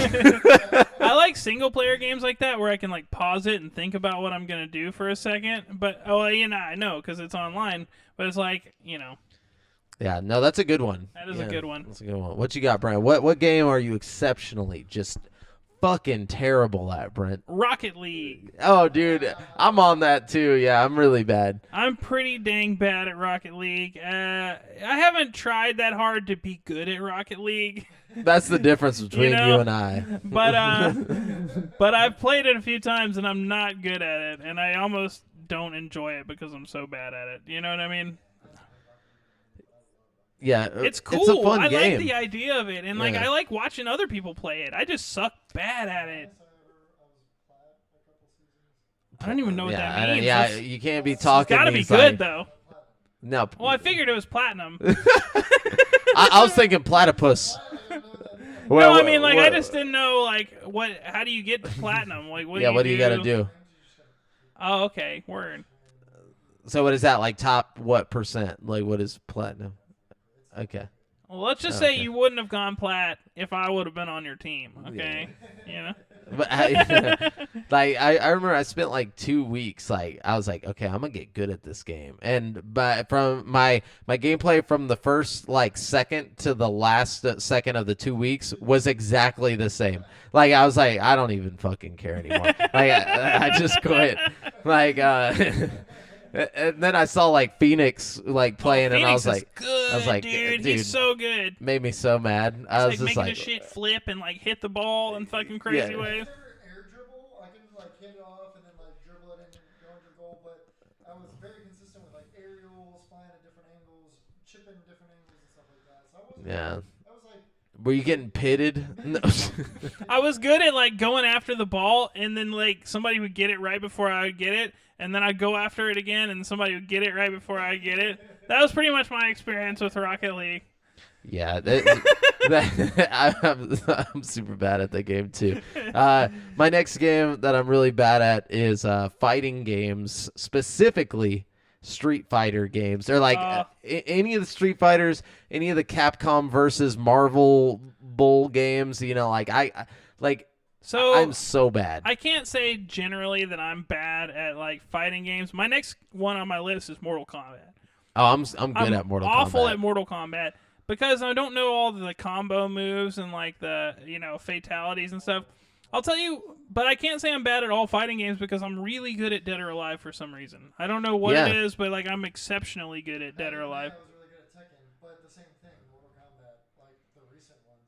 I like single player games like that where I can like pause it and think about what I'm gonna do for a second. But I know because it's online. But it's like yeah, no, that's a good one. That is a Yeah, good one. That's a good one. What you got, Brent? What game are you exceptionally just fucking terrible at, Brent? Rocket League. Oh, dude, I'm on that too. Yeah, I'm really bad. I'm pretty dang bad at Rocket League. I haven't tried that hard to be good at Rocket League, That's the difference between know, you and I. but I've played it a few times and I'm not good at it, and I almost don't enjoy it because I'm so bad at it. You know what I mean? Yeah, It's cool. It's a fun I game. like the idea of it, and like Yeah. I like watching other people play it. I just suck bad at it. I don't even know what yeah, that means. yeah, It's you can't be talking. gotta be these, good like- though. No, Well, I figured it was platinum. I was thinking platypus. No, I mean like I just didn't know like what. How do you get to platinum? Like what? Yeah, do what do you got to do? Oh, okay. Word. So what is that like? Top what percent? Like what is platinum? Okay. Well, let's just Okay. say you wouldn't have gone plat if I would have been on your team. Okay. You know. But I remember I spent like 2 weeks. Like I was like, okay, I'm gonna get good at this game. And but from my gameplay from the first like second to the last second of the 2 weeks was exactly the same. Like I was like, I don't even fucking care anymore. Like I just quit. Like and then I saw like Phoenix like playing, and I was Phoenix is like, good, I was like, dude, dude, he's so good. made me so mad. I was It's just making like, the shit flip and like hit the ball in fucking crazy Yeah. ways. Air dribble, I can like hit it off and then like dribble it in and go into the goal, but I was very consistent with like aerials, flying at different angles, chipping different angles and stuff like that. So I wasn't. yeah. I was like Were you getting pitted? No. I was good at like going after the ball, and then like somebody would get it right before I would get it, and then I'd go after it again, and somebody would get it right before I get it. That was pretty much my experience with Rocket League. Yeah, I'm super bad at that game too. My next game that I'm really bad at is fighting games, specifically Street Fighter games. They're like any of the Street Fighters, any of the Capcom versus Marvel Bull games. You know, like I'm so bad. I can't say generally that I'm bad at like fighting games. My next one on my list is Mortal Kombat. Oh, I'm good at Mortal Kombat. Awful at Mortal Kombat. Because I don't know all the combo moves and like the fatalities and stuff. I'll tell you, but I can't say I'm bad at all fighting games because I'm really good at Dead or Alive for some reason. I don't know what it is, but like I'm exceptionally good at Dead or Alive. I was really good at Tekken, but the same thing, Mortal Kombat, like the recent ones.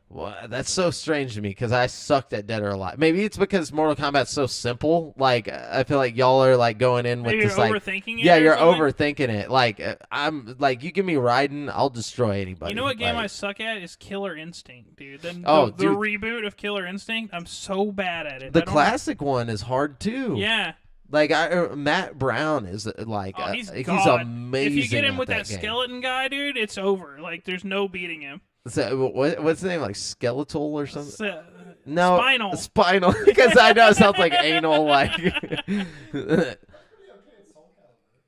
Well, that's so strange to me because I sucked at Dead or Alive. Maybe it's because Mortal Kombat's so simple. Like I feel like y'all are like going in with Maybe this you're like overthinking it. Yeah, you're something? overthinking it. Like I'm like you give me Raiden, I'll destroy anybody. You know what game like, I suck at is Killer Instinct, dude. The dude. reboot of Killer Instinct, I'm so bad at it. The classic one is hard too. Yeah. Like Matt Brown is like he's amazing. If you get him with that game. skeleton guy, dude, it's over. Like the's no beating him. So, what's the name? Like skeletal or something? No, Spinal. Because I know it sounds like anal. Like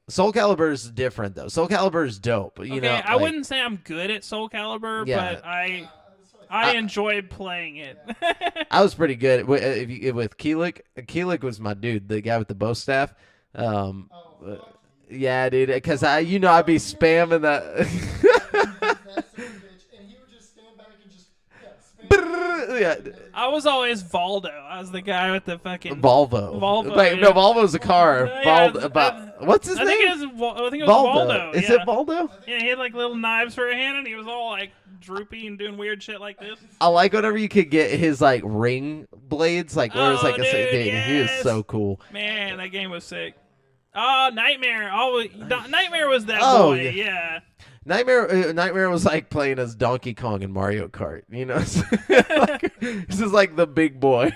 Soul Calibur is different though. Soul Calibur is dope. You know, I wouldn't say I'm good at Soul Calibur, but I enjoyed playing it. I was pretty good with Keelik. Keelik was my dude, the guy with the bow staff. Yeah, dude, because I'd be spamming that. Yeah. I was always Valdo. I was the guy with the fucking Volvo. Yeah. No, Volvo's a car. What's his name? I think it was Valdo. Is it Valdo? Yeah, he had like little knives for a hand, and he was all like droopy and doing weird shit like this. I like whenever you could get his like ring blades, like where it's like yes. He was so cool. Man, that game was sick. Oh, Nightmare! Nightmare was that Oh, boy. Yeah. Nightmare was like playing as Donkey Kong in Mario Kart, you know. This is like the big boy.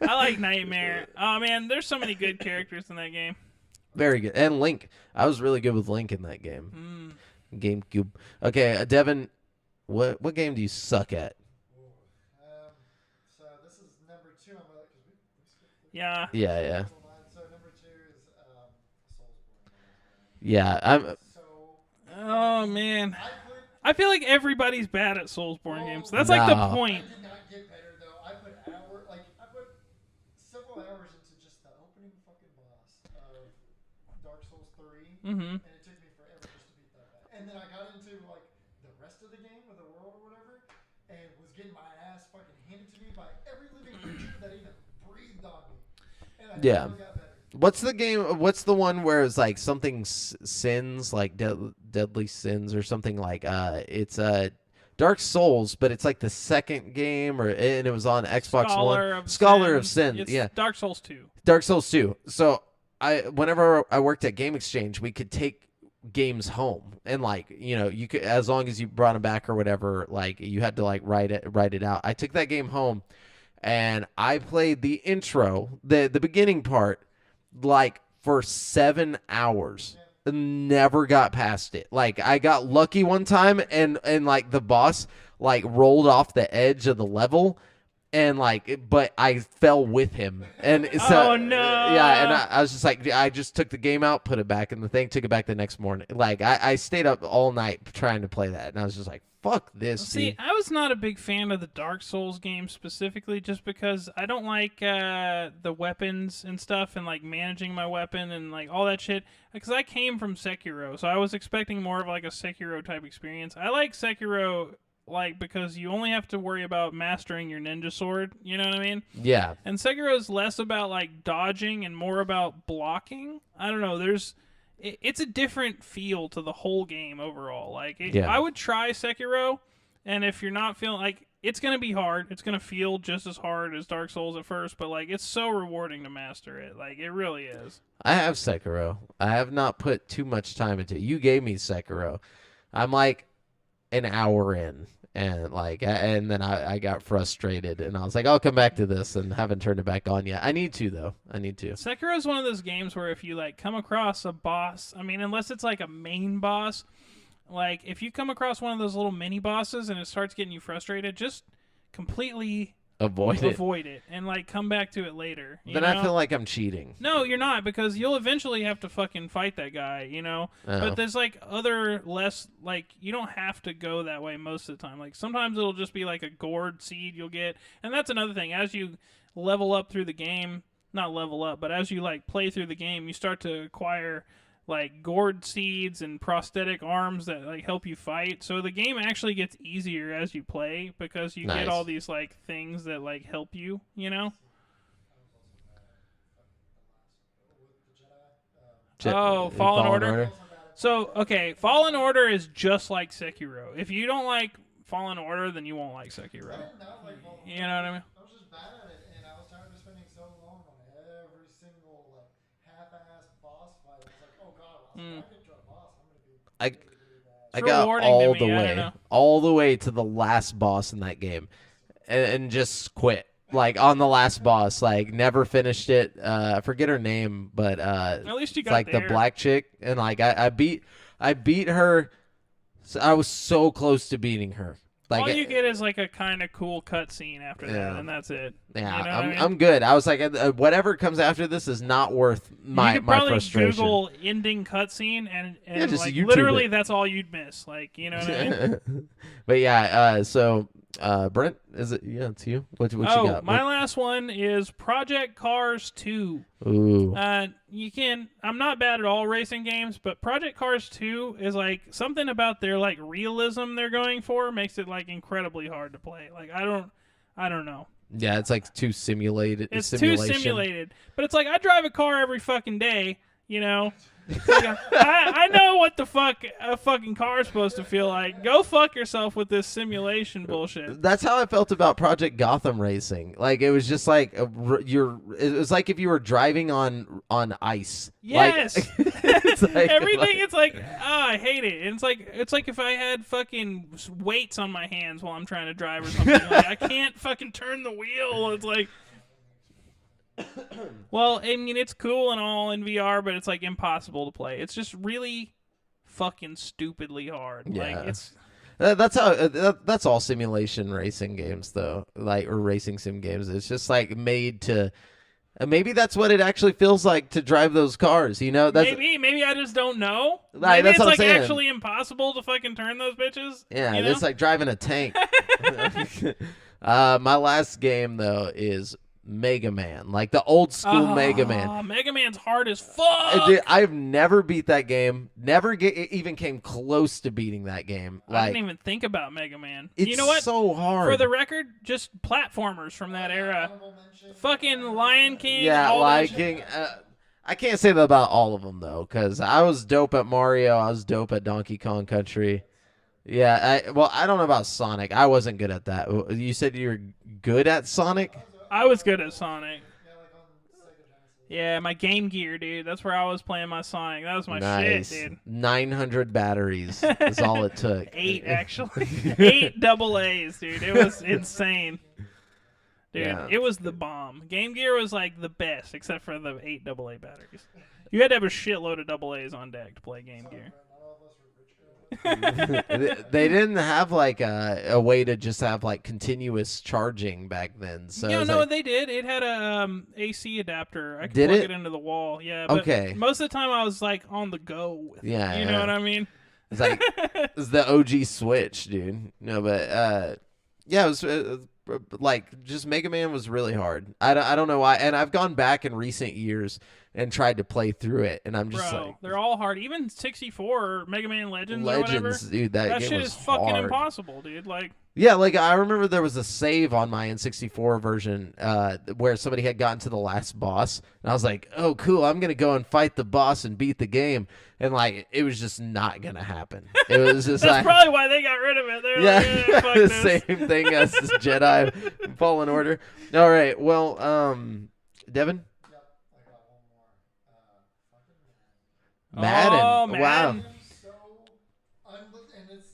I like Nightmare. Oh man, there's so many good characters in that game. Very good, and Link. I was really good with Link in that game. GameCube. Okay, Devin, what game do you suck at? So this is number 2 on my list. Yeah. Yeah. So number 2 is Soulsborne. Yeah, I'm. Oh man, I feel like everybody's bad at Soulsborne games. That's like the point. I did not get better though. I put several hours into just the opening fucking boss of Dark Souls 3, and it took me forever just to beat that guy. And then I got into like the rest of the game or the world or whatever, and was getting my ass fucking handed to me by every living creature that even breathed on me. And I never got better. What's the game? What's the one where it's like something sins, like deadly sins or something like? It's Dark Souls, but it's like the second game, and it was on Xbox One. Scholar of Sin. It's yeah. Dark Souls 2. Dark Souls 2. So whenever I worked at Game Exchange, we could take games home, and like you could, as long as you brought them back or whatever, like you had to like write it out. I took that game home, and I played the intro, the beginning part, like for 7 hours. Never got past it. Like I got lucky one time, and like the boss like rolled off the edge of the level, and like but I fell with him, and so oh no, yeah, and I was just like, I just took the game out, put it back in the thing, took it back the next morning. Like I stayed up all night trying to play that, and I was just like, fuck this. See, dude. I was not a big fan of the Dark Souls games specifically, just because I don't like the weapons and stuff, and like managing my weapon and like all that shit. Because I came from Sekiro, so I was expecting more of like a Sekiro type experience. I like Sekiro like because you only have to worry about mastering your ninja sword. You know what I mean? Yeah. And Sekiro is less about like dodging and more about blocking. I don't know. It's a different feel to the whole game overall. Like, I would try Sekiro, and if you're not feeling like it's gonna be hard, it's gonna feel just as hard as Dark Souls at first, but like it's so rewarding to master it. Like it really is. I have Sekiro. I have not put too much time into it. You gave me Sekiro. I'm like an hour in, and and then I got frustrated, and I was like, I'll come back to this, and haven't turned it back on yet. I need to though. I need to. Sekiro is one of those games where if you like come across a boss, I mean, unless it's like a main boss, like if you come across one of those little mini bosses and it starts getting you frustrated, just completely Avoid it and like come back to it later. Then I feel like I'm cheating. No, you're not, because you'll eventually have to fucking fight that guy, you know? Oh. But there's like other less, like, you don't have to go that way most of the time. Like sometimes it'll just be like a gourd seed you'll get. And that's another thing. As you level up through the game, not level up, but as you like play through the game, you start to acquire like gourd seeds and prosthetic arms that like help you fight. So the game actually gets easier as you play because you get all these like things that like help you, you know? Fallen Order. So, okay, Fallen Order is just like Sekiro. If you don't like Fallen Order, then you won't like Sekiro. I did not like Fallen You know what I mean? I was just bad at it, and I was tired of spending so long on every single like half-assed boss fight. It's like, oh god, if I get to a boss, I'm gonna be really bad. I got rewarding to all me, the I don't way, know. all the way to the last boss in that game, and just quit. Like on the last boss, like never finished it. I forget her name, but At least you it's got like there. the black chick, and like I beat her. So I was so close to beating her. Like All you get is like a kind of cool cutscene after that, and that's it. Yeah, you know what I mean? I'm good. I was like, whatever comes after this is not worth my you could probably frustration. Google ending cutscene, and just like YouTube literally it. that's all you'd miss. Like, you know what I mean? But yeah, so Brent, is it? Yeah, it's you. What you got? My last one is Project Cars 2. Ooh. I'm not bad at all racing games, but Project Cars 2 is like something about their like realism they're going for makes it like incredibly hard to play. Like I don't know. Yeah, it's like too simulated. It's simulation. too simulated. But it's like I drive a car every fucking day, you know? Like, I know what the fuck a fucking car is supposed to feel like. Go fuck yourself with this simulation bullshit. That's how I felt about Project Gotham Racing. Like it was just like it was like if you were driving on ice. Yes. Like, it's like, Everything it's like, I hate it. And it's like if I had fucking weights on my hands while I'm trying to drive or something. Like I can't fucking turn the wheel. It's like well, I mean, it's cool and all in VR, but it's like impossible to play. It's just really fucking stupidly hard. Yeah. Like it's that's all simulation racing games though, like or racing sim games. It's just like made to. Maybe that's what it actually feels like to drive those cars. You know, that's, maybe I just don't know. Like, Maybe that's it's what I'm like saying. actually impossible to fucking turn those bitches. yeah, you know? it's like driving a tank. My last game though is Mega Man, like the old school Mega Man. Mega Man's hard as fuck. Dude, I've never beat that game. Never even came close to beating that game. I Like, didn't even think about Mega Man. it's You know what? so hard. For the record, just platformers from that era. Honorable mention, Fucking Lion King. yeah, all that Lion shit. King. I can't say that about all of them though, because I was dope at Mario. I was dope at Donkey Kong Country. Yeah, I don't know about Sonic. I wasn't good at that. You said you were good at Sonic? I was good at Sonic. Yeah, like on Sega Genesis. Yeah, my Game Gear, dude. That's where I was playing my Sonic. That was my Nice. shit, dude. 900 batteries is all it took. 8, actually. 8 double A's, dude. It was insane. Dude, Yeah. it was the bomb. Game Gear was like the best, except for the 8 AA batteries. You had to have a shitload of double A's on deck to play Game Gear. Not all of us were rich girls. They didn't have like a way to just have like continuous charging back then. So Yeah, it was no, like, they did. It had a AC adapter. I could Did plug it? it into the wall. Yeah, but Okay. most of the time I was like on the go with it. Yeah, You know yeah. what I mean? it's like it's the OG Switch, dude. No, but yeah, it was like just Mega Man was really hard. I don't know why, and I've gone back in recent years and tried to play through it, and I'm just Bro, like they're all hard. Even 64 or Mega Man Legends or whatever. Legends, dude. That game shit was is fucking hard. impossible, dude. Like, Yeah, like I remember there was a save on my N64 version where somebody had gotten to the last boss, and I was like, "Oh, cool! I'm gonna go and fight the boss and beat the game." And like, it was just not gonna happen. It was just that's like, probably why they got rid of it. They were like, yeah, fuck the this. same thing as this Jedi Fallen Order. All right, well, Devin, Yep, I got one more. Fucking Madden. Oh, Wow. Madden. so and it is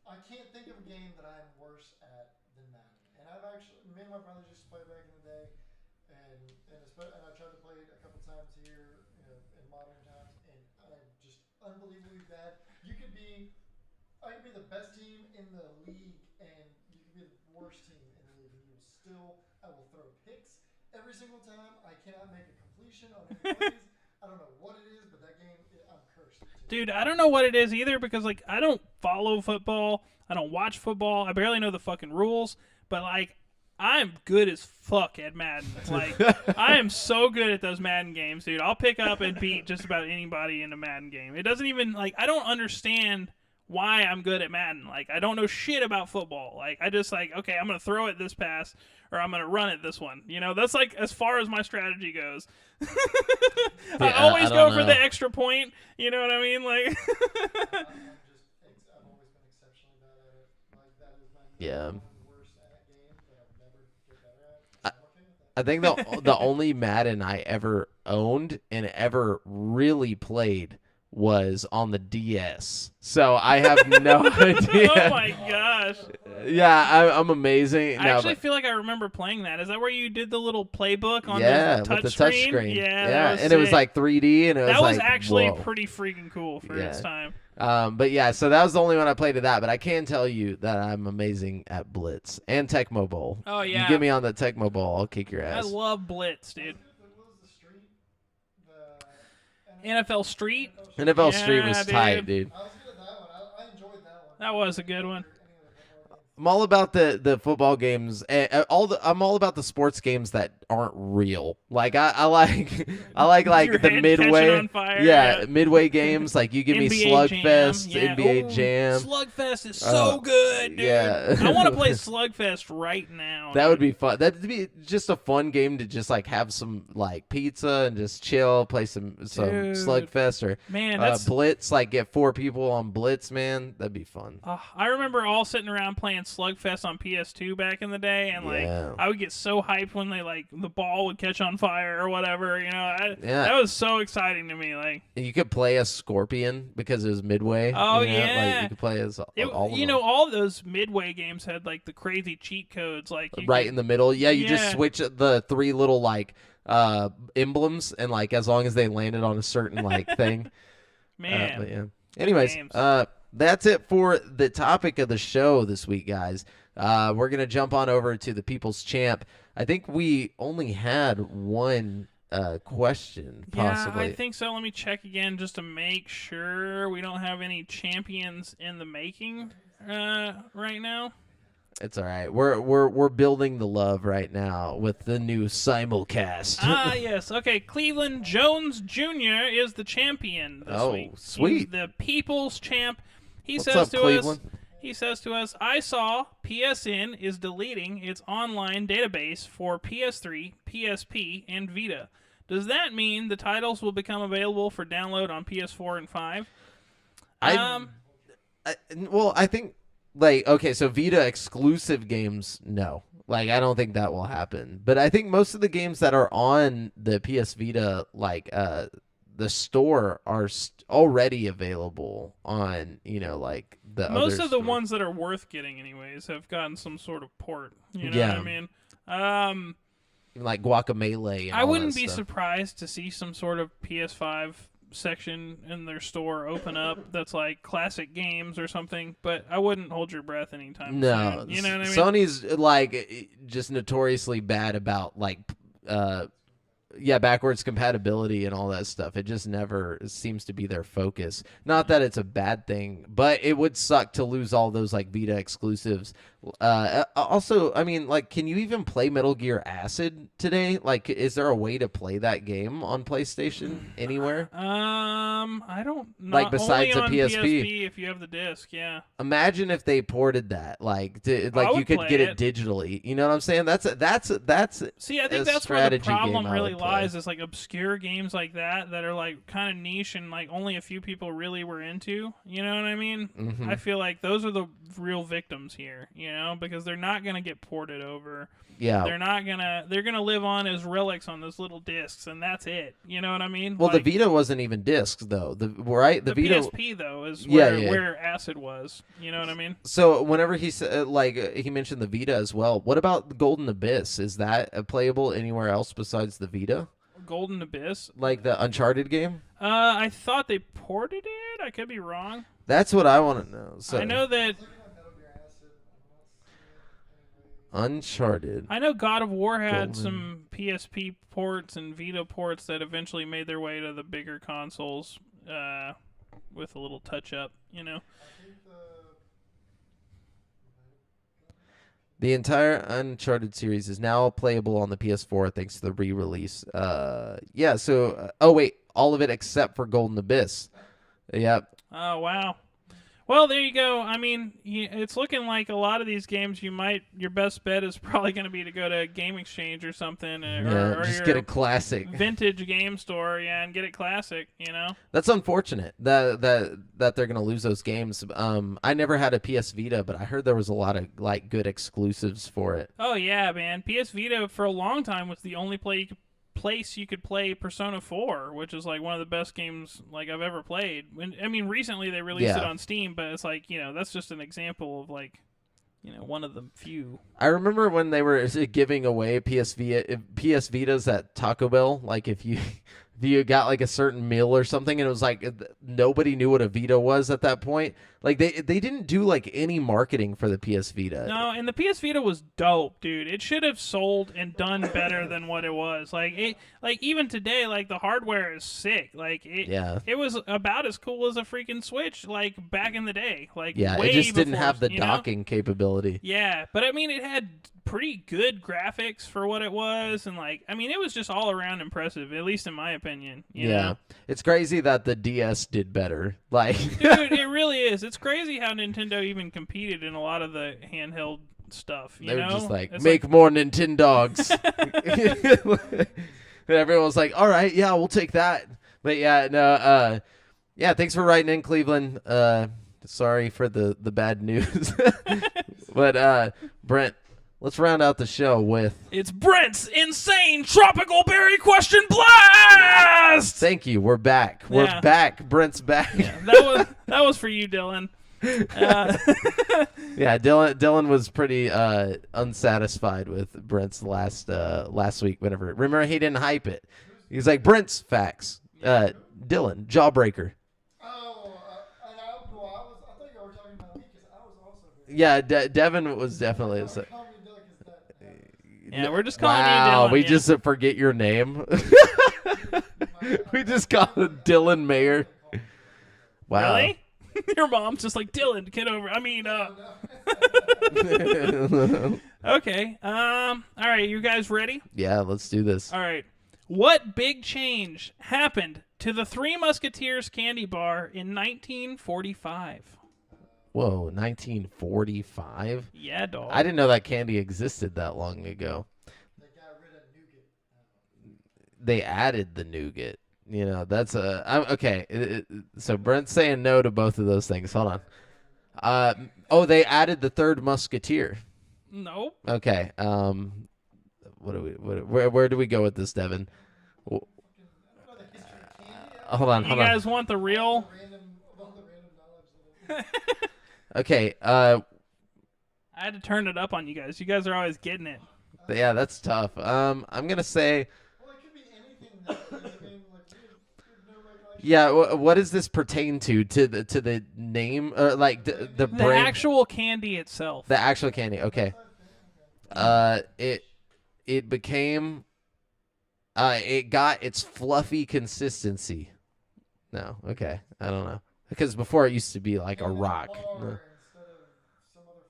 I can't think game that I'm worse at than Madden. And I've actually, me and my brother used to play back in the day, and I tried to play it a couple times here, in modern times, and I'm just unbelievably bad. I could be the best team in the league, and you could be the worst team in the league, and I will throw picks every single time. I cannot make a completion on any plays. I don't know what it is, but that game, I'm cursed. Dude, I don't know what it is either because, like, I don't follow football. I don't watch football. I barely know the fucking rules. But, like, I'm good as fuck at Madden. Like, I am so good at those Madden games, dude. I'll pick up and beat just about anybody in a Madden game. It doesn't even, like, I don't understand why I'm good at Madden. Like, I don't know shit about football. Like, I just, like, okay, I'm going to throw it this pass, or I'm going to run it this one. That's, like, as far as my strategy goes. I always go for the extra point. You know what I mean? Like, I've always been exceptionally bad at it. Like, that is my worst at game that I'll never get better at. I'm okay with that. I think the only Madden I ever owned and ever really played was on the DS. So I have no idea. oh my gosh. Yeah, I'm amazing. I actually feel like I remember playing that. Is that where you did the little playbook on the touch with the screen? touch screen. Yeah, and it was like 3D, and it was that was like, actually whoa. pretty freaking cool for its time. But yeah, so that was the only one I played of that. But I can tell you that I'm amazing at Blitz and Tecmo Bowl. Oh yeah, you get me on the Tecmo Bowl, I'll kick your ass. I love Blitz, dude. What was the street? NFL Street. NFL Street was dude. tight, dude. I was good at that one. I enjoyed that one. That was a good one. I'm all about the football games. I'm all about the sports games that aren't real. Like I like Your the head midway, catching on fire, midway games. Like you give me NBA Slugfest, Jam, NBA Ooh, Jam. Slugfest is so good, dude. Yeah. I want to play Slugfest right now. That would be fun. That'd be just a fun game to just like have some like pizza and just chill, play some Slugfest or man, that's Blitz. Like get 4 people on Blitz, man. That'd be fun. I remember all sitting around playing Slugfest on PS2 back in the day, and like I would get so hyped when they like the ball would catch on fire or whatever. That was so exciting to me. Like you could play as Scorpion because it was Midway. Oh like yeah, you could play as all of them. all those Midway games had like the crazy cheat codes, like in the middle. Yeah, you just switch the 3 little like emblems, and like as long as they landed on a certain like thing. Man. But yeah. Anyways, that's it for the topic of the show this week, guys. We're gonna jump on over to the People's Champ. I think we only had one question, possibly. Yeah, I think so. Let me check again just to make sure we don't have any champions in the making right now. It's all right. We're building the love right now with the new simulcast. Yes. Okay. Cleveland Jones Jr. is the champion this week. Oh, sweet. He's the People's Champ. What's up, Cleveland? He says to us, I saw PSN is deleting its online database for PS3, PSP, and Vita. Does that mean the titles will become available for download on PS4 and 5? I think, like, okay, so Vita exclusive games, no. Like, I don't think that will happen. But I think most of the games that are on the PS Vita, like, the store are already available on, like the most other of the store. ones that are worth getting anyways have gotten some sort of port. You know what I mean? Like Guacamelee and I all wouldn't that be stuff. surprised to see some sort of PS5 section in their store open up that's like classic games or something, but I wouldn't hold your breath anytime soon. You know what I mean? Sony's like just notoriously bad about like backwards compatibility and all that stuff. It just never seems to be their focus. Not that it's a bad thing, but it would suck to lose all those like Vita exclusives. Also, I mean, like, can you even play Metal Gear Acid today? Like, is there a way to play that game on PlayStation anywhere? I don't know. Like, besides only a on PSP, if you have the disc, yeah. Imagine if they ported that, like I you would could play get it digitally. You know what I'm saying? That's See, I think a that's where the strategy problem game I really would lies is like obscure games like that are like kind of niche and like only a few people really were into. You know what I mean? Mhm. I feel like those are the real victims here. You know, because they're not gonna get ported over. Yeah. They're gonna live on as relics on those little discs, and that's it. You know what I mean? Well, like, the Vita wasn't even discs though. The Vita. PSP though is Yeah, where Acid was. You know what I mean? So whenever he said he mentioned the Vita as well. What about the Golden Abyss? Is that playable anywhere else besides the Vita? Golden Abyss, Like the Uncharted game? I thought they ported it. I could be wrong. That's what I want to know. So I know that. Looking at Metal Gear Acid, I'm not seeing anything. Uncharted. I know God of War had Golden. some PSP ports and Vita ports that eventually made their way to the bigger consoles, with a little touch up. You know. I think The entire Uncharted series is now playable on the PS4 thanks to the re-release. Yeah. So oh wait, all of it except for Golden Abyss. Yep. Oh wow. Well, there you go. I mean, it's looking like a lot of these games. Your best bet is probably going to be to go to Game Exchange or something, or Just your get a classic. vintage game store, and get it classic. You know. That's unfortunate that they're gonna lose those games. I never had a PS Vita, but I heard there was a lot of like good exclusives for it. Oh yeah, man. PS Vita for a long time was the only place you could play Persona 4, which is like one of the best games like I've ever played. I mean, recently they released it on Steam, but it's like, that's just an example of like, one of the few. I remember when they were giving away PS Vitas at Taco Bell. Like if you got like a certain meal or something, and it was like nobody knew what a Vita was at that point. Like they didn't do like any marketing for the PS Vita. No, and the PS Vita was dope, dude. It should have sold and done better than what it was. Like even today, like the hardware is sick. Like it was about as cool as a freaking Switch, like back in the day. Like way it just didn't before, have the docking capability. Yeah, but I mean, it had pretty good graphics for what it was, and like, I mean, it was just all around impressive, at least in my opinion. You know? It's crazy that the DS did better. Like, dude, it really is. It's crazy how Nintendo even competed in a lot of the handheld stuff. They were just like, It's make more Nintendogs. And everyone was like, all right, yeah, we'll take that. But yeah, no, thanks for writing in, Cleveland. Sorry for the bad news. But Brent, let's round out the show with... It's Brent's Insane Tropical Berry Question Blast! Thank you. We're back. We're back. Brent's back. Yeah, that was for you, Dylan. Yeah, Dylan was pretty unsatisfied with Brent's last week. Remember, he didn't hype it. He's like, Brent's facts. Dylan, Jawbreaker. Oh, and I thought you were talking about me because I was also very Yeah, Devin was definitely upset. Call me Dylan 'cause that, Yeah, we're just calling you Wow, Dylan. we yeah. just forget your name. We just call it Dylan Mayer. Wow. Really? Your mom's just like, Dylan, get over. I mean, okay. All right, you guys ready? Yeah, let's do this. All right. What big change happened to the Three Musketeers candy bar in 1945? Whoa, 1945? Yeah, dog. I didn't know that candy existed that long ago. they got rid of nougat. They added the nougat. That's okay. So Brent's saying no to both of those things. Hold on. They added the third Musketeer. Nope. Okay. Where do we go with this, Devin? I don't know the history of candy. Hold on. You guys want the real? All the random knowledge that it is. Okay. I had to turn it up on you guys. You guys are always getting it. Yeah, that's tough. I'm gonna say. Well, it could be anything that I mean, like we have no recollection. Yeah. What does this pertain to? To the name, or like the The brand? actual candy itself. The actual candy. Okay. It became. It got its fluffy consistency. No. Okay. I don't know. Because before it used to be like a rock. Bar No. instead of some other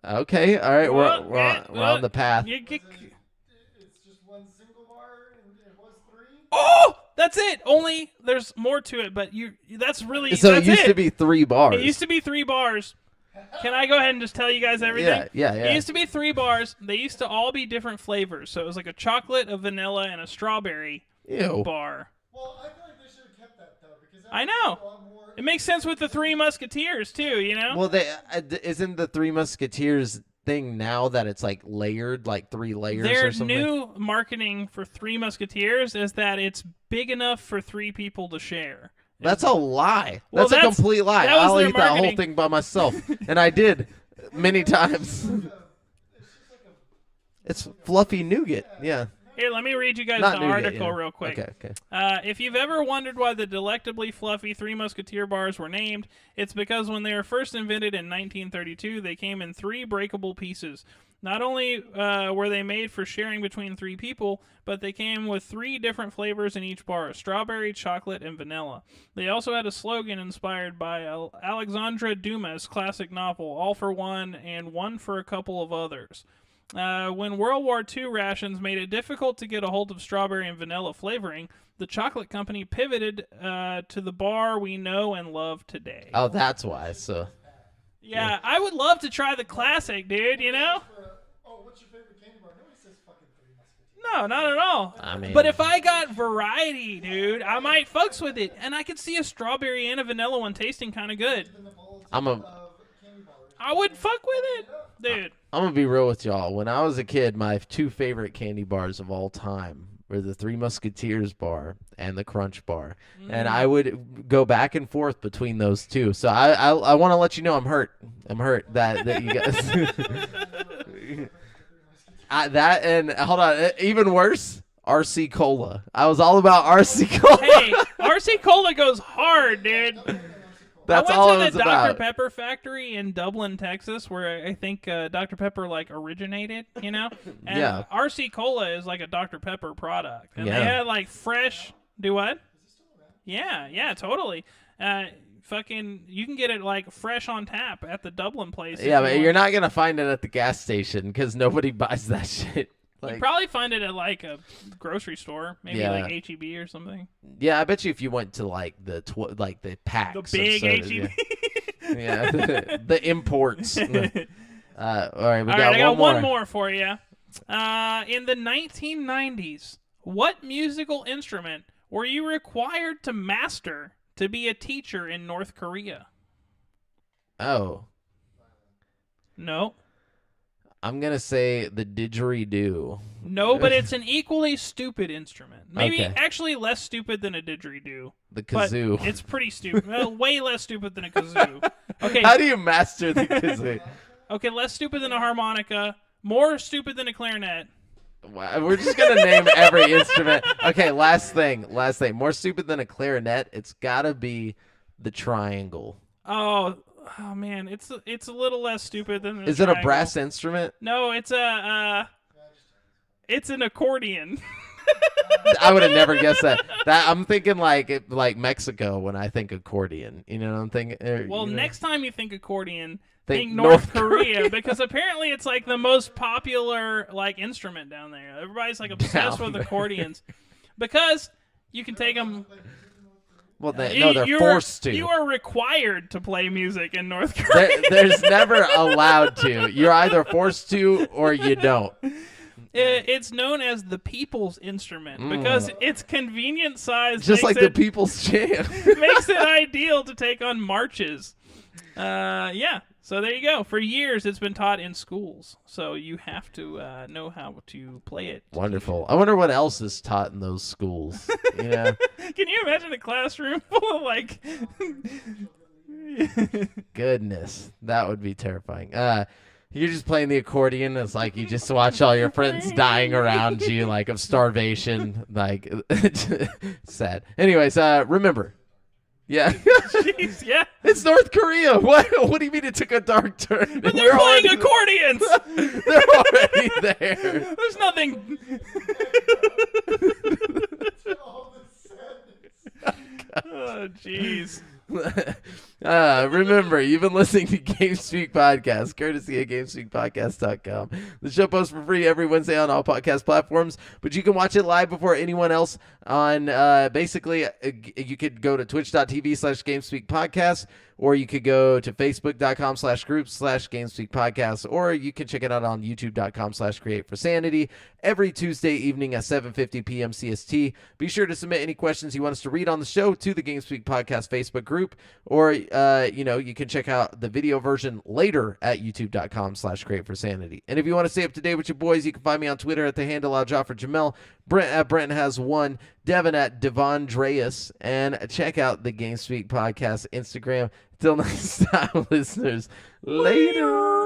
form. Okay. All right. Well, We're on the path. You get- It's just one single bar, and it was 3. Oh, that's it. Only there's more to it, but that's really So that's it used to be 3 bars. It used to be 3 bars. Can I go ahead and just tell you guys everything? Yeah. It used to be 3 bars. They used to all be different flavors. So it was like a chocolate, a vanilla, and a strawberry Ew. bar. Well, I feel like they should have kept that though, because that I makes know. it a lot more It makes sense with the 3 Musketeers too, you know? Well, they isn't the Three Musketeers thing now that it's like layered, like 3 layers Their or something? new marketing for 3 Musketeers is that it's big enough for 3 people to share. That's a lie. Well, That's a that's- complete lie. that was I'll their eat that whole marketing. thing by myself, and I did many times. It's just like a It's fluffy nougat. Yeah. Here, let me read you guys Not the nougat, article yeah. real quick. Okay. If you've ever wondered why the delectably fluffy 3 Musketeer bars were named, it's because when they were first invented in 1932, they came in 3 breakable pieces. Not only were they made for sharing between 3 people, but they came with 3 different flavors in each bar: strawberry, chocolate, and vanilla. They also had a slogan inspired by Alexandre Dumas' classic novel, All for One and One for a Couple of Others. When World War II rations made it difficult to get a hold of strawberry and vanilla flavoring, the chocolate company pivoted to the bar we know and love today. Oh, that's why. So Yeah, I would love to try the classic, dude, you know? what's your favorite candy bar? Nobody says fucking 3 Musketeers. No, not at all. I mean, But if I got variety, dude, I might fucks with it. And I could see a strawberry and a vanilla one tasting kind of good. The Napoleon I'm a- of candy bars. I would fuck with it, dude. I'm gonna be real with y'all. When I was a kid, my 2 favorite candy bars of all time were the Three Musketeers bar and the Crunch bar, and I would go back and forth between those 2. So I want to let you know I'm hurt. I'm hurt that you guys. That and hold on, even worse, RC Cola. I was all about RC Cola. Hey, RC Cola goes hard, dude. That's I all went it to was the Dr. about. Pepper factory in Dublin, Texas, where I think Dr. Pepper like originated, you know? And Yeah. RC Cola is like a Dr. Pepper product. And Yeah. they had like fresh, do what? Yeah, totally. Fucking, you can get it like fresh on tap at the Dublin place. if Yeah, you but want. you're not gonna find it at the gas station because nobody buys that shit. You Like, probably find it at like a grocery store, maybe Yeah. like HEB or something. yeah, I bet you if you went to like the packs, The of big sodas, HEB. yeah, the imports. All right, we All right, got I got one one more for you. In the 1990s, what musical instrument were you required to master to be a teacher in North Korea? Oh, No. I'm gonna say the didgeridoo. No, but it's an equally stupid instrument. Maybe Okay. actually less stupid than a didgeridoo. The But kazoo. it's pretty stupid. Well, way less stupid than a kazoo. Okay, How do you master the kazoo? okay, less stupid than a harmonica, more stupid than a clarinet. Wow, we're just gonna name every instrument. Okay, last thing. More stupid than a clarinet. It's gotta be the triangle. Oh man, it's a little less stupid than. Is it a triangle. brass instrument? No, it's an accordion. I would have never guessed that. I'm thinking like Mexico when I think accordion. You know what I'm thinking? Well, you know? next time you think accordion, Think think North North Korea because apparently it's like the most popular like instrument down there. Everybody's like obsessed Down with there. accordions because you can take them. Well, they're You're- forced to. You are required to play music in North Korea. There's never allowed to. You're either forced to or you don't. It's known as the people's instrument because it's convenient size. Just like makes the People's Champ. makes it ideal to take on marches. Yeah. So there you go. For years, it's been taught in schools, so you have to know how to play it. Wonderful. I wonder what else is taught in those schools. You know? Can you imagine a classroom full of like? Goodness, that would be terrifying. You're just playing the accordion. It's like you just watch all your friends dying around you, like of starvation. Like, sad. Anyways, remember. Yeah. Jeez, yeah. It's North Korea. What do you mean it took a dark turn? But they're playing accordions. They're already there. There's nothing. All the sadness. Oh, jeez. Remember, you've been listening to GameSpeak Podcast, courtesy of GameSpeakPodcast.com. The show posts for free every Wednesday on all podcast platforms, but you can watch it live before anyone else on, basically, you could go to twitch.tv/GameSpeakPodcast, or you could go to facebook.com/groups/GameSpeak Podcast, or you can check it out on youtube.com/CreateForSanity every Tuesday evening at 7:50 p.m. CST. Be sure to submit any questions you want us to read on the show to the GameSpeak Podcast Facebook group, or you can check out the video version later at youtube.com/CreateForSanity. And if you want to stay up to date with your boys, you can find me on Twitter at the handle JAMAL, Brent at Brent Has One, Devin at Devondreas, and check out the GameSpeak Podcast Instagram. Till next time, listeners. Later.